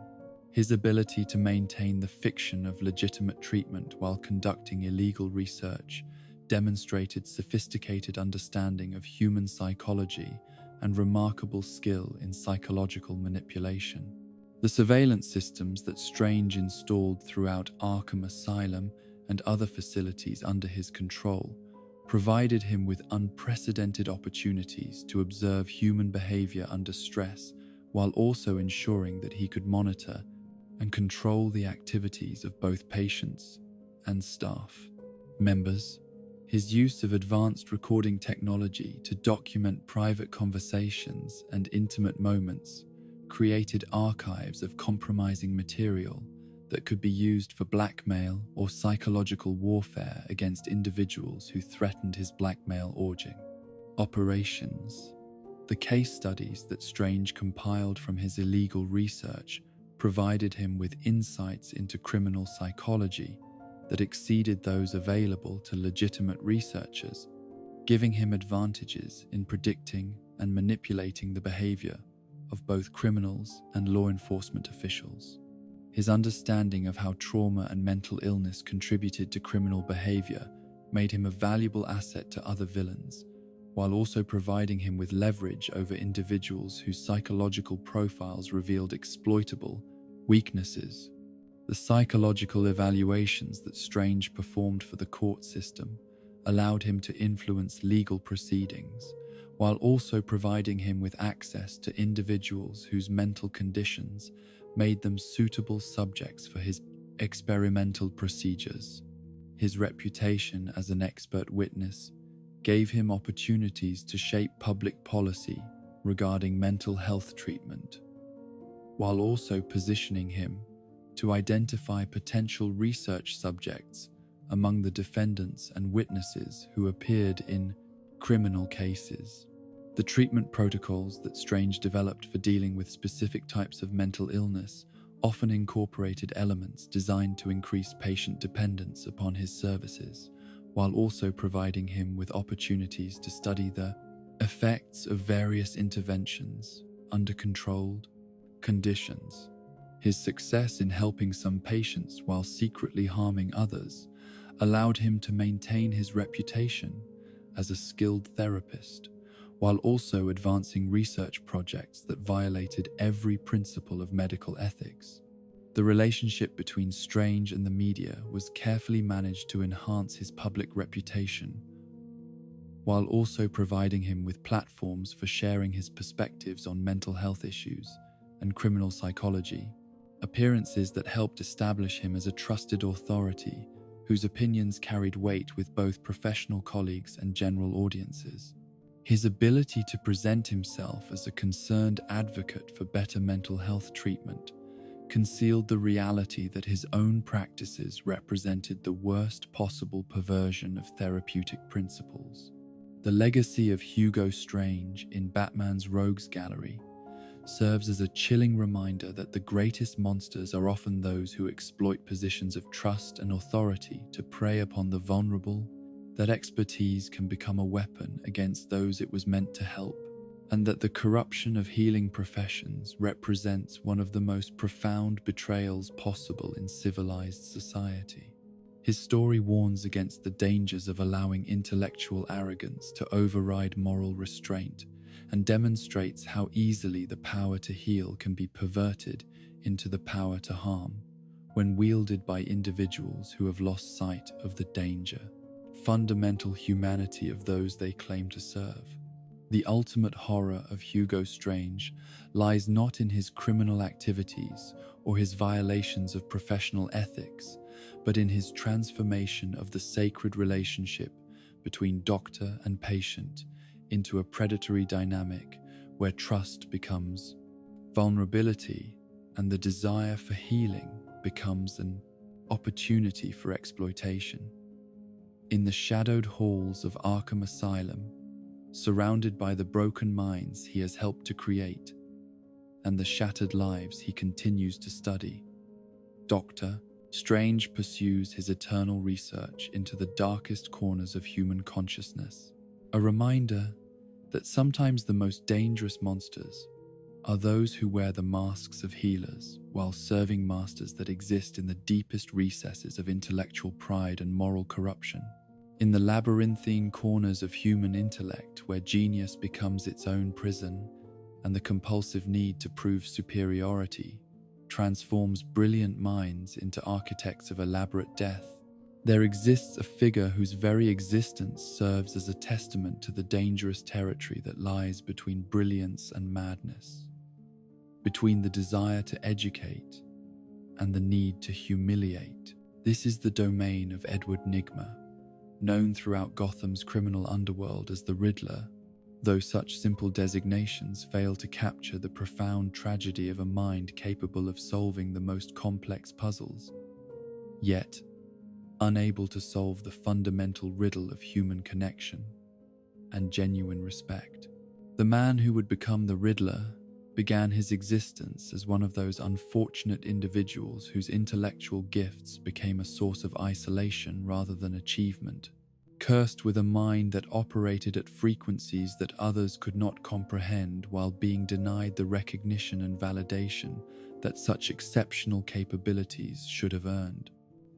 His ability to maintain the fiction of legitimate treatment while conducting illegal research demonstrated sophisticated understanding of human psychology and remarkable skill in psychological manipulation. The surveillance systems that Strange installed throughout Arkham Asylum and other facilities under his control provided him with unprecedented opportunities to observe human behavior under stress, while also ensuring that he could monitor and control the activities of both patients and staff members. His use of advanced recording technology to document private conversations and intimate moments created archives of compromising material that could be used for blackmail or psychological warfare against individuals who threatened his blackmail orgy operations. The case studies that Strange compiled from his illegal research provided him with insights into criminal psychology that exceeded those available to legitimate researchers, giving him advantages in predicting and manipulating the behavior of both criminals and law enforcement officials. His understanding of how trauma and mental illness contributed to criminal behavior made him a valuable asset to other villains, while also providing him with leverage over individuals whose psychological profiles revealed exploitable weaknesses. The psychological evaluations that Strange performed for the court system allowed him to influence legal proceedings, while also providing him with access to individuals whose mental conditions made them suitable subjects for his experimental procedures. His reputation as an expert witness gave him opportunities to shape public policy regarding mental health treatment, while also positioning him to identify potential research subjects among the defendants and witnesses who appeared in criminal cases. The treatment protocols that Strange developed for dealing with specific types of mental illness often incorporated elements designed to increase patient dependence upon his services, while also providing him with opportunities to study the effects of various interventions under controlled conditions. His success in helping some patients while secretly harming others allowed him to maintain his reputation as a skilled therapist, while also advancing research projects that violated every principle of medical ethics. The relationship between Strange and the media was carefully managed to enhance his public reputation, while also providing him with platforms for sharing his perspectives on mental health issues and criminal psychology, appearances that helped establish him as a trusted authority whose opinions carried weight with both professional colleagues and general audiences. His ability to present himself as a concerned advocate for better mental health treatment concealed the reality that his own practices represented the worst possible perversion of therapeutic principles. The legacy of Hugo Strange in Batman's Rogues Gallery serves as a chilling reminder that the greatest monsters are often those who exploit positions of trust and authority to prey upon the vulnerable, that expertise can become a weapon against those it was meant to help, and that the corruption of healing professions represents one of the most profound betrayals possible in civilized society. His story warns against the dangers of allowing intellectual arrogance to override moral restraint, and demonstrates how easily the power to heal can be perverted into the power to harm when wielded by individuals who have lost sight of the danger, fundamental humanity of those they claim to serve. The ultimate horror of Hugo Strange lies not in his criminal activities or his violations of professional ethics, but in his transformation of the sacred relationship between doctor and patient into a predatory dynamic where trust becomes vulnerability and the desire for healing becomes an opportunity for exploitation. In the shadowed halls of Arkham Asylum, surrounded by the broken minds he has helped to create and the shattered lives he continues to study, Dr. Strange pursues his eternal research into the darkest corners of human consciousness, a reminder that sometimes the most dangerous monsters are those who wear the masks of healers while serving masters that exist in the deepest recesses of intellectual pride and moral corruption. In the labyrinthine corners of human intellect where genius becomes its own prison and the compulsive need to prove superiority transforms brilliant minds into architects of elaborate death, there exists a figure whose very existence serves as a testament to the dangerous territory that lies between brilliance and madness, between the desire to educate and the need to humiliate. This is the domain of Edward Nygma, known throughout Gotham's criminal underworld as the Riddler, though such simple designations fail to capture the profound tragedy of a mind capable of solving the most complex puzzles, yet unable to solve the fundamental riddle of human connection and genuine respect. The man who would become the Riddler began his existence as one of those unfortunate individuals whose intellectual gifts became a source of isolation rather than achievement, cursed with a mind that operated at frequencies that others could not comprehend while being denied the recognition and validation that such exceptional capabilities should have earned.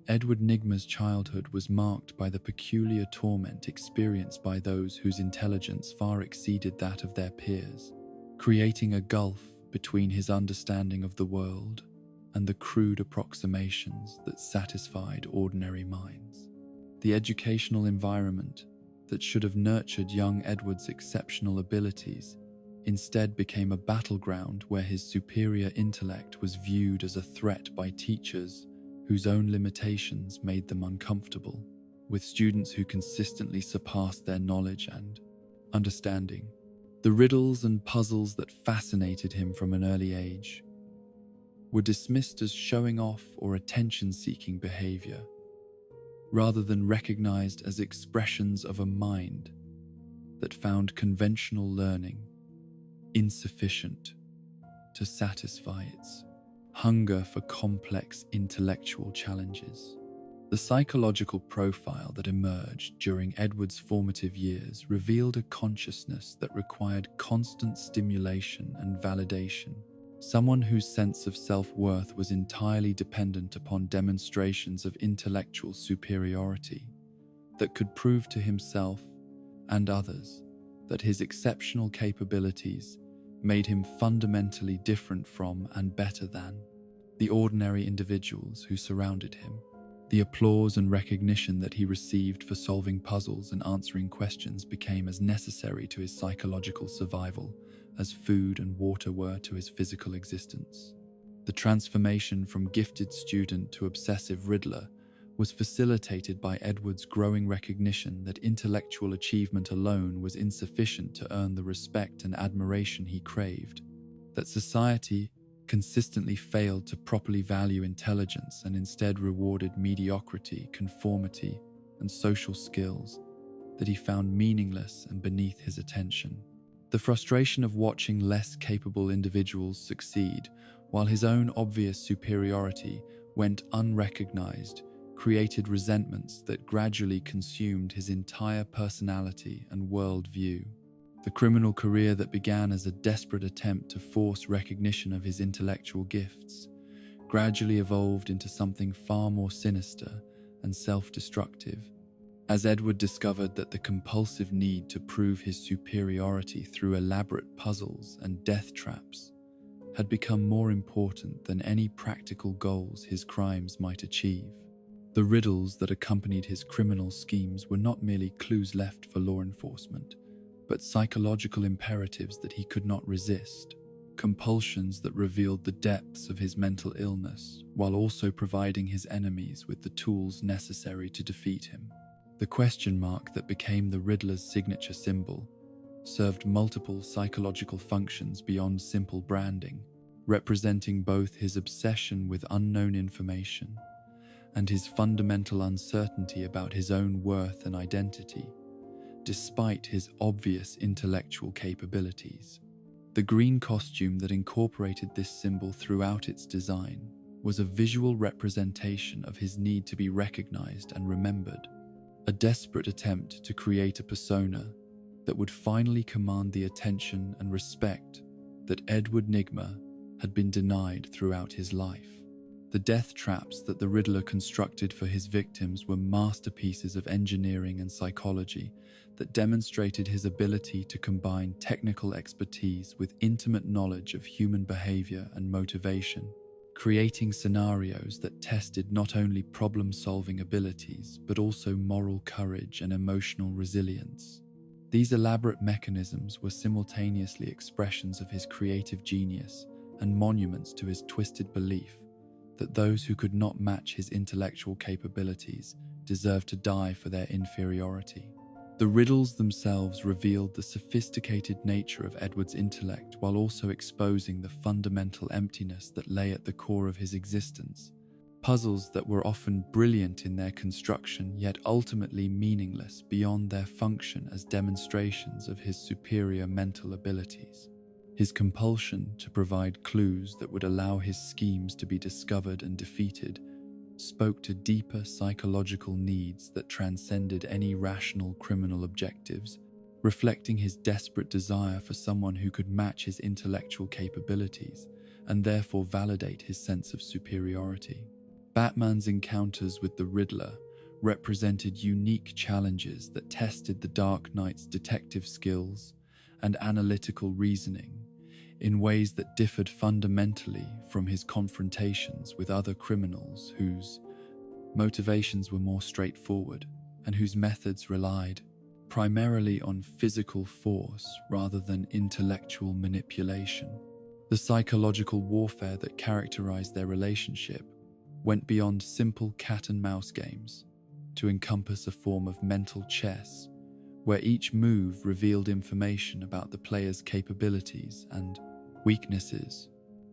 Edward Nygma's childhood was marked by the peculiar torment experienced by those whose intelligence far exceeded that of their peers, creating a gulf between his understanding of the world and the crude approximations that satisfied ordinary minds. The educational environment that should have nurtured young Edward's exceptional abilities instead became a battleground where his superior intellect was viewed as a threat by teachers whose own limitations made them uncomfortable, with students who consistently surpassed their knowledge and understanding. The riddles and puzzles that fascinated him from an early age were dismissed as showing off or attention-seeking behavior, rather than recognized as expressions of a mind that found conventional learning insufficient to satisfy its hunger for complex intellectual challenges. The psychological profile that emerged during Edward's formative years revealed a consciousness that required constant stimulation and validation, someone whose sense of self-worth was entirely dependent upon demonstrations of intellectual superiority that could prove to himself and others that his exceptional capabilities made him fundamentally different from and better than the ordinary individuals who surrounded him. The applause and recognition that he received for solving puzzles and answering questions became as necessary to his psychological survival as food and water were to his physical existence. The transformation from gifted student to obsessive riddler was facilitated by Edward's growing recognition that intellectual achievement alone was insufficient to earn the respect and admiration he craved, that society consistently failed to properly value intelligence and instead rewarded mediocrity, conformity, and social skills that he found meaningless and beneath his attention. The frustration of watching less capable individuals succeed, while his own obvious superiority went unrecognized, created resentments that gradually consumed his entire personality and worldview. The criminal career that began as a desperate attempt to force recognition of his intellectual gifts gradually evolved into something far more sinister and self-destructive, as Edward discovered that the compulsive need to prove his superiority through elaborate puzzles and death traps had become more important than any practical goals his crimes might achieve. The riddles that accompanied his criminal schemes were not merely clues left for law enforcement, but psychological imperatives that he could not resist, compulsions that revealed the depths of his mental illness, while also providing his enemies with the tools necessary to defeat him. The question mark that became the Riddler's signature symbol served multiple psychological functions beyond simple branding, representing both his obsession with unknown information and his fundamental uncertainty about his own worth and identity, despite his obvious intellectual capabilities. The green costume that incorporated this symbol throughout its design was a visual representation of his need to be recognized and remembered, a desperate attempt to create a persona that would finally command the attention and respect that Edward Nygma had been denied throughout his life. The death traps that the Riddler constructed for his victims were masterpieces of engineering and psychology that demonstrated his ability to combine technical expertise with intimate knowledge of human behavior and motivation, creating scenarios that tested not only problem-solving abilities but also moral courage and emotional resilience. These elaborate mechanisms were simultaneously expressions of his creative genius and monuments to his twisted belief that those who could not match his intellectual capabilities deserved to die for their inferiority. The riddles themselves revealed the sophisticated nature of Edward's intellect while also exposing the fundamental emptiness that lay at the core of his existence. Puzzles that were often brilliant in their construction yet ultimately meaningless beyond their function as demonstrations of his superior mental abilities. His compulsion to provide clues that would allow his schemes to be discovered and defeated spoke to deeper psychological needs that transcended any rational criminal objectives, reflecting his desperate desire for someone who could match his intellectual capabilities and therefore validate his sense of superiority. Batman's encounters with the Riddler represented unique challenges that tested the Dark Knight's detective skills and analytical reasoning in ways that differed fundamentally from his confrontations with other criminals whose motivations were more straightforward and whose methods relied primarily on physical force rather than intellectual manipulation. The psychological warfare that characterized their relationship went beyond simple cat and mouse games to encompass a form of mental chess where each move revealed information about the player's capabilities and weaknesses.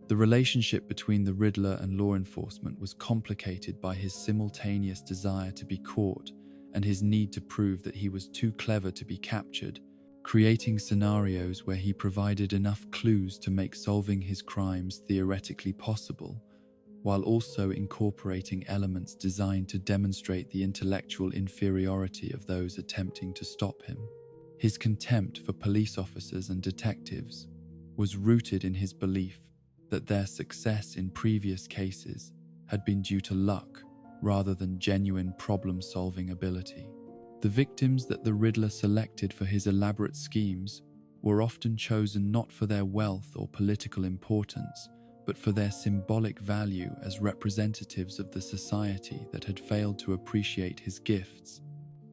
The relationship between the Riddler and law enforcement was complicated by his simultaneous desire to be caught and his need to prove that he was too clever to be captured, creating scenarios where he provided enough clues to make solving his crimes theoretically possible, while also incorporating elements designed to demonstrate the intellectual inferiority of those attempting to stop him. His contempt for police officers and detectives was rooted in his belief that their success in previous cases had been due to luck rather than genuine problem-solving ability. The victims that the Riddler selected for his elaborate schemes were often chosen not for their wealth or political importance, but for their symbolic value as representatives of the society that had failed to appreciate his gifts,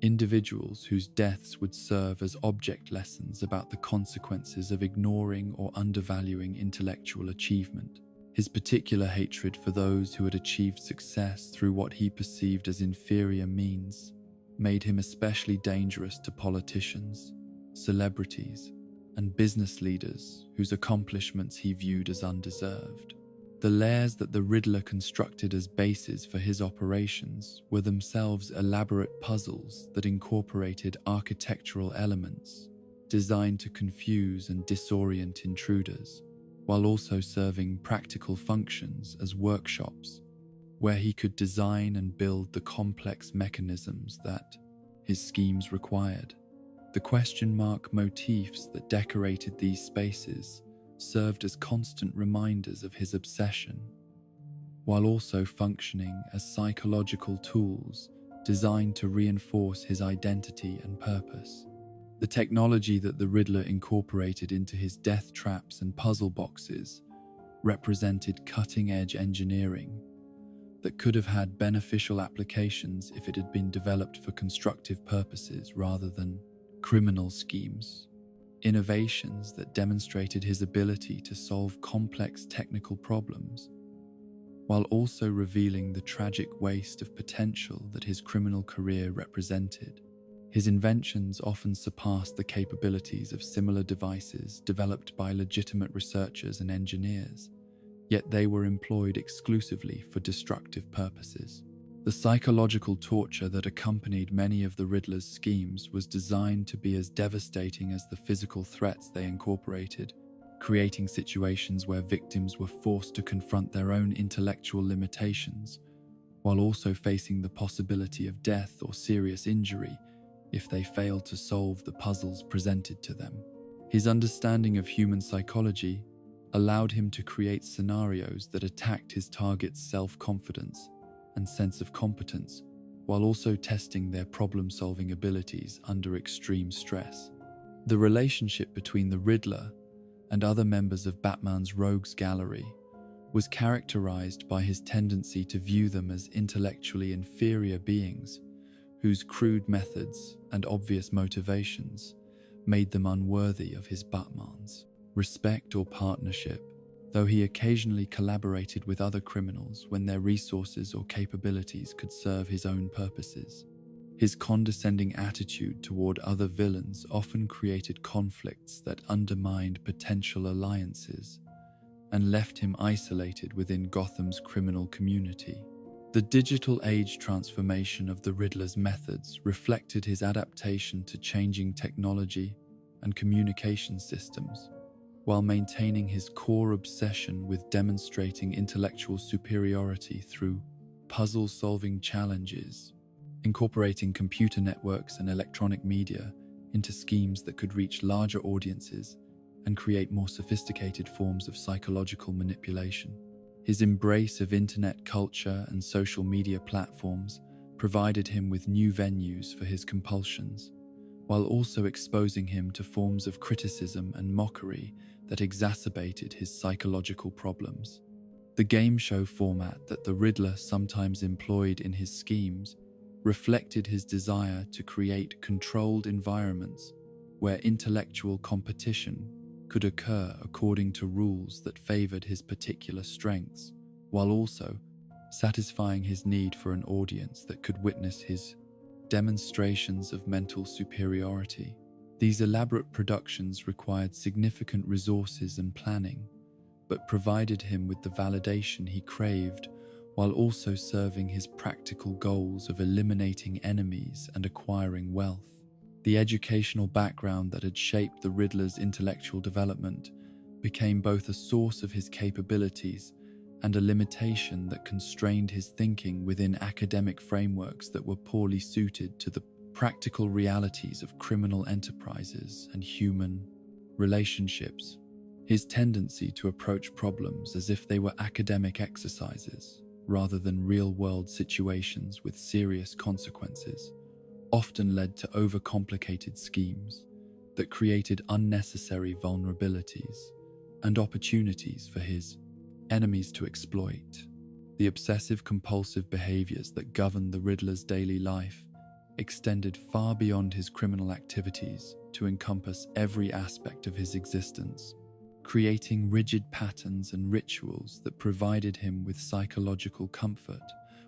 individuals whose deaths would serve as object lessons about the consequences of ignoring or undervaluing intellectual achievement. His particular hatred for those who had achieved success through what he perceived as inferior means made him especially dangerous to politicians, celebrities, and business leaders whose accomplishments he viewed as undeserved. The layers that the Riddler constructed as bases for his operations were themselves elaborate puzzles that incorporated architectural elements designed to confuse and disorient intruders, while also serving practical functions as workshops where he could design and build the complex mechanisms that his schemes required. The question mark motifs that decorated these spaces served as constant reminders of his obsession, while also functioning as psychological tools designed to reinforce his identity and purpose. The technology that the Riddler incorporated into his death traps and puzzle boxes represented cutting-edge engineering that could have had beneficial applications if it had been developed for constructive purposes rather than criminal schemes. Innovations that demonstrated his ability to solve complex technical problems, while also revealing the tragic waste of potential that his criminal career represented. His inventions often surpassed the capabilities of similar devices developed by legitimate researchers and engineers, yet they were employed exclusively for destructive purposes. The psychological torture that accompanied many of the Riddler's schemes was designed to be as devastating as the physical threats they incorporated, creating situations where victims were forced to confront their own intellectual limitations, while also facing the possibility of death or serious injury if they failed to solve the puzzles presented to them. His understanding of human psychology allowed him to create scenarios that attacked his target's self-confidence and sense of competence, while also testing their problem-solving abilities under extreme stress. The relationship between the Riddler and other members of Batman's rogues gallery was characterized by his tendency to view them as intellectually inferior beings whose crude methods and obvious motivations made them unworthy of his Batman's respect or partnership, though he occasionally collaborated with other criminals when their resources or capabilities could serve his own purposes. His condescending attitude toward other villains often created conflicts that undermined potential alliances and left him isolated within Gotham's criminal community. The digital age transformation of the Riddler's methods reflected his adaptation to changing technology and communication systems, while maintaining his core obsession with demonstrating intellectual superiority through puzzle-solving challenges, incorporating computer networks and electronic media into schemes that could reach larger audiences and create more sophisticated forms of psychological manipulation. His embrace of internet culture and social media platforms provided him with new venues for his compulsions, while also exposing him to forms of criticism and mockery that exacerbated his psychological problems. The game show format that the Riddler sometimes employed in his schemes reflected his desire to create controlled environments where intellectual competition could occur according to rules that favored his particular strengths, while also satisfying his need for an audience that could witness his demonstrations of mental superiority. These elaborate productions required significant resources and planning, but provided him with the validation he craved while also serving his practical goals of eliminating enemies and acquiring wealth. The educational background that had shaped the Riddler's intellectual development became both a source of his capabilities and a limitation that constrained his thinking within academic frameworks that were poorly suited to the practical realities of criminal enterprises and human relationships. His tendency to approach problems as if they were academic exercises rather than real-world situations with serious consequences often led to overcomplicated schemes that created unnecessary vulnerabilities and opportunities for his enemies to exploit. The obsessive-compulsive behaviors that governed the Riddler's daily life extended far beyond his criminal activities to encompass every aspect of his existence, creating rigid patterns and rituals that provided him with psychological comfort,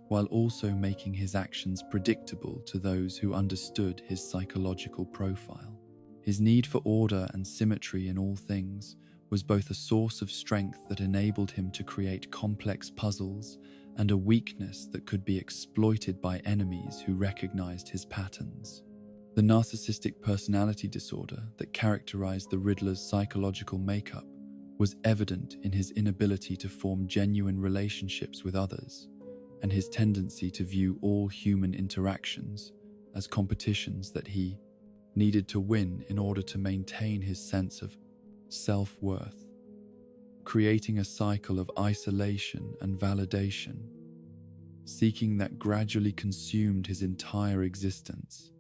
while also making his actions predictable to those who understood his psychological profile. His need for order and symmetry in all things was both a source of strength that enabled him to create complex puzzles and a weakness that could be exploited by enemies who recognized his patterns. The narcissistic personality disorder that characterized the Riddler's psychological makeup was evident in his inability to form genuine relationships with others, and his tendency to view all human interactions as competitions that he needed to win in order to maintain his sense of self-worth, creating a cycle of isolation and validation, seeking that gradually consumed his entire existence.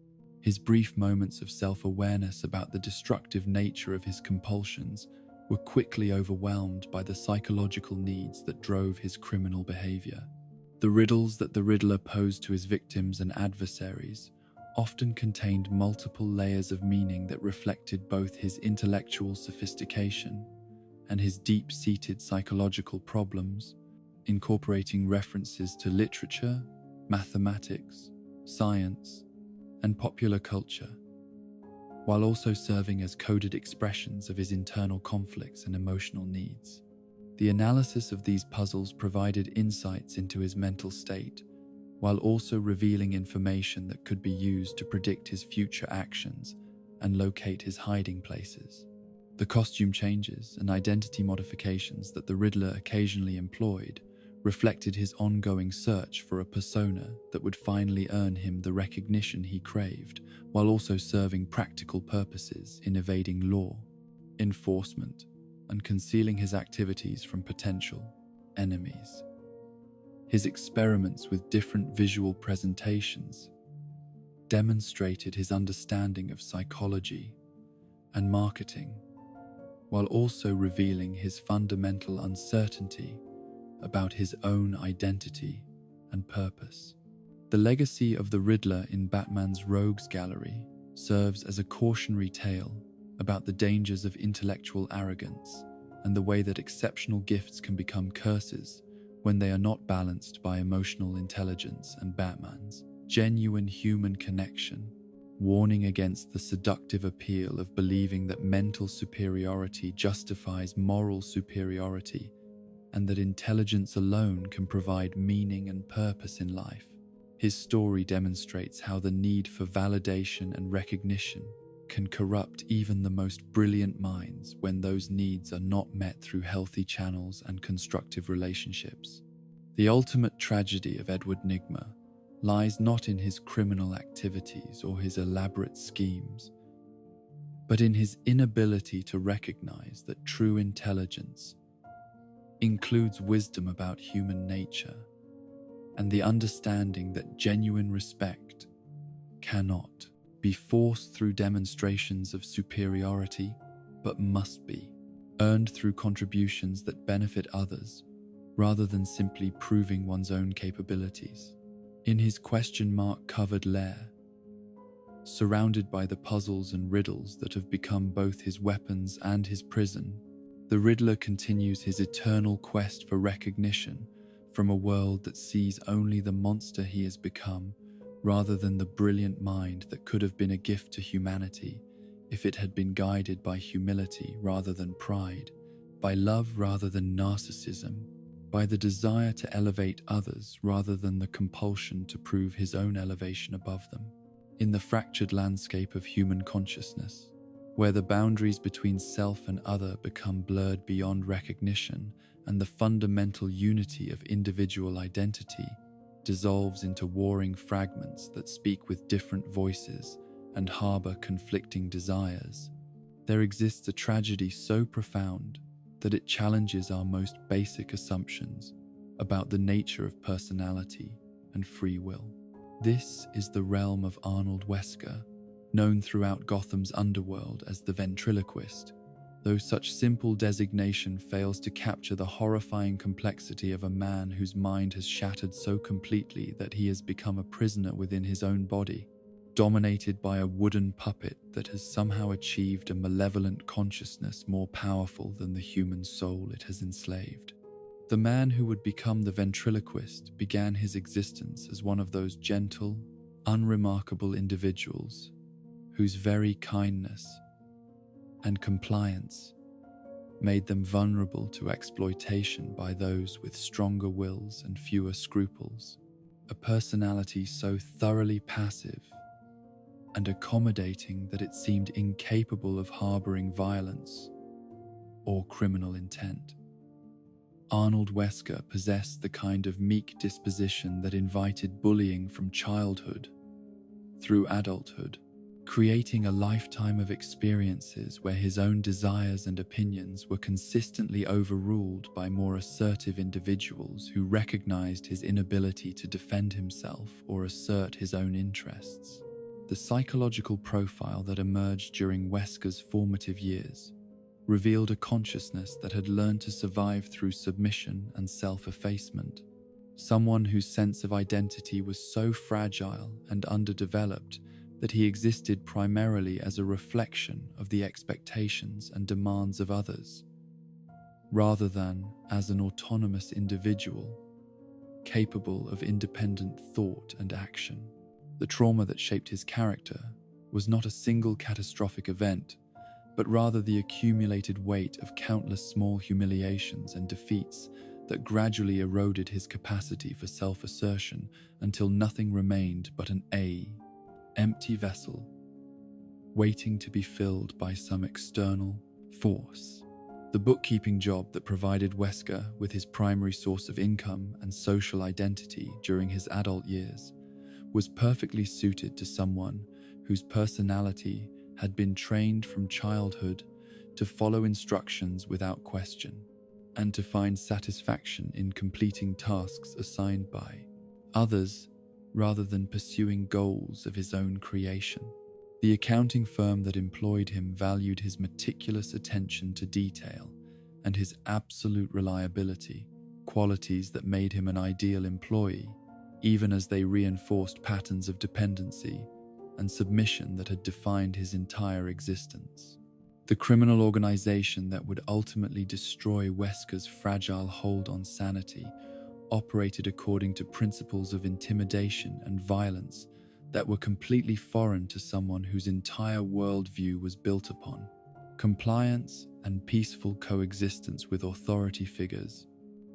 His brief moments of self-awareness about the destructive nature of his compulsions were quickly overwhelmed by the psychological needs that drove his criminal behavior. The riddles that the Riddler posed to his victims and adversaries often contained multiple layers of meaning that reflected both his intellectual sophistication and his deep-seated psychological problems, incorporating references to literature, mathematics, science, and popular culture, while also serving as coded expressions of his internal conflicts and emotional needs. The analysis of these puzzles provided insights into his mental state, while also revealing information that could be used to predict his future actions and locate his hiding places. The costume changes and identity modifications that the Riddler occasionally employed reflected his ongoing search for a persona that would finally earn him the recognition he craved, while also serving practical purposes in evading law, enforcement, and concealing his activities from potential enemies. His experiments with different visual presentations demonstrated his understanding of psychology and marketing, while also revealing his fundamental uncertainty about his own identity and purpose. The legacy of the Riddler in Batman's Rogues Gallery serves as a cautionary tale about the dangers of intellectual arrogance and the way that exceptional gifts can become curses when they are not balanced by emotional intelligence and Batman's genuine human connection, warning against the seductive appeal of believing that mental superiority justifies moral superiority and that intelligence alone can provide meaning and purpose in life. His story demonstrates how the need for validation and recognition can corrupt even the most brilliant minds when those needs are not met through healthy channels and constructive relationships. The ultimate tragedy of Edward Nygma lies not in his criminal activities or his elaborate schemes, but in his inability to recognize that true intelligence includes wisdom about human nature and the understanding that genuine respect cannot be forced through demonstrations of superiority, but must be earned through contributions that benefit others, rather than simply proving one's own capabilities. In his question-mark-covered lair, surrounded by the puzzles and riddles that have become both his weapons and his prison, the Riddler continues his eternal quest for recognition, from a world that sees only the monster he has become, rather than the brilliant mind that could have been a gift to humanity if it had been guided by humility rather than pride, by love rather than narcissism, by the desire to elevate others rather than the compulsion to prove his own elevation above them. In the fractured landscape of human consciousness, where the boundaries between self and other become blurred beyond recognition and the fundamental unity of individual identity dissolves into warring fragments that speak with different voices and harbor conflicting desires, there exists a tragedy so profound that it challenges our most basic assumptions about the nature of personality and free will. This is the realm of Arnold Wesker, known throughout Gotham's underworld as the ventriloquist, though such simple designation fails to capture the horrifying complexity of a man whose mind has shattered so completely that he has become a prisoner within his own body, dominated by a wooden puppet that has somehow achieved a malevolent consciousness more powerful than the human soul it has enslaved. The man who would become the ventriloquist began his existence as one of those gentle, unremarkable individuals whose very kindness and compliance made them vulnerable to exploitation by those with stronger wills and fewer scruples, a personality so thoroughly passive and accommodating that it seemed incapable of harboring violence or criminal intent. Arnold Wesker possessed the kind of meek disposition that invited bullying from childhood through adulthood, creating a lifetime of experiences where his own desires and opinions were consistently overruled by more assertive individuals who recognized his inability to defend himself or assert his own interests. The psychological profile that emerged during Wesker's formative years revealed a consciousness that had learned to survive through submission and self-effacement, someone whose sense of identity was so fragile and underdeveloped that he existed primarily as a reflection of the expectations and demands of others, rather than as an autonomous individual capable of independent thought and action. The trauma that shaped his character was not a single catastrophic event, but rather the accumulated weight of countless small humiliations and defeats that gradually eroded his capacity for self-assertion until nothing remained but an empty vessel, waiting to be filled by some external force. The bookkeeping job that provided Wesker with his primary source of income and social identity during his adult years was perfectly suited to someone whose personality had been trained from childhood to follow instructions without question and to find satisfaction in completing tasks assigned by others rather than pursuing goals of his own creation. The accounting firm that employed him valued his meticulous attention to detail and his absolute reliability, qualities that made him an ideal employee, even as they reinforced patterns of dependency and submission that had defined his entire existence. The criminal organization that would ultimately destroy Wesker's fragile hold on sanity operated according to principles of intimidation and violence that were completely foreign to someone whose entire worldview was built upon compliance and peaceful coexistence with authority figures.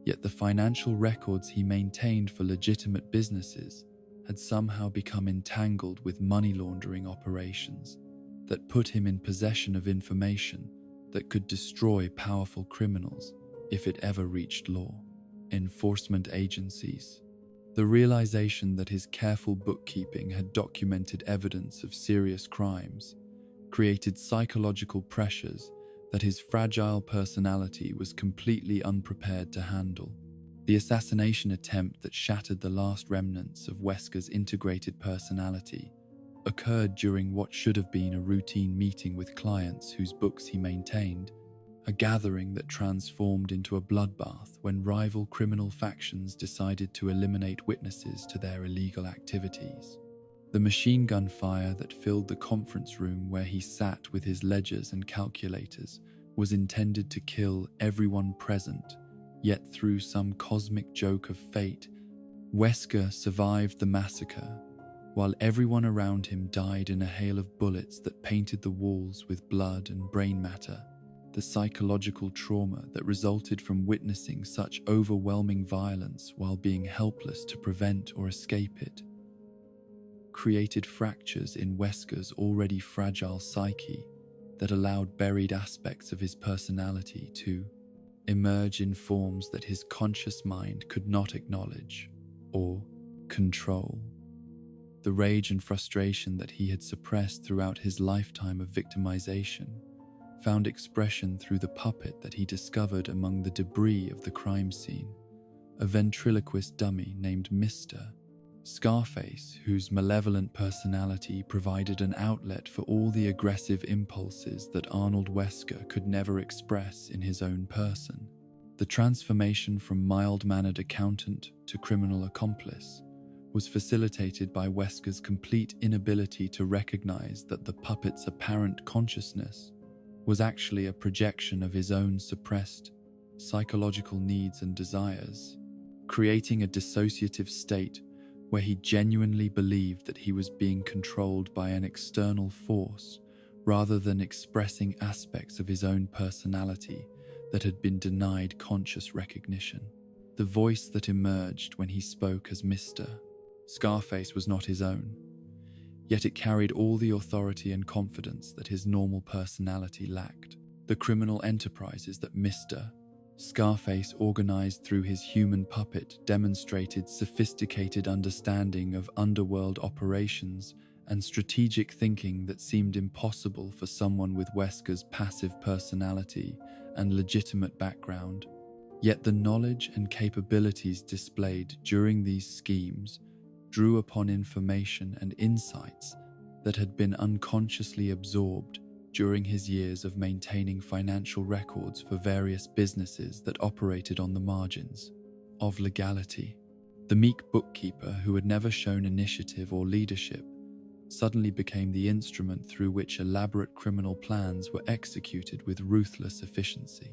Yet the financial records he maintained for legitimate businesses had somehow become entangled with money laundering operations that put him in possession of information that could destroy powerful criminals if it ever reached law enforcement agencies. The realization that his careful bookkeeping had documented evidence of serious crimes created psychological pressures that his fragile personality was completely unprepared to handle. The assassination attempt that shattered the last remnants of Wesker's integrated personality occurred during what should have been a routine meeting with clients whose books he maintained, a gathering that transformed into a bloodbath when rival criminal factions decided to eliminate witnesses to their illegal activities. The machine gun fire that filled the conference room where he sat with his ledgers and calculators was intended to kill everyone present Yet through some cosmic joke of fate, Wesker survived the massacre, while everyone around him died in a hail of bullets that painted the walls with blood and brain matter. The psychological trauma that resulted from witnessing such overwhelming violence while being helpless to prevent or escape it created fractures in Wesker's already fragile psyche that allowed buried aspects of his personality to emerge in forms that his conscious mind could not acknowledge or control. The rage and frustration that he had suppressed throughout his lifetime of victimization found expression through the puppet that he discovered among the debris of the crime scene, a ventriloquist dummy named Mr. Scarface, whose malevolent personality provided an outlet for all the aggressive impulses that Arnold Wesker could never express in his own person. The transformation from mild-mannered accountant to criminal accomplice was facilitated by Wesker's complete inability to recognize that the puppet's apparent consciousness was actually a projection of his own suppressed psychological needs and desires, creating a dissociative state where he genuinely believed that he was being controlled by an external force rather than expressing aspects of his own personality that had been denied conscious recognition. The voice that emerged when he spoke as Mr. Scarface was not his own, yet it carried all the authority and confidence that his normal personality lacked. The criminal enterprises that Mr. Scarface organized through his human puppet demonstrated sophisticated understanding of underworld operations and strategic thinking that seemed impossible for someone with Wesker's passive personality and legitimate background. Yet the knowledge and capabilities displayed during these schemes drew upon information and insights that had been unconsciously absorbed during his years of maintaining financial records for various businesses that operated on the margins of legality. The meek bookkeeper, who had never shown initiative or leadership, suddenly became the instrument through which elaborate criminal plans were executed with ruthless efficiency.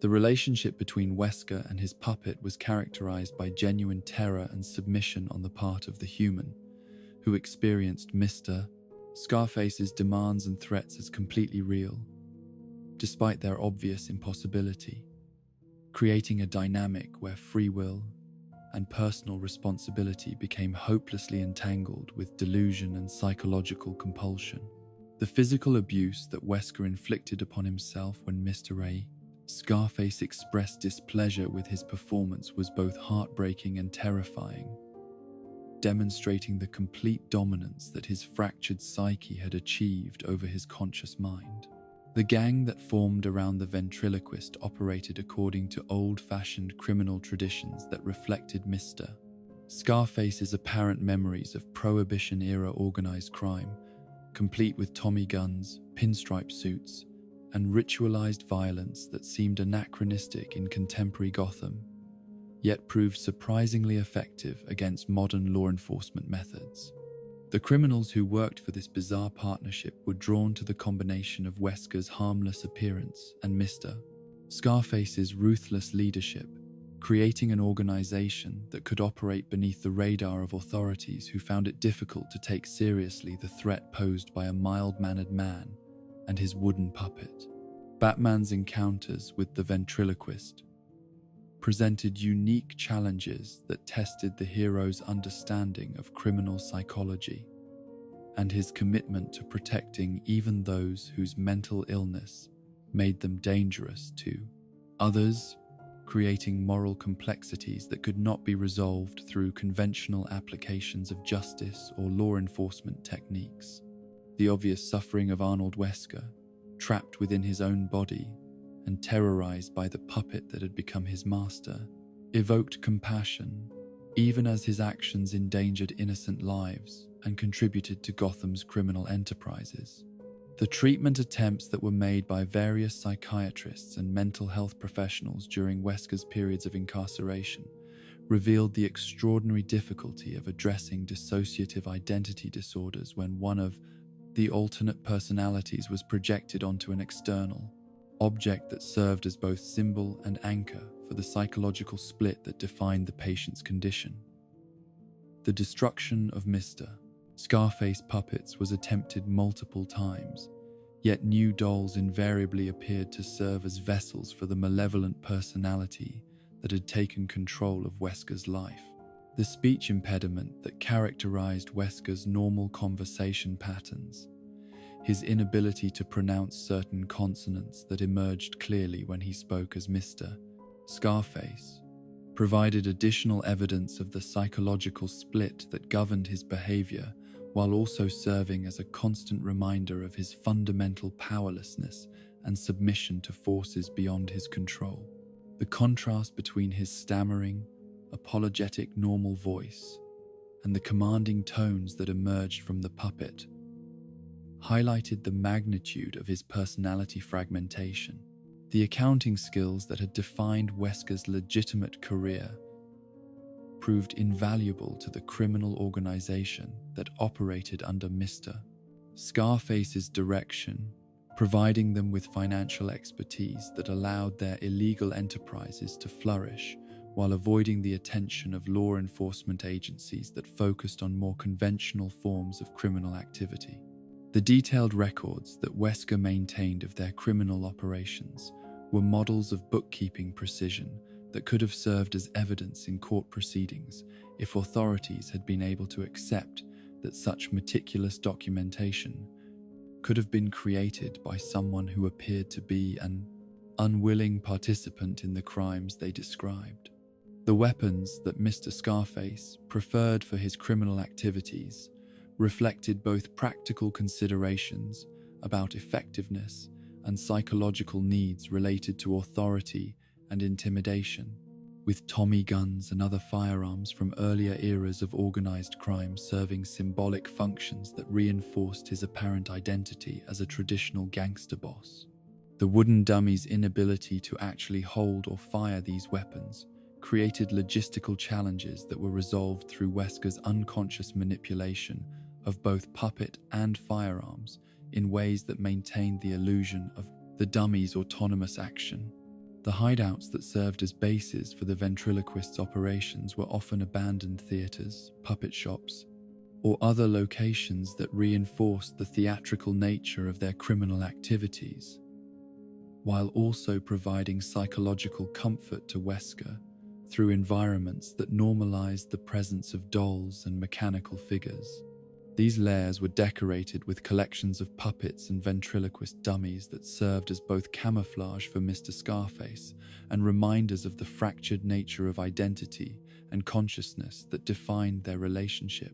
The relationship between Wesker and his puppet was characterized by genuine terror and submission on the part of the human, who experienced Mr. Scarface's demands and threats as completely real, despite their obvious impossibility, creating a dynamic where free will and personal responsibility became hopelessly entangled with delusion and psychological compulsion. The physical abuse that Wesker inflicted upon himself when Mr. Scarface expressed displeasure with his performance was both heartbreaking and terrifying, demonstrating the complete dominance that his fractured psyche had achieved over his conscious mind. The gang that formed around the ventriloquist operated according to old-fashioned criminal traditions that reflected Mr. Scarface's apparent memories of Prohibition-era organized crime, complete with Tommy guns, pinstripe suits, and ritualized violence that seemed anachronistic in contemporary Gotham, yet proved surprisingly effective against modern law enforcement methods. The criminals who worked for this bizarre partnership were drawn to the combination of Wesker's harmless appearance and Mr. Scarface's ruthless leadership, creating an organization that could operate beneath the radar of authorities who found it difficult to take seriously the threat posed by a mild-mannered man and his wooden puppet. Batman's encounters with the ventriloquist presented unique challenges that tested the hero's understanding of criminal psychology and his commitment to protecting even those whose mental illness made them dangerous to others, creating moral complexities that could not be resolved through conventional applications of justice or law enforcement techniques. The obvious suffering of Arnold Wesker, trapped within his own body and terrorized by the puppet that had become his master, evoked compassion, even as his actions endangered innocent lives and contributed to Gotham's criminal enterprises. The treatment attempts that were made by various psychiatrists and mental health professionals during Wesker's periods of incarceration revealed the extraordinary difficulty of addressing dissociative identity disorders when one of the alternate personalities was projected onto an external object that served as both symbol and anchor for the psychological split that defined the patient's condition. The destruction of Mr. Scarface puppets was attempted multiple times, yet new dolls invariably appeared to serve as vessels for the malevolent personality that had taken control of Wesker's life. The speech impediment that characterized Wesker's normal conversation patterns, his inability to pronounce certain consonants that emerged clearly when he spoke as Mr. Scarface, provided additional evidence of the psychological split that governed his behavior, while also serving as a constant reminder of his fundamental powerlessness and submission to forces beyond his control. The contrast between his stammering, apologetic normal voice and the commanding tones that emerged from the puppet highlighted the magnitude of his personality fragmentation. The accounting skills that had defined Wesker's legitimate career proved invaluable to the criminal organization that operated under Mr. Scarface's direction, providing them with financial expertise that allowed their illegal enterprises to flourish while avoiding the attention of law enforcement agencies that focused on more conventional forms of criminal activity. The detailed records that Wesker maintained of their criminal operations were models of bookkeeping precision that could have served as evidence in court proceedings if authorities had been able to accept that such meticulous documentation could have been created by someone who appeared to be an unwilling participant in the crimes they described. The weapons that Mr. Scarface preferred for his criminal activities reflected both practical considerations about effectiveness and psychological needs related to authority and intimidation, with Tommy guns and other firearms from earlier eras of organized crime serving symbolic functions that reinforced his apparent identity as a traditional gangster boss. The wooden dummy's inability to actually hold or fire these weapons created logistical challenges that were resolved through Wesker's unconscious manipulation of both puppet and firearms in ways that maintained the illusion of the dummy's autonomous action. The hideouts that served as bases for the ventriloquist's operations were often abandoned theaters, puppet shops, or other locations that reinforced the theatrical nature of their criminal activities, while also providing psychological comfort to Wesker through environments that normalized the presence of dolls and mechanical figures. These lairs were decorated with collections of puppets and ventriloquist dummies that served as both camouflage for Mr. Scarface and reminders of the fractured nature of identity and consciousness that defined their relationship.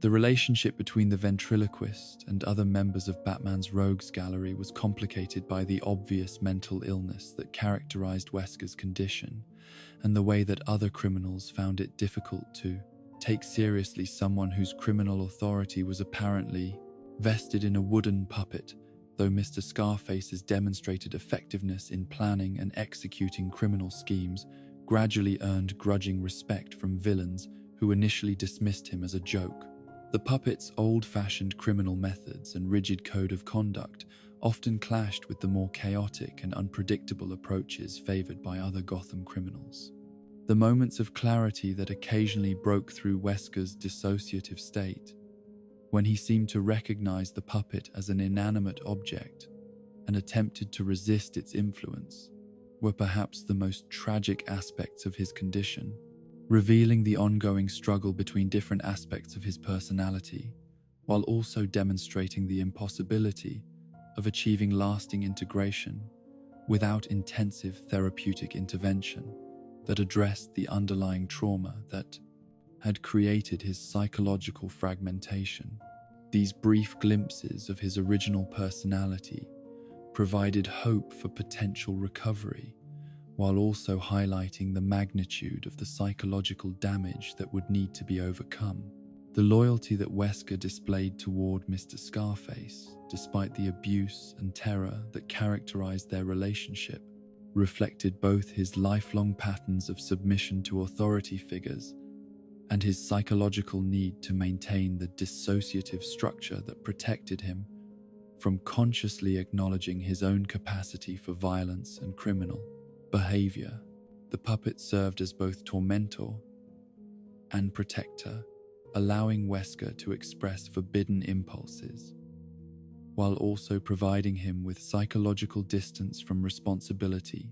The relationship between the ventriloquist and other members of Batman's rogues gallery was complicated by the obvious mental illness that characterized Wesker's condition and the way that other criminals found it difficult to take seriously someone whose criminal authority was apparently vested in a wooden puppet, though Mr. Scarface's demonstrated effectiveness in planning and executing criminal schemes gradually earned grudging respect from villains who initially dismissed him as a joke. The puppet's old-fashioned criminal methods and rigid code of conduct often clashed with the more chaotic and unpredictable approaches favored by other Gotham criminals. The moments of clarity that occasionally broke through Wesker's dissociative state, when he seemed to recognize the puppet as an inanimate object and attempted to resist its influence, were perhaps the most tragic aspects of his condition, revealing the ongoing struggle between different aspects of his personality, while also demonstrating the impossibility of achieving lasting integration without intensive therapeutic intervention that addressed the underlying trauma that had created his psychological fragmentation. These brief glimpses of his original personality provided hope for potential recovery, while also highlighting the magnitude of the psychological damage that would need to be overcome. The loyalty that Wesker displayed toward Mr. Scarface, despite the abuse and terror that characterized their relationship, reflected both his lifelong patterns of submission to authority figures and his psychological need to maintain the dissociative structure that protected him from consciously acknowledging his own capacity for violence and criminal behavior. The puppet served as both tormentor and protector, allowing Wesker to express forbidden impulses, while also providing him with psychological distance from responsibility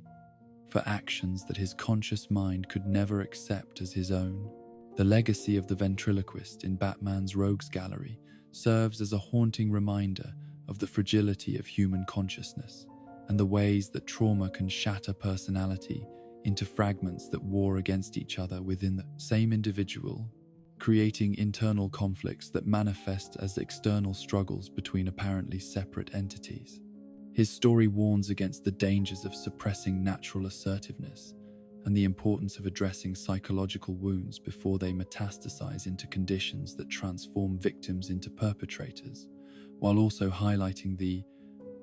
for actions that his conscious mind could never accept as his own. The legacy of the ventriloquist in Batman's Rogues Gallery serves as a haunting reminder of the fragility of human consciousness and the ways that trauma can shatter personality into fragments that war against each other within the same individual, creating internal conflicts that manifest as external struggles between apparently separate entities. His story warns against the dangers of suppressing natural assertiveness and the importance of addressing psychological wounds before they metastasize into conditions that transform victims into perpetrators, while also highlighting the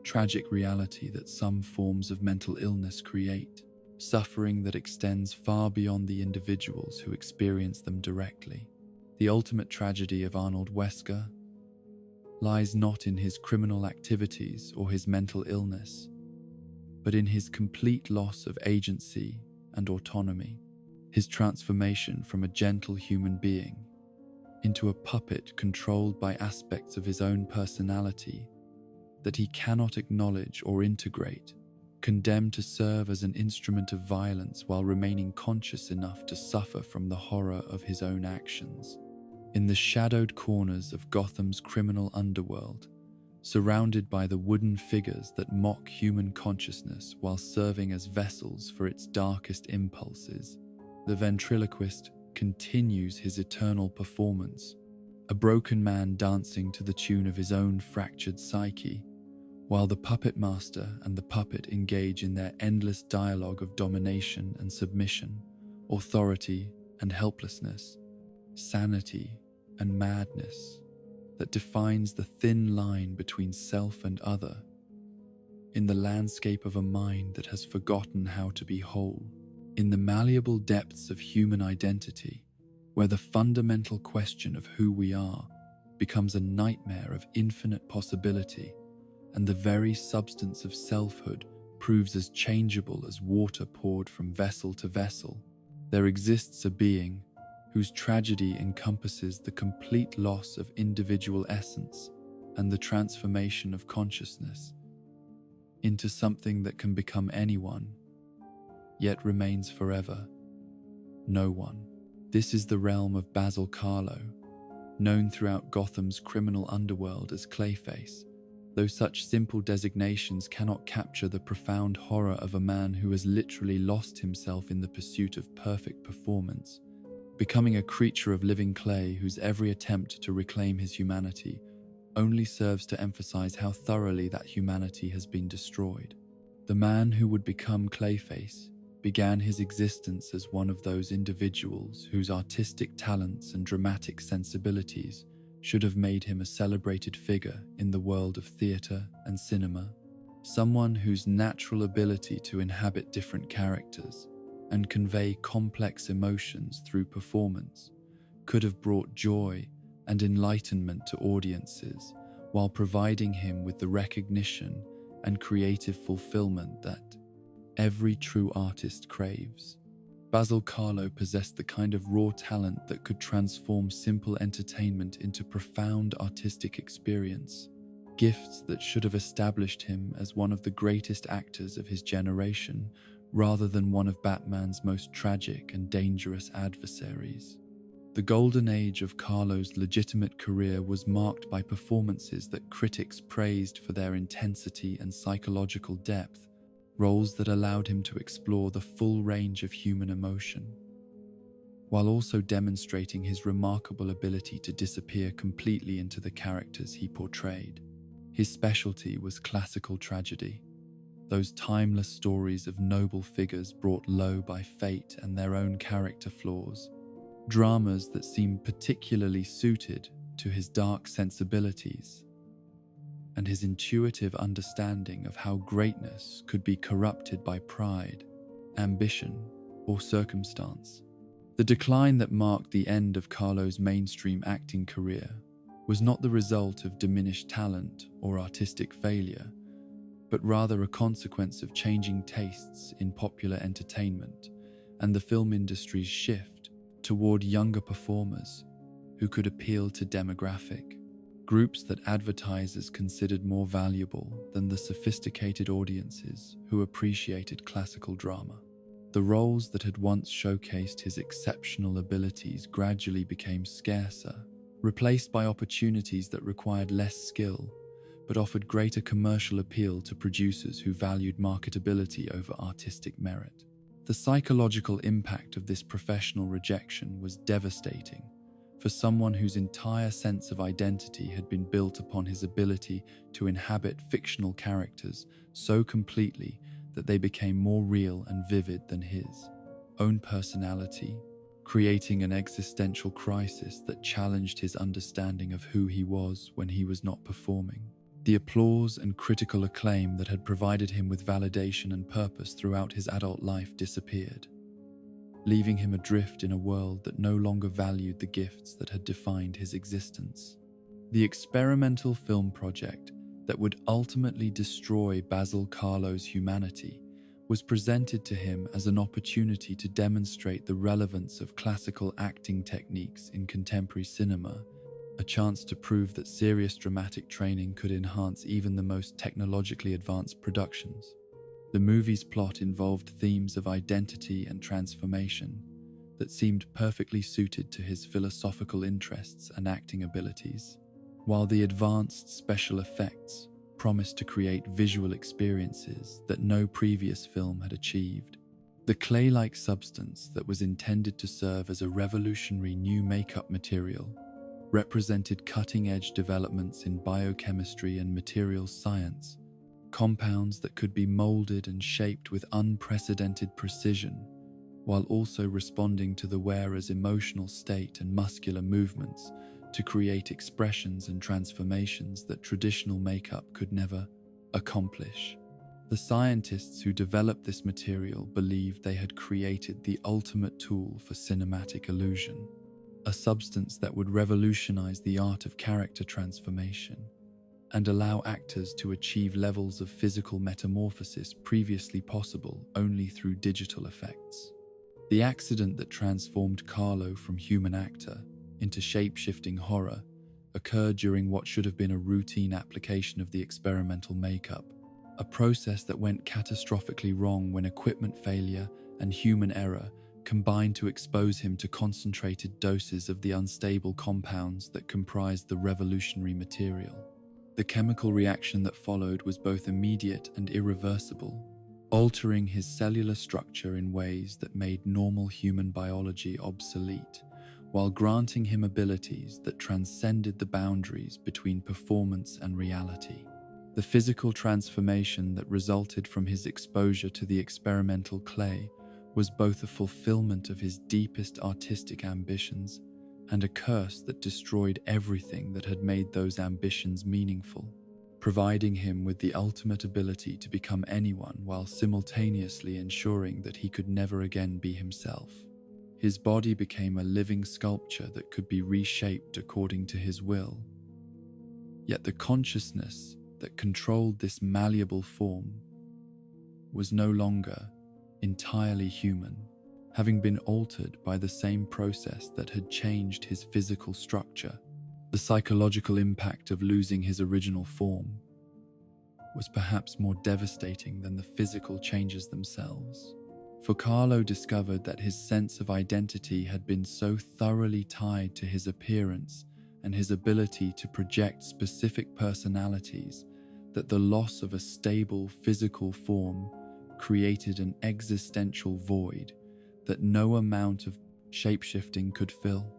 tragic reality that some forms of mental illness create suffering that extends far beyond the individuals who experience them directly. The ultimate tragedy of Arnold Wesker lies not in his criminal activities or his mental illness, but in his complete loss of agency and autonomy, his transformation from a gentle human being into a puppet controlled by aspects of his own personality that he cannot acknowledge or integrate, condemned to serve as an instrument of violence while remaining conscious enough to suffer from the horror of his own actions. In the shadowed corners of Gotham's criminal underworld, surrounded by the wooden figures that mock human consciousness while serving as vessels for its darkest impulses, the ventriloquist continues his eternal performance, a broken man dancing to the tune of his own fractured psyche, while the puppet master and the puppet engage in their endless dialogue of domination and submission, authority and helplessness, sanity and madness that defines the thin line between self and other, in the landscape of a mind that has forgotten how to be whole, in the malleable depths of human identity, where the fundamental question of who we are becomes a nightmare of infinite possibility, and the very substance of selfhood proves as changeable as water poured from vessel to vessel. There exists a being whose tragedy encompasses the complete loss of individual essence and the transformation of consciousness into something that can become anyone, yet remains forever no one. This is the realm of Basil Carlo, known throughout Gotham's criminal underworld as Clayface, though such simple designations cannot capture the profound horror of a man who has literally lost himself in the pursuit of perfect performance, becoming a creature of living clay whose every attempt to reclaim his humanity only serves to emphasize how thoroughly that humanity has been destroyed. The man who would become Clayface began his existence as one of those individuals whose artistic talents and dramatic sensibilities should have made him a celebrated figure in the world of theatre and cinema, someone whose natural ability to inhabit different characters and convey complex emotions through performance could have brought joy and enlightenment to audiences while providing him with the recognition and creative fulfillment that every true artist craves. Basil Carlo possessed the kind of raw talent that could transform simple entertainment into profound artistic experience, gifts that should have established him as one of the greatest actors of his generation rather than one of Batman's most tragic and dangerous adversaries. The golden age of Carlo's legitimate career was marked by performances that critics praised for their intensity and psychological depth, roles that allowed him to explore the full range of human emotion, while also demonstrating his remarkable ability to disappear completely into the characters he portrayed. His specialty was classical tragedy, those timeless stories of noble figures brought low by fate and their own character flaws, dramas that seemed particularly suited to his dark sensibilities and his intuitive understanding of how greatness could be corrupted by pride, ambition, or circumstance. The decline that marked the end of Carlo's mainstream acting career was not the result of diminished talent or artistic failure, but rather a consequence of changing tastes in popular entertainment, and the film industry's shift toward younger performers who could appeal to demographic groups that advertisers considered more valuable than the sophisticated audiences who appreciated classical drama. The roles that had once showcased his exceptional abilities gradually became scarcer, replaced by opportunities that required less skill but offered greater commercial appeal to producers who valued marketability over artistic merit. The psychological impact of this professional rejection was devastating for someone whose entire sense of identity had been built upon his ability to inhabit fictional characters so completely that they became more real and vivid than his own personality, creating an existential crisis that challenged his understanding of who he was when he was not performing. The applause and critical acclaim that had provided him with validation and purpose throughout his adult life disappeared, leaving him adrift in a world that no longer valued the gifts that had defined his existence. The experimental film project that would ultimately destroy Basil Carlo's humanity was presented to him as an opportunity to demonstrate the relevance of classical acting techniques in contemporary cinema, a chance to prove that serious dramatic training could enhance even the most technologically advanced productions. The movie's plot involved themes of identity and transformation that seemed perfectly suited to his philosophical interests and acting abilities, while the advanced special effects promised to create visual experiences that no previous film had achieved. The clay-like substance that was intended to serve as a revolutionary new makeup material represented cutting-edge developments in biochemistry and materials science, compounds that could be molded and shaped with unprecedented precision, while also responding to the wearer's emotional state and muscular movements to create expressions and transformations that traditional makeup could never accomplish. The scientists who developed this material believed they had created the ultimate tool for cinematic illusion, a substance that would revolutionize the art of character transformation and allow actors to achieve levels of physical metamorphosis previously possible only through digital effects. The accident that transformed Carlo from human actor into shape-shifting horror occurred during what should have been a routine application of the experimental makeup, a process that went catastrophically wrong when equipment failure and human error combined to expose him to concentrated doses of the unstable compounds that comprised the revolutionary material. The chemical reaction that followed was both immediate and irreversible, altering his cellular structure in ways that made normal human biology obsolete, while granting him abilities that transcended the boundaries between performance and reality. The physical transformation that resulted from his exposure to the experimental clay was both a fulfillment of his deepest artistic ambitions and a curse that destroyed everything that had made those ambitions meaningful, providing him with the ultimate ability to become anyone while simultaneously ensuring that he could never again be himself. His body became a living sculpture that could be reshaped according to his will. Yet the consciousness that controlled this malleable form was no longer entirely human, having been altered by the same process that had changed his physical structure. The psychological impact of losing his original form was perhaps more devastating than the physical changes themselves. For Carlo discovered that his sense of identity had been so thoroughly tied to his appearance and his ability to project specific personalities that the loss of a stable physical form created an existential void that no amount of shapeshifting could fill.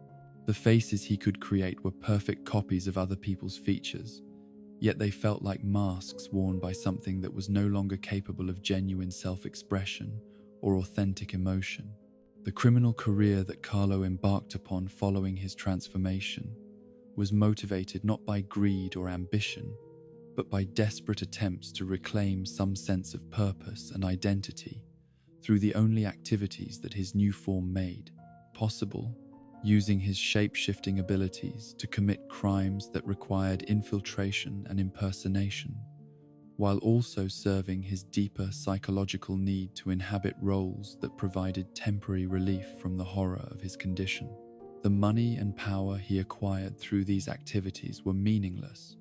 The faces he could create were perfect copies of other people's features, yet they felt like masks worn by something that was no longer capable of genuine self-expression or authentic emotion. The criminal career that Carlo embarked upon following his transformation was motivated not by greed or ambition, but by desperate attempts to reclaim some sense of purpose and identity through the only activities that his new form made possible, using his shape-shifting abilities to commit crimes that required infiltration and impersonation, while also serving his deeper psychological need to inhabit roles that provided temporary relief from the horror of his condition. The money and power he acquired through these activities were meaningless,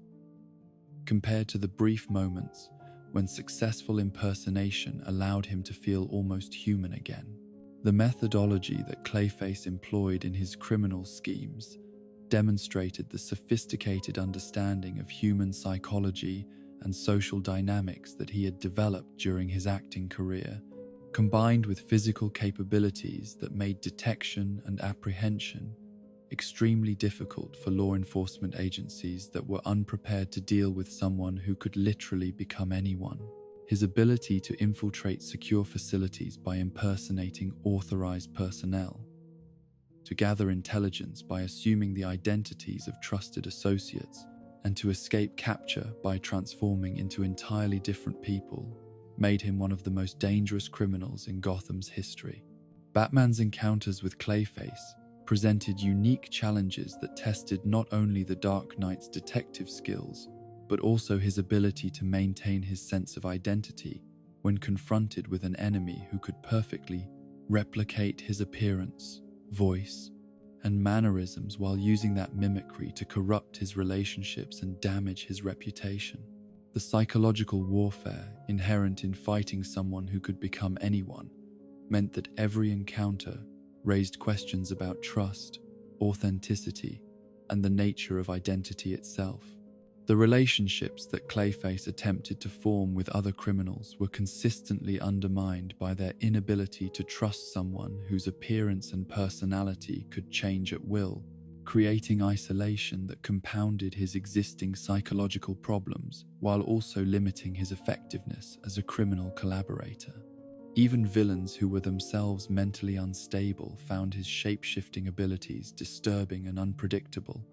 compared to the brief moments when successful impersonation allowed him to feel almost human again. The methodology that Clayface employed in his criminal schemes demonstrated the sophisticated understanding of human psychology and social dynamics that he had developed during his acting career, combined with physical capabilities that made detection and apprehension extremely difficult for law enforcement agencies that were unprepared to deal with someone who could literally become anyone. His ability to infiltrate secure facilities by impersonating authorized personnel, to gather intelligence by assuming the identities of trusted associates, and to escape capture by transforming into entirely different people, made him one of the most dangerous criminals in Gotham's history. Batman's encounters with Clayface presented unique challenges that tested not only the Dark Knight's detective skills, but also his ability to maintain his sense of identity when confronted with an enemy who could perfectly replicate his appearance, voice, and mannerisms while using that mimicry to corrupt his relationships and damage his reputation. The psychological warfare inherent in fighting someone who could become anyone meant that every encounter raised questions about trust, authenticity, and the nature of identity itself. The relationships that Clayface attempted to form with other criminals were consistently undermined by their inability to trust someone whose appearance and personality could change at will, creating isolation that compounded his existing psychological problems while also limiting his effectiveness as a criminal collaborator. Even villains who were themselves mentally unstable found his shape-shifting abilities disturbing and unpredictable,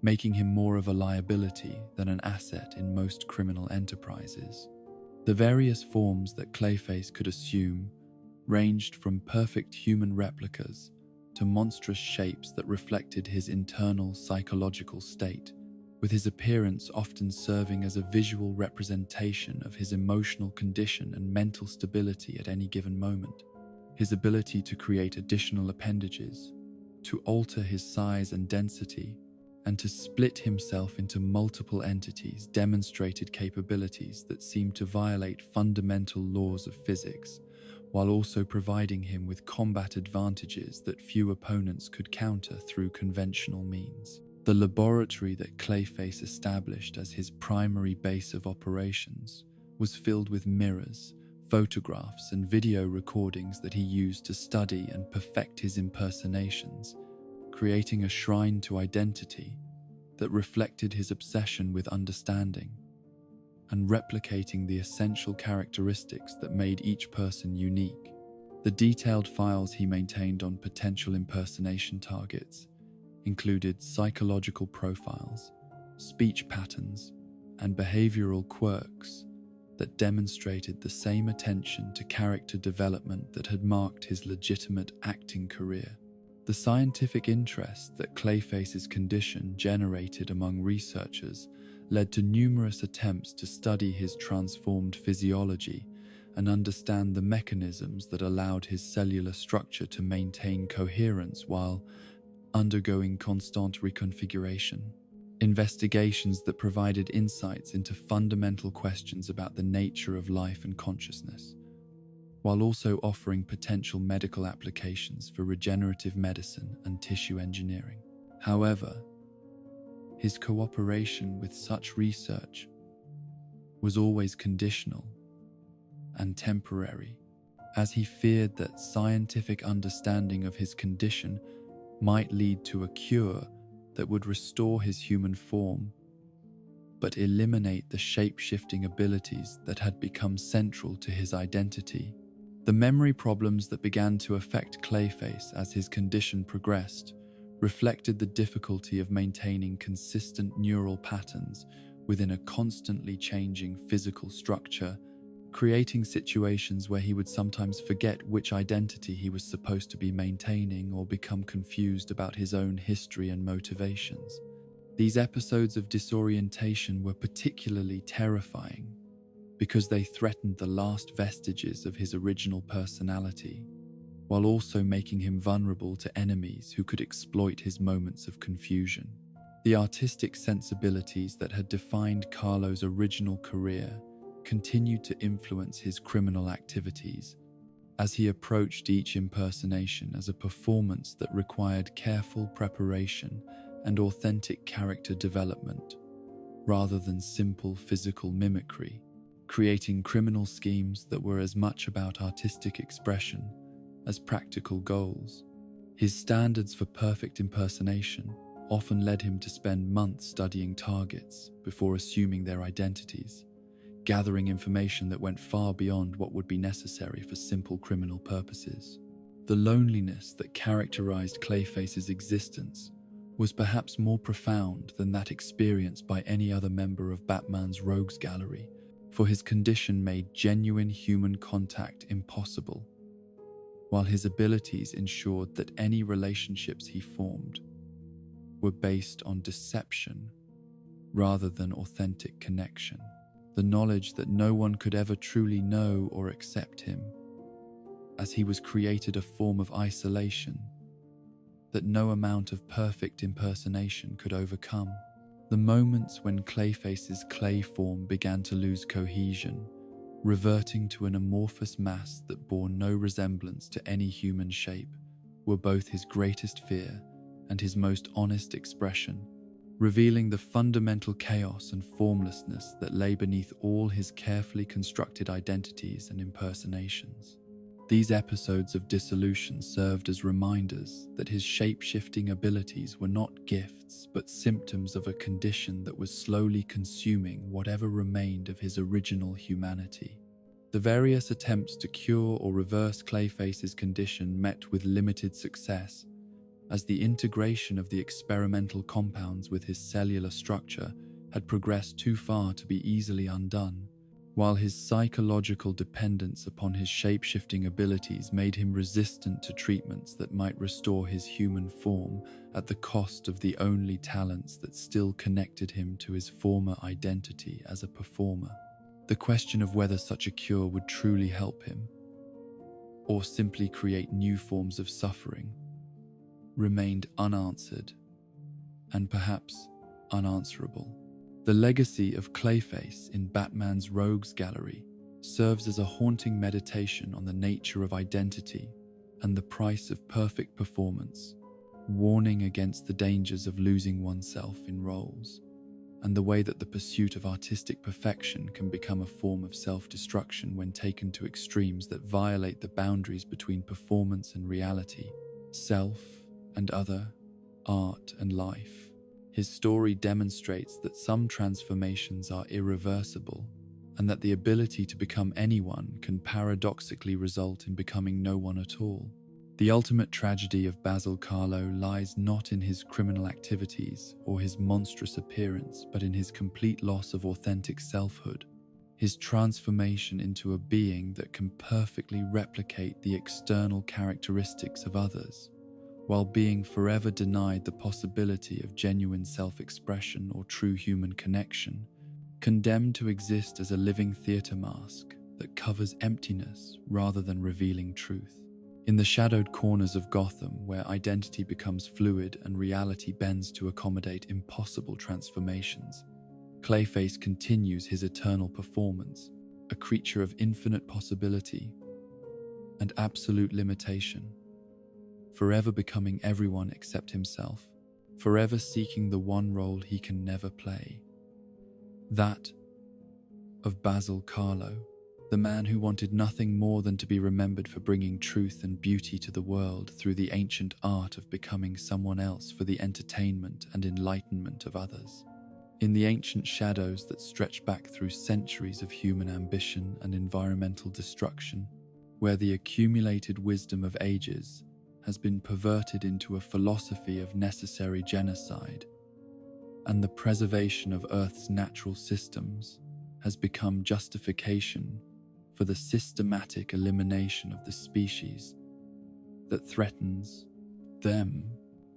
making him more of a liability than an asset in most criminal enterprises. The various forms that Clayface could assume ranged from perfect human replicas to monstrous shapes that reflected his internal psychological state, with his appearance often serving as a visual representation of his emotional condition and mental stability at any given moment. His ability to create additional appendages, to alter his size and density, and to split himself into multiple entities demonstrated capabilities that seemed to violate fundamental laws of physics, while also providing him with combat advantages that few opponents could counter through conventional means. The laboratory that Clayface established as his primary base of operations was filled with mirrors, photographs, and video recordings that he used to study and perfect his impersonations, creating a shrine to identity that reflected his obsession with understanding and replicating the essential characteristics that made each person unique. The detailed files he maintained on potential impersonation targets included psychological profiles, speech patterns, and behavioral quirks that demonstrated the same attention to character development that had marked his legitimate acting career. The scientific interest that Clayface's condition generated among researchers led to numerous attempts to study his transformed physiology and understand the mechanisms that allowed his cellular structure to maintain coherence while undergoing constant reconfiguration. Investigations that provided insights into fundamental questions about the nature of life and consciousness, while also offering potential medical applications for regenerative medicine and tissue engineering. However, his cooperation with such research was always conditional and temporary, as he feared that scientific understanding of his condition might lead to a cure that would restore his human form, but eliminate the shape-shifting abilities that had become central to his identity. The memory problems that began to affect Clayface as his condition progressed reflected the difficulty of maintaining consistent neural patterns within a constantly changing physical structure, creating situations where he would sometimes forget which identity he was supposed to be maintaining or become confused about his own history and motivations. These episodes of disorientation were particularly terrifying because they threatened the last vestiges of his original personality, while also making him vulnerable to enemies who could exploit his moments of confusion. The artistic sensibilities that had defined Carlo's original career continued to influence his criminal activities, as he approached each impersonation as a performance that required careful preparation and authentic character development, rather than simple physical mimicry, creating criminal schemes that were as much about artistic expression as practical goals. His standards for perfect impersonation often led him to spend months studying targets before assuming their identities, gathering information that went far beyond what would be necessary for simple criminal purposes. The loneliness that characterized Clayface's existence was perhaps more profound than that experienced by any other member of Batman's rogues gallery, for his condition made genuine human contact impossible, while his abilities ensured that any relationships he formed were based on deception rather than authentic connection. The knowledge that no one could ever truly know or accept him, as he was created a form of isolation that no amount of perfect impersonation could overcome. The moments when Clayface's clay form began to lose cohesion, reverting to an amorphous mass that bore no resemblance to any human shape, were both his greatest fear and his most honest expression, revealing the fundamental chaos and formlessness that lay beneath all his carefully constructed identities and impersonations. These episodes of dissolution served as reminders that his shape-shifting abilities were not gifts, but symptoms of a condition that was slowly consuming whatever remained of his original humanity. The various attempts to cure or reverse Clayface's condition met with limited success, as the integration of the experimental compounds with his cellular structure had progressed too far to be easily undone, while his psychological dependence upon his shape-shifting abilities made him resistant to treatments that might restore his human form at the cost of the only talents that still connected him to his former identity as a performer. The question of whether such a cure would truly help him, or simply create new forms of suffering, remained unanswered and perhaps unanswerable. The legacy of Clayface in Batman's rogues gallery serves as a haunting meditation on the nature of identity and the price of perfect performance, warning against the dangers of losing oneself in roles, and the way that the pursuit of artistic perfection can become a form of self-destruction when taken to extremes that violate the boundaries between performance and reality, self and other, art and life. His story demonstrates that some transformations are irreversible, and that the ability to become anyone can paradoxically result in becoming no one at all. The ultimate tragedy of Basil Carlo lies not in his criminal activities or his monstrous appearance, but in his complete loss of authentic selfhood, his transformation into a being that can perfectly replicate the external characteristics of others, while being forever denied the possibility of genuine self-expression or true human connection, condemned to exist as a living theatre mask that covers emptiness rather than revealing truth. In the shadowed corners of Gotham, where identity becomes fluid and reality bends to accommodate impossible transformations, Clayface continues his eternal performance, a creature of infinite possibility and absolute limitation, forever becoming everyone except himself, forever seeking the one role he can never play, that of Basil Carlo, the man who wanted nothing more than to be remembered for bringing truth and beauty to the world through the ancient art of becoming someone else for the entertainment and enlightenment of others. In the ancient shadows that stretch back through centuries of human ambition and environmental destruction, where the accumulated wisdom of ages has been perverted into a philosophy of necessary genocide, and the preservation of Earth's natural systems has become justification for the systematic elimination of the species that threatens them,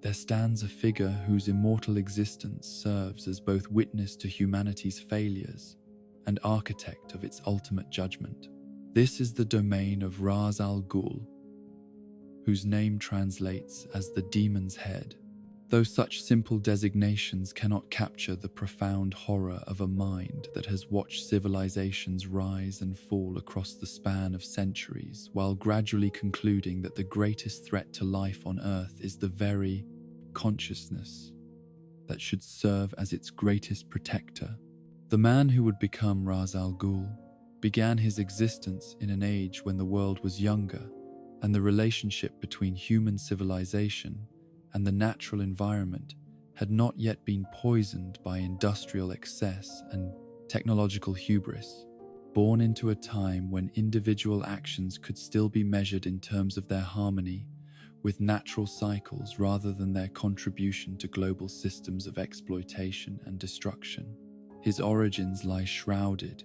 there stands a figure whose immortal existence serves as both witness to humanity's failures and architect of its ultimate judgment. This is the domain of Ra's al Ghul, whose name translates as the demon's head. Though such simple designations cannot capture the profound horror of a mind that has watched civilizations rise and fall across the span of centuries, while gradually concluding that the greatest threat to life on Earth is the very consciousness that should serve as its greatest protector. The man who would become Ra's al Ghul began his existence in an age when the world was younger, and the relationship between human civilization and the natural environment had not yet been poisoned by industrial excess and technological hubris. Born into a time when individual actions could still be measured in terms of their harmony with natural cycles rather than their contribution to global systems of exploitation and destruction. His origins lie shrouded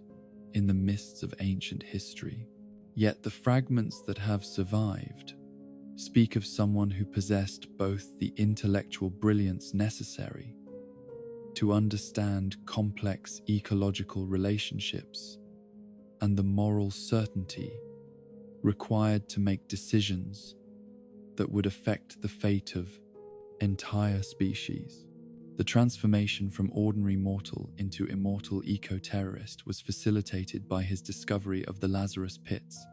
in the mists of ancient history. Yet the fragments that have survived speak of someone who possessed both the intellectual brilliance necessary to understand complex ecological relationships and the moral certainty required to make decisions that would affect the fate of entire species. The transformation from ordinary mortal into immortal eco-terrorist was facilitated by his discovery of the Lazarus Pits,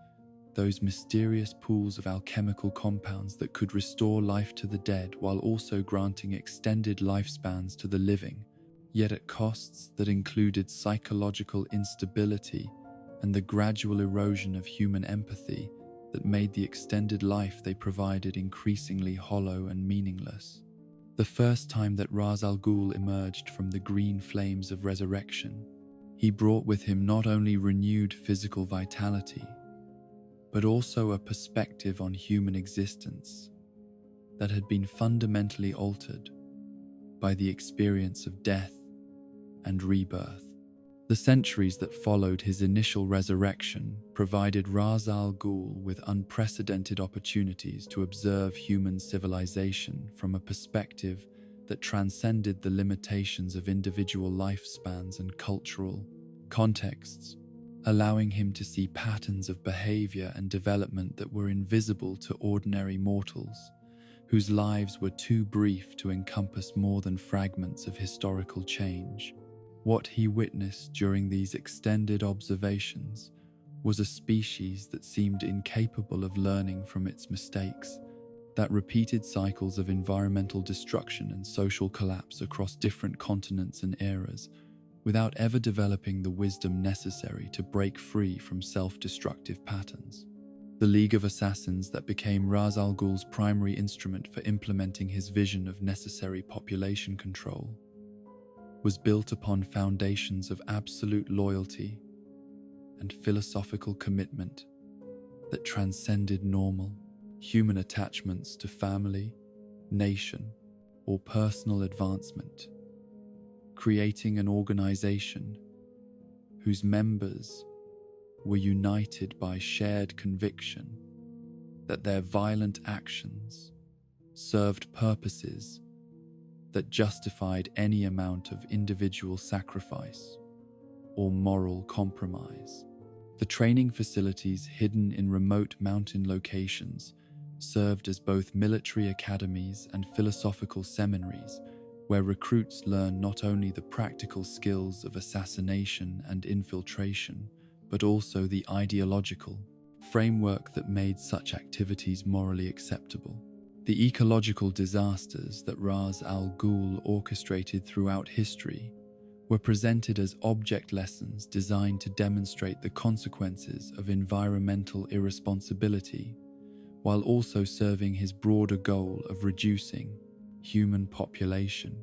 those mysterious pools of alchemical compounds that could restore life to the dead while also granting extended lifespans to the living, yet at costs that included psychological instability and the gradual erosion of human empathy that made the extended life they provided increasingly hollow and meaningless. The first time that Ra's al Ghul emerged from the green flames of resurrection, he brought with him not only renewed physical vitality, but also a perspective on human existence that had been fundamentally altered by the experience of death and rebirth. The centuries that followed his initial resurrection provided Ra's al Ghul with unprecedented opportunities to observe human civilization from a perspective that transcended the limitations of individual lifespans and cultural contexts, allowing him to see patterns of behavior and development that were invisible to ordinary mortals, whose lives were too brief to encompass more than fragments of historical change. What he witnessed during these extended observations was a species that seemed incapable of learning from its mistakes, that repeated cycles of environmental destruction and social collapse across different continents and eras, without ever developing the wisdom necessary to break free from self-destructive patterns. The League of Assassins that became Ra's al Ghul's primary instrument for implementing his vision of necessary population control was built upon foundations of absolute loyalty and philosophical commitment that transcended normal human attachments to family, nation, or personal advancement, creating an organization whose members were united by shared conviction that their violent actions served purposes that justified any amount of individual sacrifice or moral compromise. The training facilities hidden in remote mountain locations served as both military academies and philosophical seminaries where recruits learn not only the practical skills of assassination and infiltration, but also the ideological framework that made such activities morally acceptable. The ecological disasters that Ra's al Ghul orchestrated throughout history were presented as object lessons designed to demonstrate the consequences of environmental irresponsibility, while also serving his broader goal of reducing human population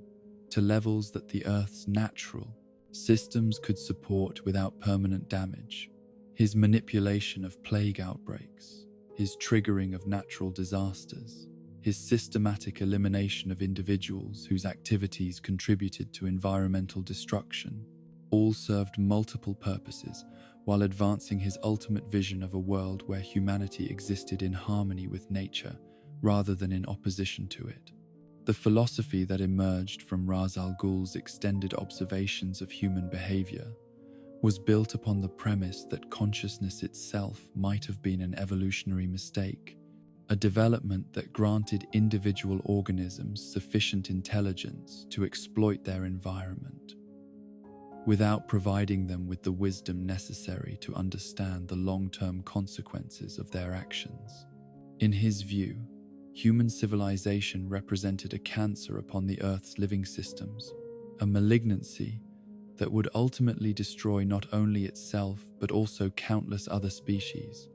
to levels that the Earth's natural systems could support without permanent damage. His manipulation of plague outbreaks, his triggering of natural disasters, his systematic elimination of individuals whose activities contributed to environmental destruction, all served multiple purposes while advancing his ultimate vision of a world where humanity existed in harmony with nature rather than in opposition to it. The philosophy that emerged from Ra's al Ghul's extended observations of human behavior was built upon the premise that consciousness itself might have been an evolutionary mistake, a development that granted individual organisms sufficient intelligence to exploit their environment, without providing them with the wisdom necessary to understand the long-term consequences of their actions. In his view, human civilization represented a cancer upon the Earth's living systems, a malignancy that would ultimately destroy not only itself but also countless other species,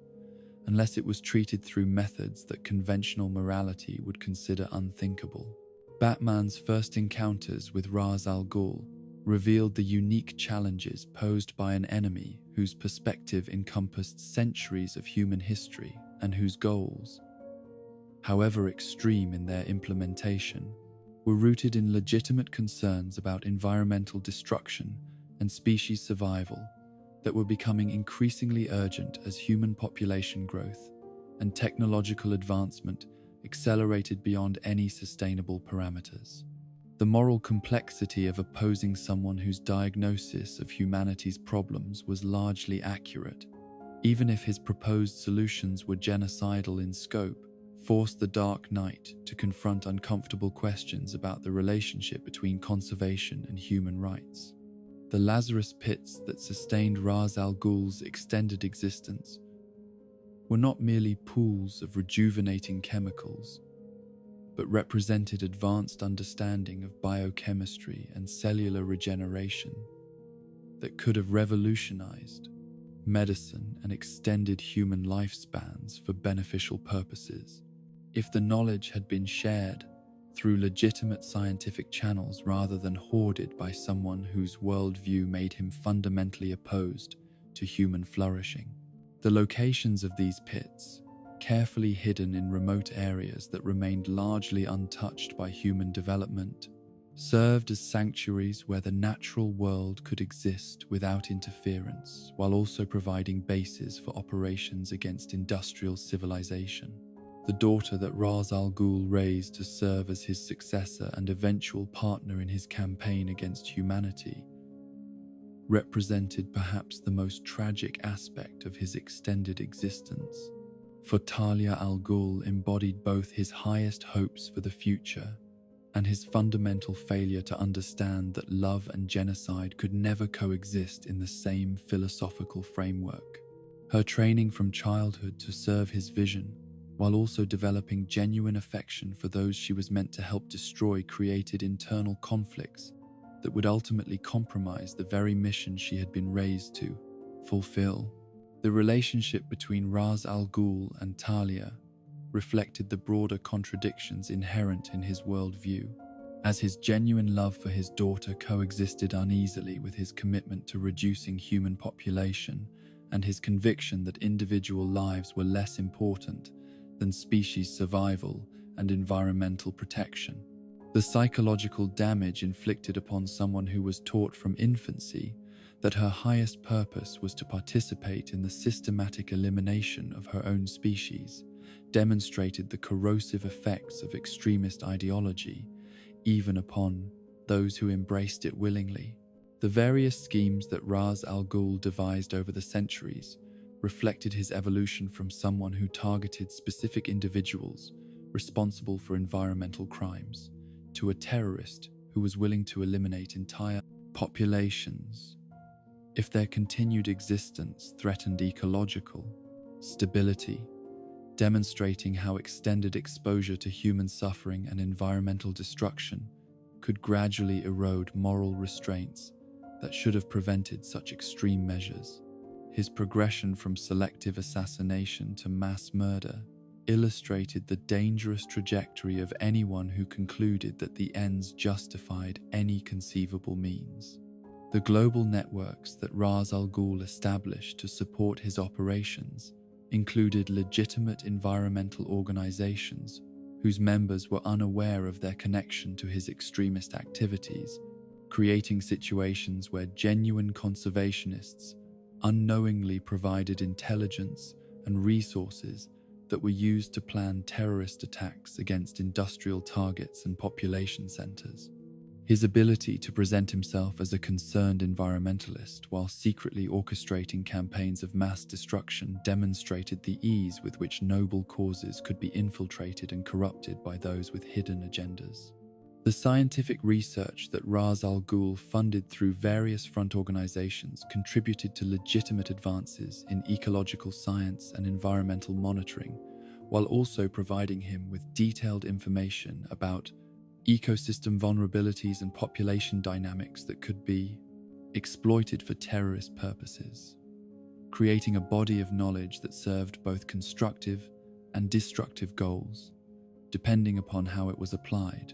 unless it was treated through methods that conventional morality would consider unthinkable. Batman's first encounters with Ra's al Ghul revealed the unique challenges posed by an enemy whose perspective encompassed centuries of human history and whose goals, however extreme in their implementation, were rooted in legitimate concerns about environmental destruction and species survival that were becoming increasingly urgent as human population growth and technological advancement accelerated beyond any sustainable parameters. The moral complexity of opposing someone whose diagnosis of humanity's problems was largely accurate, even if his proposed solutions were genocidal in scope, forced the Dark Knight to confront uncomfortable questions about the relationship between conservation and human rights. The Lazarus pits that sustained Ra's al Ghul's extended existence were not merely pools of rejuvenating chemicals, but represented advanced understanding of biochemistry and cellular regeneration that could have revolutionized medicine and extended human lifespans for beneficial purposes, if the knowledge had been shared through legitimate scientific channels rather than hoarded by someone whose worldview made him fundamentally opposed to human flourishing. The locations of these pits, carefully hidden in remote areas that remained largely untouched by human development, served as sanctuaries where the natural world could exist without interference, while also providing bases for operations against industrial civilization. The daughter that Ra's al Ghul raised to serve as his successor and eventual partner in his campaign against humanity represented perhaps the most tragic aspect of his extended existence, for Talia al Ghul embodied both his highest hopes for the future and his fundamental failure to understand that love and genocide could never coexist in the same philosophical framework. Her training from childhood to serve his vision, while also developing genuine affection for those she was meant to help destroy, created internal conflicts that would ultimately compromise the very mission she had been raised to fulfill. The relationship between Ra's al Ghul and Talia reflected the broader contradictions inherent in his worldview, as his genuine love for his daughter coexisted uneasily with his commitment to reducing human population and his conviction that individual lives were less important than species survival and environmental protection. The psychological damage inflicted upon someone who was taught from infancy that her highest purpose was to participate in the systematic elimination of her own species demonstrated the corrosive effects of extremist ideology, even upon those who embraced it willingly. The various schemes that Ra's al Ghul devised over the centuries reflected his evolution from someone who targeted specific individuals responsible for environmental crimes to a terrorist who was willing to eliminate entire populations if their continued existence threatened ecological stability, demonstrating how extended exposure to human suffering and environmental destruction could gradually erode moral restraints that should have prevented such extreme measures. His progression from selective assassination to mass murder illustrated the dangerous trajectory of anyone who concluded that the ends justified any conceivable means. The global networks that Ra's al Ghul established to support his operations included legitimate environmental organizations whose members were unaware of their connection to his extremist activities, creating situations where genuine conservationists unknowingly provided intelligence and resources that were used to plan terrorist attacks against industrial targets and population centers. His ability to present himself as a concerned environmentalist while secretly orchestrating campaigns of mass destruction demonstrated the ease with which noble causes could be infiltrated and corrupted by those with hidden agendas. The scientific research that Ra's al Ghul funded through various front organizations contributed to legitimate advances in ecological science and environmental monitoring, while also providing him with detailed information about ecosystem vulnerabilities and population dynamics that could be exploited for terrorist purposes, creating a body of knowledge that served both constructive and destructive goals, depending upon how it was applied.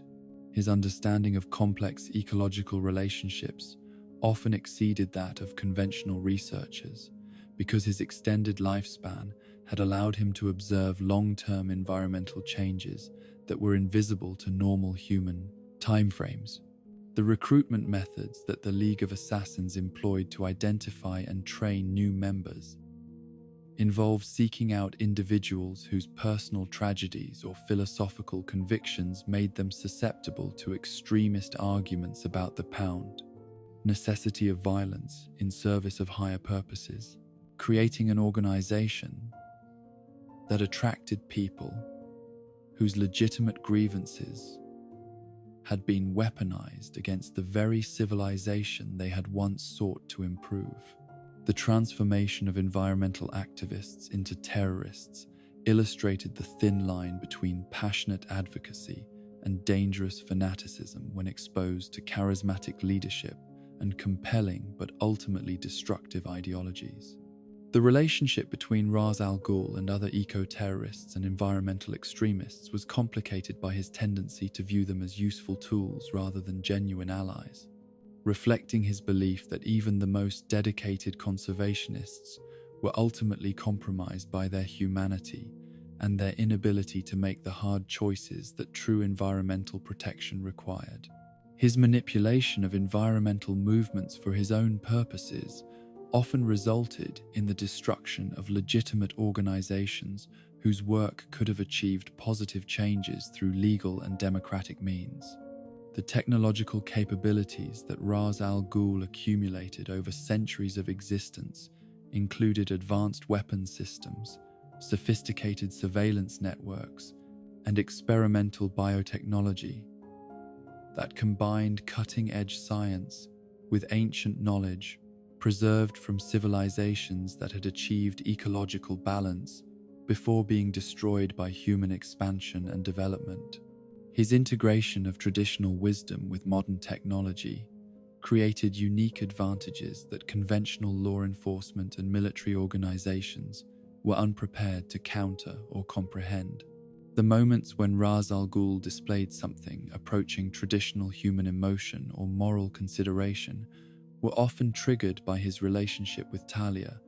His understanding of complex ecological relationships often exceeded that of conventional researchers, because his extended lifespan had allowed him to observe long-term environmental changes that were invisible to normal human timeframes. The recruitment methods that the League of Assassins employed to identify and train new members involved seeking out individuals whose personal tragedies or philosophical convictions made them susceptible to extremist arguments about the pound, necessity of violence in service of higher purposes, creating an organization that attracted people whose legitimate grievances had been weaponized against the very civilization they had once sought to improve. The transformation of environmental activists into terrorists illustrated the thin line between passionate advocacy and dangerous fanaticism when exposed to charismatic leadership and compelling but ultimately destructive ideologies. The relationship between Ra's al Ghul and other eco-terrorists and environmental extremists was complicated by his tendency to view them as useful tools rather than genuine allies, reflecting his belief that even the most dedicated conservationists were ultimately compromised by their humanity and their inability to make the hard choices that true environmental protection required. His manipulation of environmental movements for his own purposes often resulted in the destruction of legitimate organizations whose work could have achieved positive changes through legal and democratic means. The technological capabilities that Ra's al Ghul accumulated over centuries of existence included advanced weapons systems, sophisticated surveillance networks, and experimental biotechnology that combined cutting-edge science with ancient knowledge preserved from civilizations that had achieved ecological balance before being destroyed by human expansion and development. His integration of traditional wisdom with modern technology created unique advantages that conventional law enforcement and military organizations were unprepared to counter or comprehend. The moments when Ra's al Ghul displayed something approaching traditional human emotion or moral consideration were often triggered by his relationship with Talia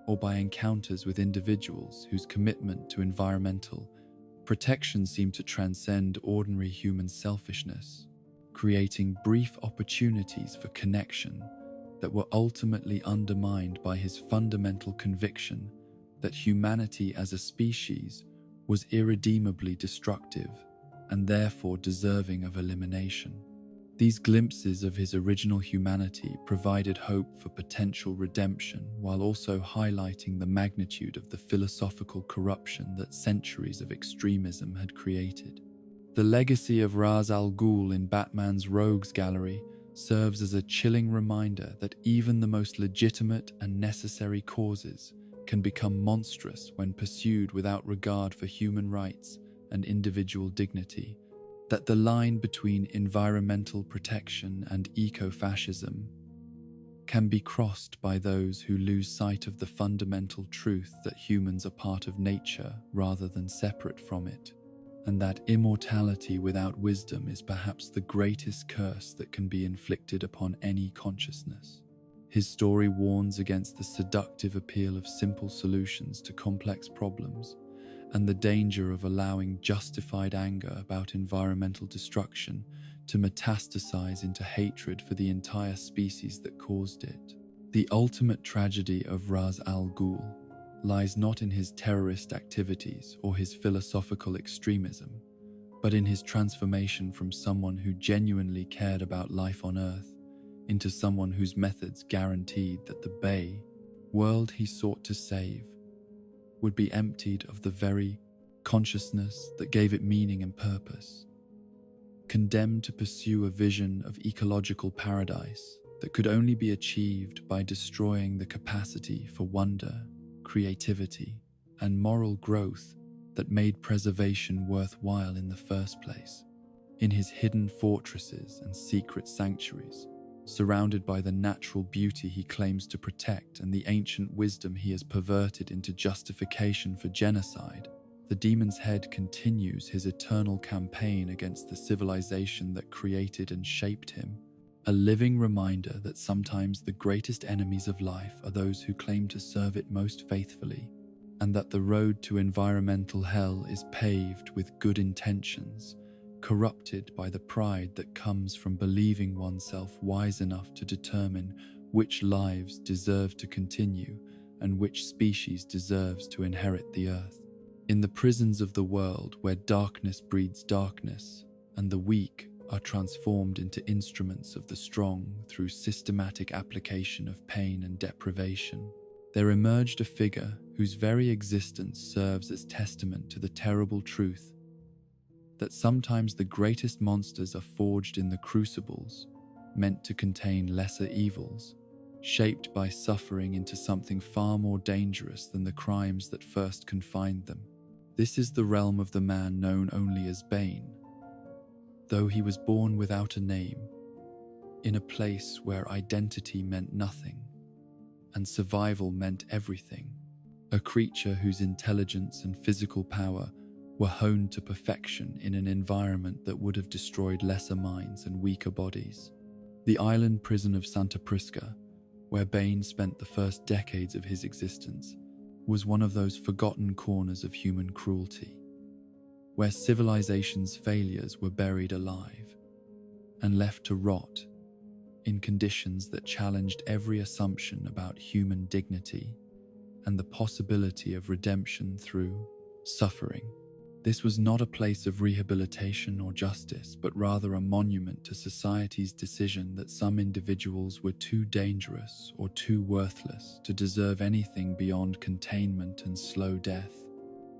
or by encounters with individuals whose commitment to environmental protection seemed to transcend ordinary human selfishness, creating brief opportunities for connection that were ultimately undermined by his fundamental conviction that humanity as a species was irredeemably destructive and therefore deserving of elimination. These glimpses of his original humanity provided hope for potential redemption while also highlighting the magnitude of the philosophical corruption that centuries of extremism had created. The legacy of Ra's al Ghul in Batman's Rogues Gallery serves as a chilling reminder that even the most legitimate and necessary causes can become monstrous when pursued without regard for human rights and individual dignity, that the line between environmental protection and eco-fascism can be crossed by those who lose sight of the fundamental truth that humans are part of nature rather than separate from it, and that immortality without wisdom is perhaps the greatest curse that can be inflicted upon any consciousness. His story warns against the seductive appeal of simple solutions to complex problems, and the danger of allowing justified anger about environmental destruction to metastasize into hatred for the entire species that caused it. The ultimate tragedy of Ra's al Ghul lies not in his terrorist activities or his philosophical extremism, but in his transformation from someone who genuinely cared about life on Earth into someone whose methods guaranteed that the Bay world he sought to save would be emptied of the very consciousness that gave it meaning and purpose. Condemned to pursue a vision of ecological paradise that could only be achieved by destroying the capacity for wonder, creativity, and moral growth that made preservation worthwhile in the first place. In his hidden fortresses and secret sanctuaries, surrounded by the natural beauty he claims to protect and the ancient wisdom he has perverted into justification for genocide, the Demon's Head continues his eternal campaign against the civilization that created and shaped him, a living reminder that sometimes the greatest enemies of life are those who claim to serve it most faithfully, and that the road to environmental hell is paved with good intentions, corrupted by the pride that comes from believing oneself wise enough to determine which lives deserve to continue and which species deserves to inherit the earth. In the prisons of the world where darkness breeds darkness and the weak are transformed into instruments of the strong through systematic application of pain and deprivation, there emerged a figure whose very existence serves as testament to the terrible truth that sometimes the greatest monsters are forged in the crucibles meant to contain lesser evils, shaped by suffering into something far more dangerous than the crimes that first confined them. This is the realm of the man known only as Bane. Though he was born without a name, in a place where identity meant nothing and survival meant everything, a creature whose intelligence and physical power were honed to perfection in an environment that would have destroyed lesser minds and weaker bodies. The island prison of Santa Prisca, where Bane spent the first decades of his existence, was one of those forgotten corners of human cruelty, where civilization's failures were buried alive and left to rot in conditions that challenged every assumption about human dignity and the possibility of redemption through suffering. This was not a place of rehabilitation or justice, but rather a monument to society's decision that some individuals were too dangerous or too worthless to deserve anything beyond containment and slow death.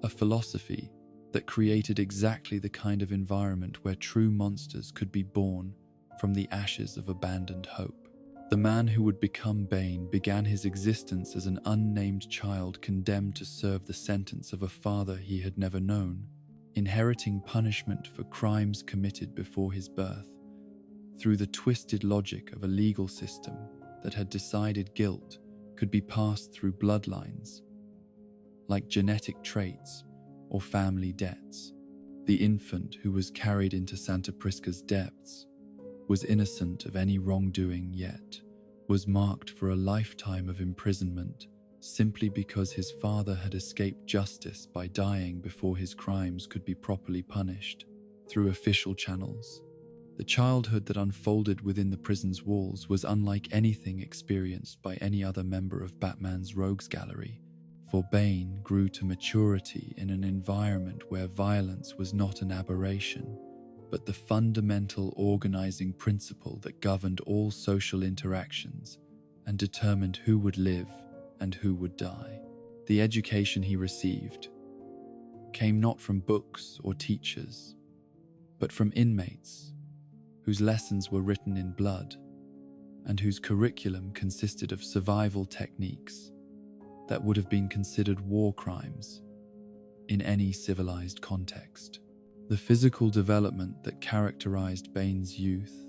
A philosophy that created exactly the kind of environment where true monsters could be born from the ashes of abandoned hope. The man who would become Bane began his existence as an unnamed child condemned to serve the sentence of a father he had never known, inheriting punishment for crimes committed before his birth, through the twisted logic of a legal system that had decided guilt could be passed through bloodlines, like genetic traits or family debts. The infant who was carried into Santa Prisca's depths was innocent of any wrongdoing, yet was marked for a lifetime of imprisonment simply because his father had escaped justice by dying before his crimes could be properly punished through official channels. The childhood that unfolded within the prison's walls was unlike anything experienced by any other member of Batman's rogues gallery, for Bane grew to maturity in an environment where violence was not an aberration, but the fundamental organizing principle that governed all social interactions and determined who would live and who would die. The education he received came not from books or teachers, but from inmates whose lessons were written in blood and whose curriculum consisted of survival techniques that would have been considered war crimes in any civilized context. The physical development that characterized Bane's youth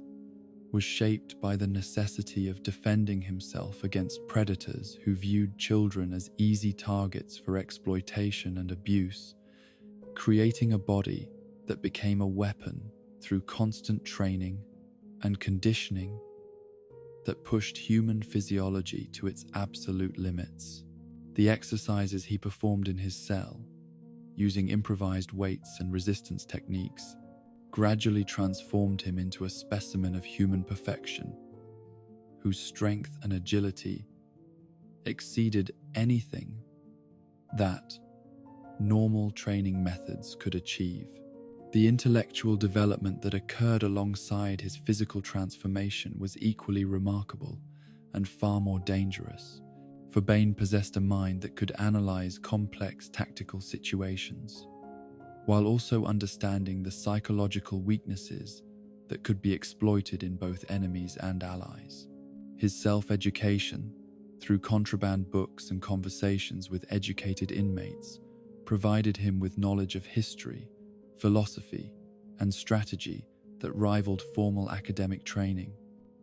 was shaped by the necessity of defending himself against predators who viewed children as easy targets for exploitation and abuse, creating a body that became a weapon through constant training and conditioning that pushed human physiology to its absolute limits. The exercises he performed in his cell, using improvised weights and resistance techniques, gradually transformed him into a specimen of human perfection, whose strength and agility exceeded anything that normal training methods could achieve. The intellectual development that occurred alongside his physical transformation was equally remarkable and far more dangerous, for Bane possessed a mind that could analyze complex tactical situations, while also understanding the psychological weaknesses that could be exploited in both enemies and allies. His self-education, through contraband books and conversations with educated inmates, provided him with knowledge of history, philosophy, and strategy that rivaled formal academic training.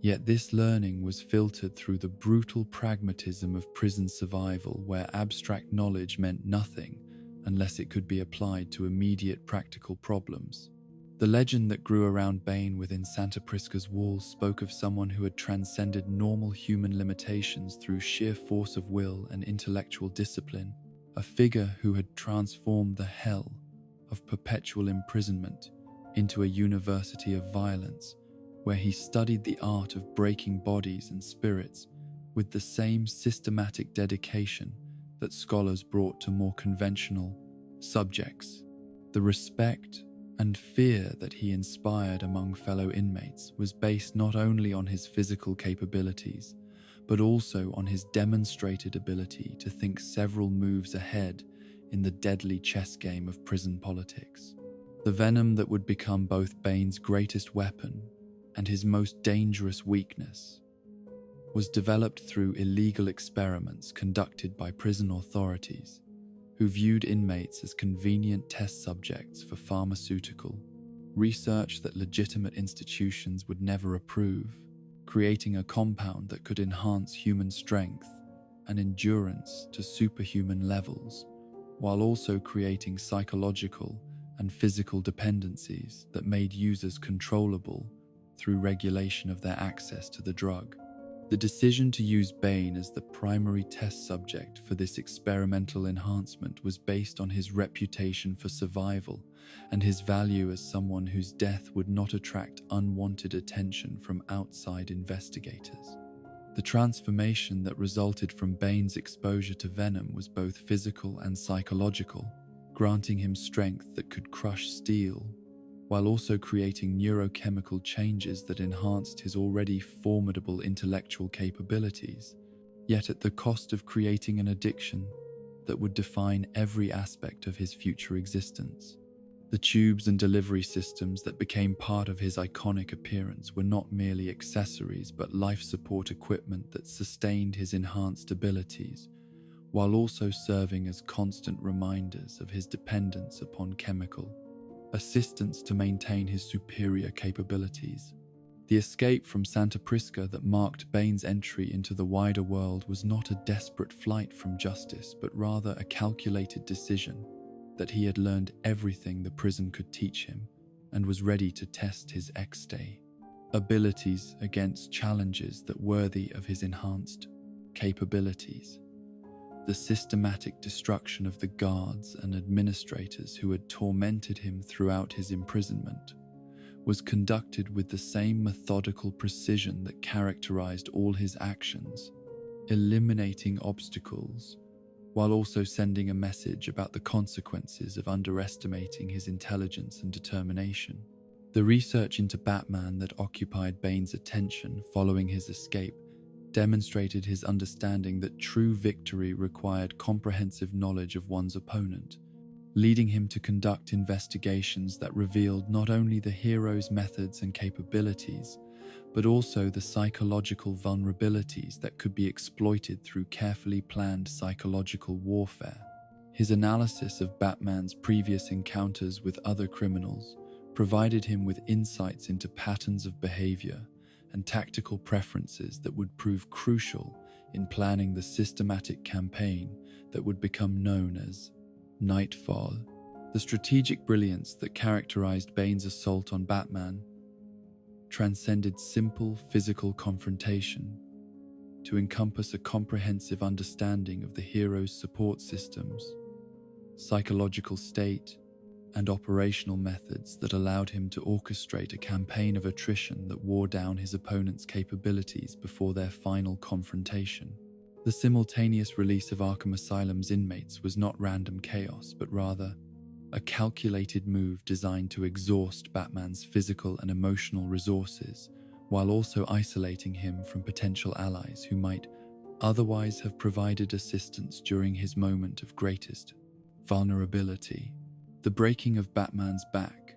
Yet this learning was filtered through the brutal pragmatism of prison survival, where abstract knowledge meant nothing unless it could be applied to immediate practical problems. The legend that grew around Bane within Santa Prisca's walls spoke of someone who had transcended normal human limitations through sheer force of will and intellectual discipline, a figure who had transformed the hell of perpetual imprisonment into a university of violence, where he studied the art of breaking bodies and spirits with the same systematic dedication that scholars brought to more conventional subjects. The respect and fear that he inspired among fellow inmates was based not only on his physical capabilities, but also on his demonstrated ability to think several moves ahead in the deadly chess game of prison politics. The venom that would become both Bane's greatest weapon and his most dangerous weakness was developed through illegal experiments conducted by prison authorities, who viewed inmates as convenient test subjects for pharmaceutical research that legitimate institutions would never approve, creating a compound that could enhance human strength and endurance to superhuman levels, while also creating psychological and physical dependencies that made users controllable through regulation of their access to the drug. The decision to use Bane as the primary test subject for this experimental enhancement was based on his reputation for survival and his value as someone whose death would not attract unwanted attention from outside investigators. The transformation that resulted from Bane's exposure to venom was both physical and psychological, granting him strength that could crush steel, while also creating neurochemical changes that enhanced his already formidable intellectual capabilities, yet at the cost of creating an addiction that would define every aspect of his future existence. The tubes and delivery systems that became part of his iconic appearance were not merely accessories but life support equipment that sustained his enhanced abilities, while also serving as constant reminders of his dependence upon chemical assistance to maintain his superior capabilities. The escape from Santa Prisca that marked Bane's entry into the wider world was not a desperate flight from justice, but rather a calculated decision that he had learned everything the prison could teach him and was ready to test his ex-stay abilities against challenges that were worthy of his enhanced capabilities. The systematic destruction of the guards and administrators who had tormented him throughout his imprisonment was conducted with the same methodical precision that characterized all his actions, eliminating obstacles while also sending a message about the consequences of underestimating his intelligence and determination. The research into Batman that occupied Bane's attention following his escape demonstrated his understanding that true victory required comprehensive knowledge of one's opponent, leading him to conduct investigations that revealed not only the hero's methods and capabilities, but also the psychological vulnerabilities that could be exploited through carefully planned psychological warfare. His analysis of Batman's previous encounters with other criminals provided him with insights into patterns of behavior and tactical preferences that would prove crucial in planning the systematic campaign that would become known as Nightfall. The strategic brilliance that characterized Bane's assault on Batman transcended simple physical confrontation to encompass a comprehensive understanding of the hero's support systems, psychological state, and operational methods that allowed him to orchestrate a campaign of attrition that wore down his opponent's capabilities before their final confrontation. The simultaneous release of Arkham Asylum's inmates was not random chaos, but rather a calculated move designed to exhaust Batman's physical and emotional resources, while also isolating him from potential allies who might otherwise have provided assistance during his moment of greatest vulnerability. The breaking of Batman's back,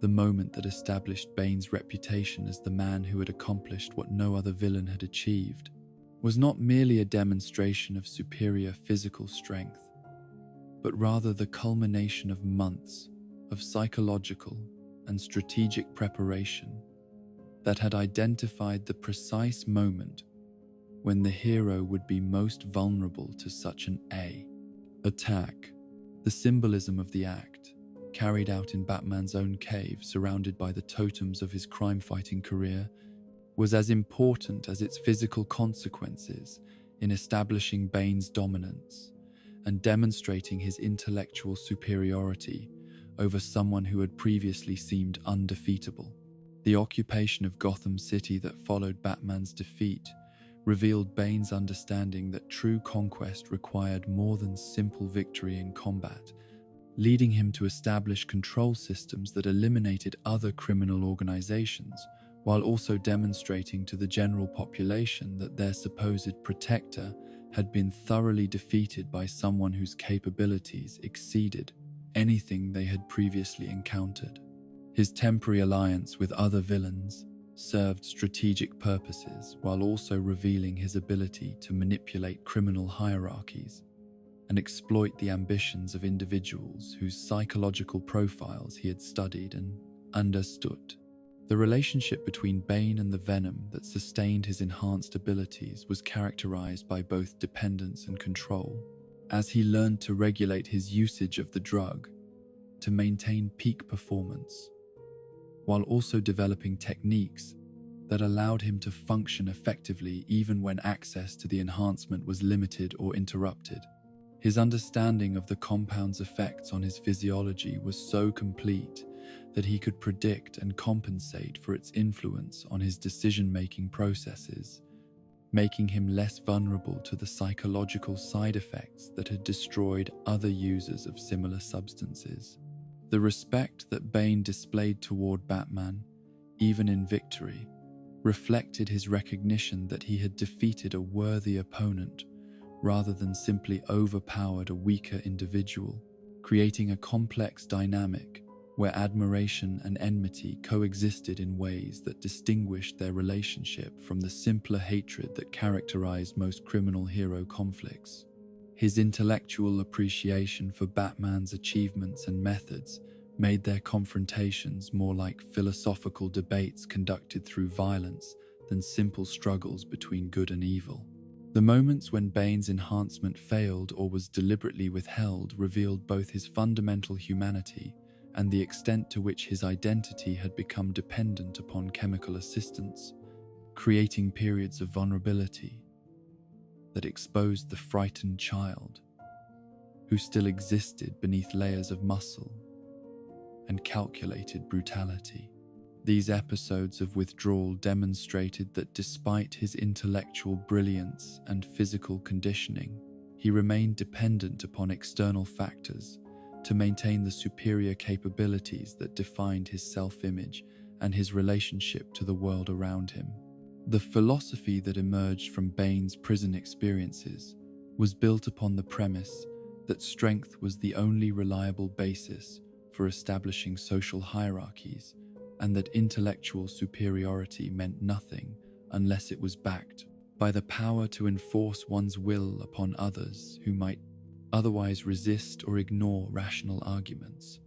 the moment that established Bane's reputation as the man who had accomplished what no other villain had achieved, was not merely a demonstration of superior physical strength, but rather the culmination of months of psychological and strategic preparation that had identified the precise moment when the hero would be most vulnerable to such an attack. The symbolism of the act, carried out in Batman's own cave surrounded by the totems of his crime-fighting career, was as important as its physical consequences in establishing Bane's dominance and demonstrating his intellectual superiority over someone who had previously seemed undefeatable. The occupation of Gotham City that followed Batman's defeat revealed Bane's understanding that true conquest required more than simple victory in combat, leading him to establish control systems that eliminated other criminal organizations, while also demonstrating to the general population that their supposed protector had been thoroughly defeated by someone whose capabilities exceeded anything they had previously encountered. His temporary alliance with other villains served strategic purposes while also revealing his ability to manipulate criminal hierarchies and exploit the ambitions of individuals whose psychological profiles he had studied and understood. The relationship between Bane and the venom that sustained his enhanced abilities was characterized by both dependence and control, as he learned to regulate his usage of the drug to maintain peak performance, while also developing techniques that allowed him to function effectively even when access to the enhancement was limited or interrupted. His understanding of the compound's effects on his physiology was so complete that he could predict and compensate for its influence on his decision-making processes, making him less vulnerable to the psychological side effects that had destroyed other users of similar substances. The respect that Bane displayed toward Batman, even in victory, reflected his recognition that he had defeated a worthy opponent rather than simply overpowered a weaker individual, creating a complex dynamic where admiration and enmity coexisted in ways that distinguished their relationship from the simpler hatred that characterized most criminal hero conflicts. His intellectual appreciation for Batman's achievements and methods made their confrontations more like philosophical debates conducted through violence than simple struggles between good and evil. The moments when Bane's enhancement failed or was deliberately withheld revealed both his fundamental humanity and the extent to which his identity had become dependent upon chemical assistance, creating periods of vulnerability that exposed the frightened child, who still existed beneath layers of muscle and calculated brutality. These episodes of withdrawal demonstrated that despite his intellectual brilliance and physical conditioning, he remained dependent upon external factors to maintain the superior capabilities that defined his self-image and his relationship to the world around him. The philosophy that emerged from Bane's prison experiences was built upon the premise that strength was the only reliable basis for establishing social hierarchies, and that intellectual superiority meant nothing unless it was backed by the power to enforce one's will upon others who might otherwise resist or ignore rational arguments.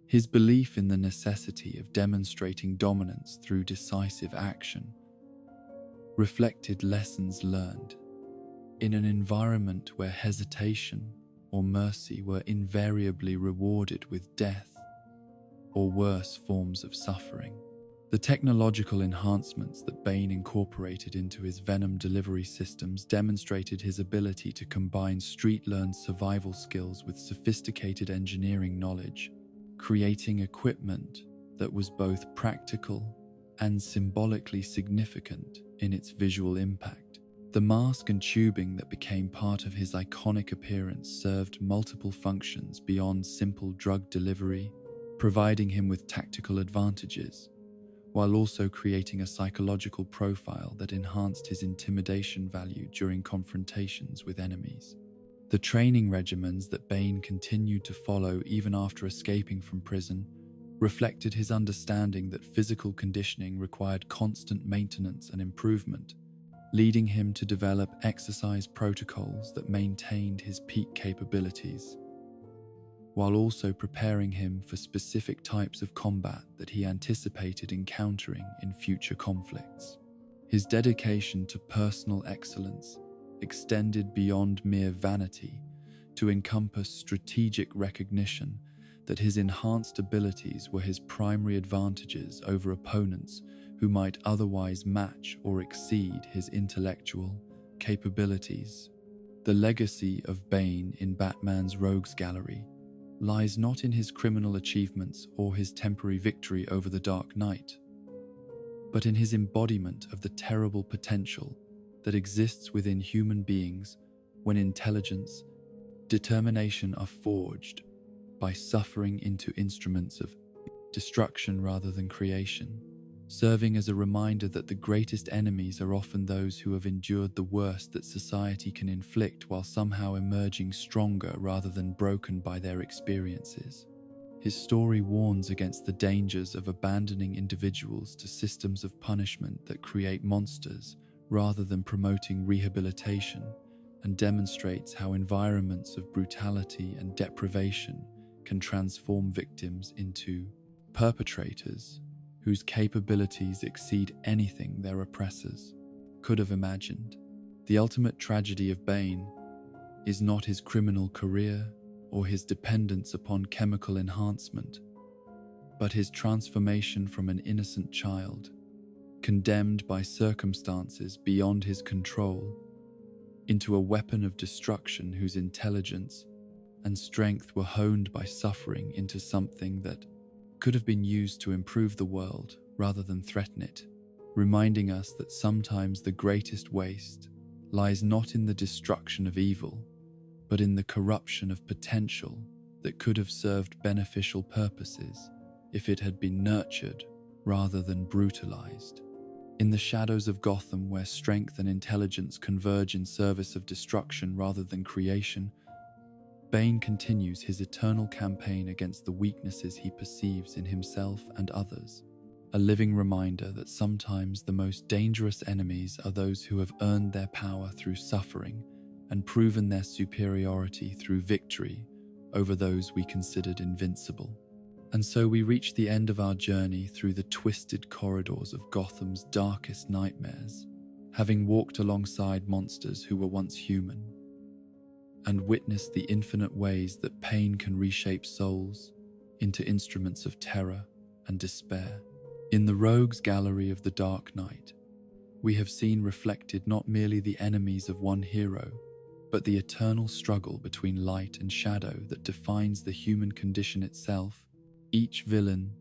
His belief in the necessity of demonstrating dominance through decisive action reflected lessons learned in an environment where hesitation or mercy were invariably rewarded with death or worse forms of suffering. The technological enhancements that Bane incorporated into his Venom delivery systems demonstrated his ability to combine street-learned survival skills with sophisticated engineering knowledge, creating equipment that was both practical and symbolically significant in its visual impact. The mask and tubing that became part of his iconic appearance served multiple functions beyond simple drug delivery, providing him with tactical advantages, while also creating a psychological profile that enhanced his intimidation value during confrontations with enemies. The training regimens that Bane continued to follow even after escaping from prison reflected his understanding that physical conditioning required constant maintenance and improvement, leading him to develop exercise protocols that maintained his peak capabilities, while also preparing him for specific types of combat that he anticipated encountering in future conflicts. His dedication to personal excellence extended beyond mere vanity to encompass strategic recognition that his enhanced abilities were his primary advantages over opponents who might otherwise match or exceed his intellectual capabilities. The legacy of Bane in Batman's Rogues Gallery lies not in his criminal achievements or his temporary victory over the Dark Knight, but in his embodiment of the terrible potential that exists within human beings when intelligence, determination are forged by suffering into instruments of destruction rather than creation, serving as a reminder that the greatest enemies are often those who have endured the worst that society can inflict while somehow emerging stronger rather than broken by their experiences. His story warns against the dangers of abandoning individuals to systems of punishment that create monsters rather than promoting rehabilitation, and demonstrates how environments of brutality and deprivation can transform victims into perpetrators whose capabilities exceed anything their oppressors could have imagined. The ultimate tragedy of Bane is not his criminal career or his dependence upon chemical enhancement, but his transformation from an innocent child, condemned by circumstances beyond his control, into a weapon of destruction whose intelligence and strength were honed by suffering into something that could have been used to improve the world rather than threaten it, reminding us that sometimes the greatest waste lies not in the destruction of evil, but in the corruption of potential that could have served beneficial purposes if it had been nurtured rather than brutalized. In the shadows of Gotham, where strength and intelligence converge in service of destruction rather than creation, Bane continues his eternal campaign against the weaknesses he perceives in himself and others, a living reminder that sometimes the most dangerous enemies are those who have earned their power through suffering and proven their superiority through victory over those we considered invincible. And so we reach the end of our journey through the twisted corridors of Gotham's darkest nightmares, having walked alongside monsters who were once human, and witnessed the infinite ways that pain can reshape souls into instruments of terror and despair. In the Rogues Gallery of the Dark Knight, we have seen reflected not merely the enemies of one hero, but the eternal struggle between light and shadow that defines the human condition itself, each villain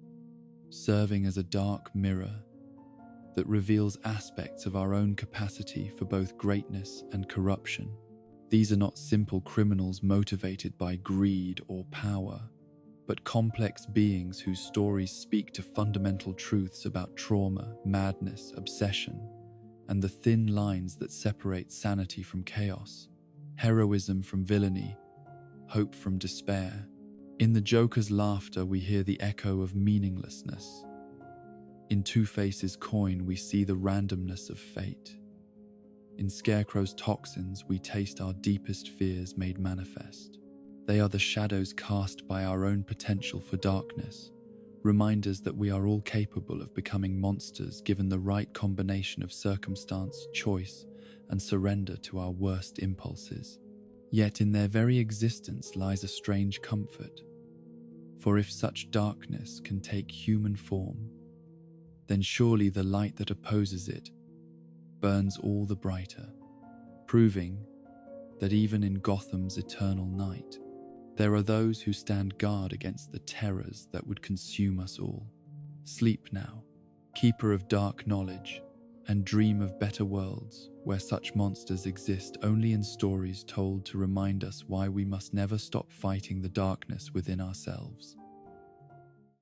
serving as a dark mirror that reveals aspects of our own capacity for both greatness and corruption. These are not simple criminals motivated by greed or power, but complex beings whose stories speak to fundamental truths about trauma, madness, obsession, and the thin lines that separate sanity from chaos, heroism from villainy, hope from despair. In the Joker's laughter, we hear the echo of meaninglessness. In Two-Face's coin, we see the randomness of fate. In Scarecrow's toxins, we taste our deepest fears made manifest. They are the shadows cast by our own potential for darkness, reminders that we are all capable of becoming monsters given the right combination of circumstance, choice, and surrender to our worst impulses. Yet in their very existence lies a strange comfort. For if such darkness can take human form, then surely the light that opposes it burns all the brighter, proving that even in Gotham's eternal night, there are those who stand guard against the terrors that would consume us all. Sleep now, keeper of dark knowledge, and dream of better worlds where such monsters exist only in stories told to remind us why we must never stop fighting the darkness within ourselves.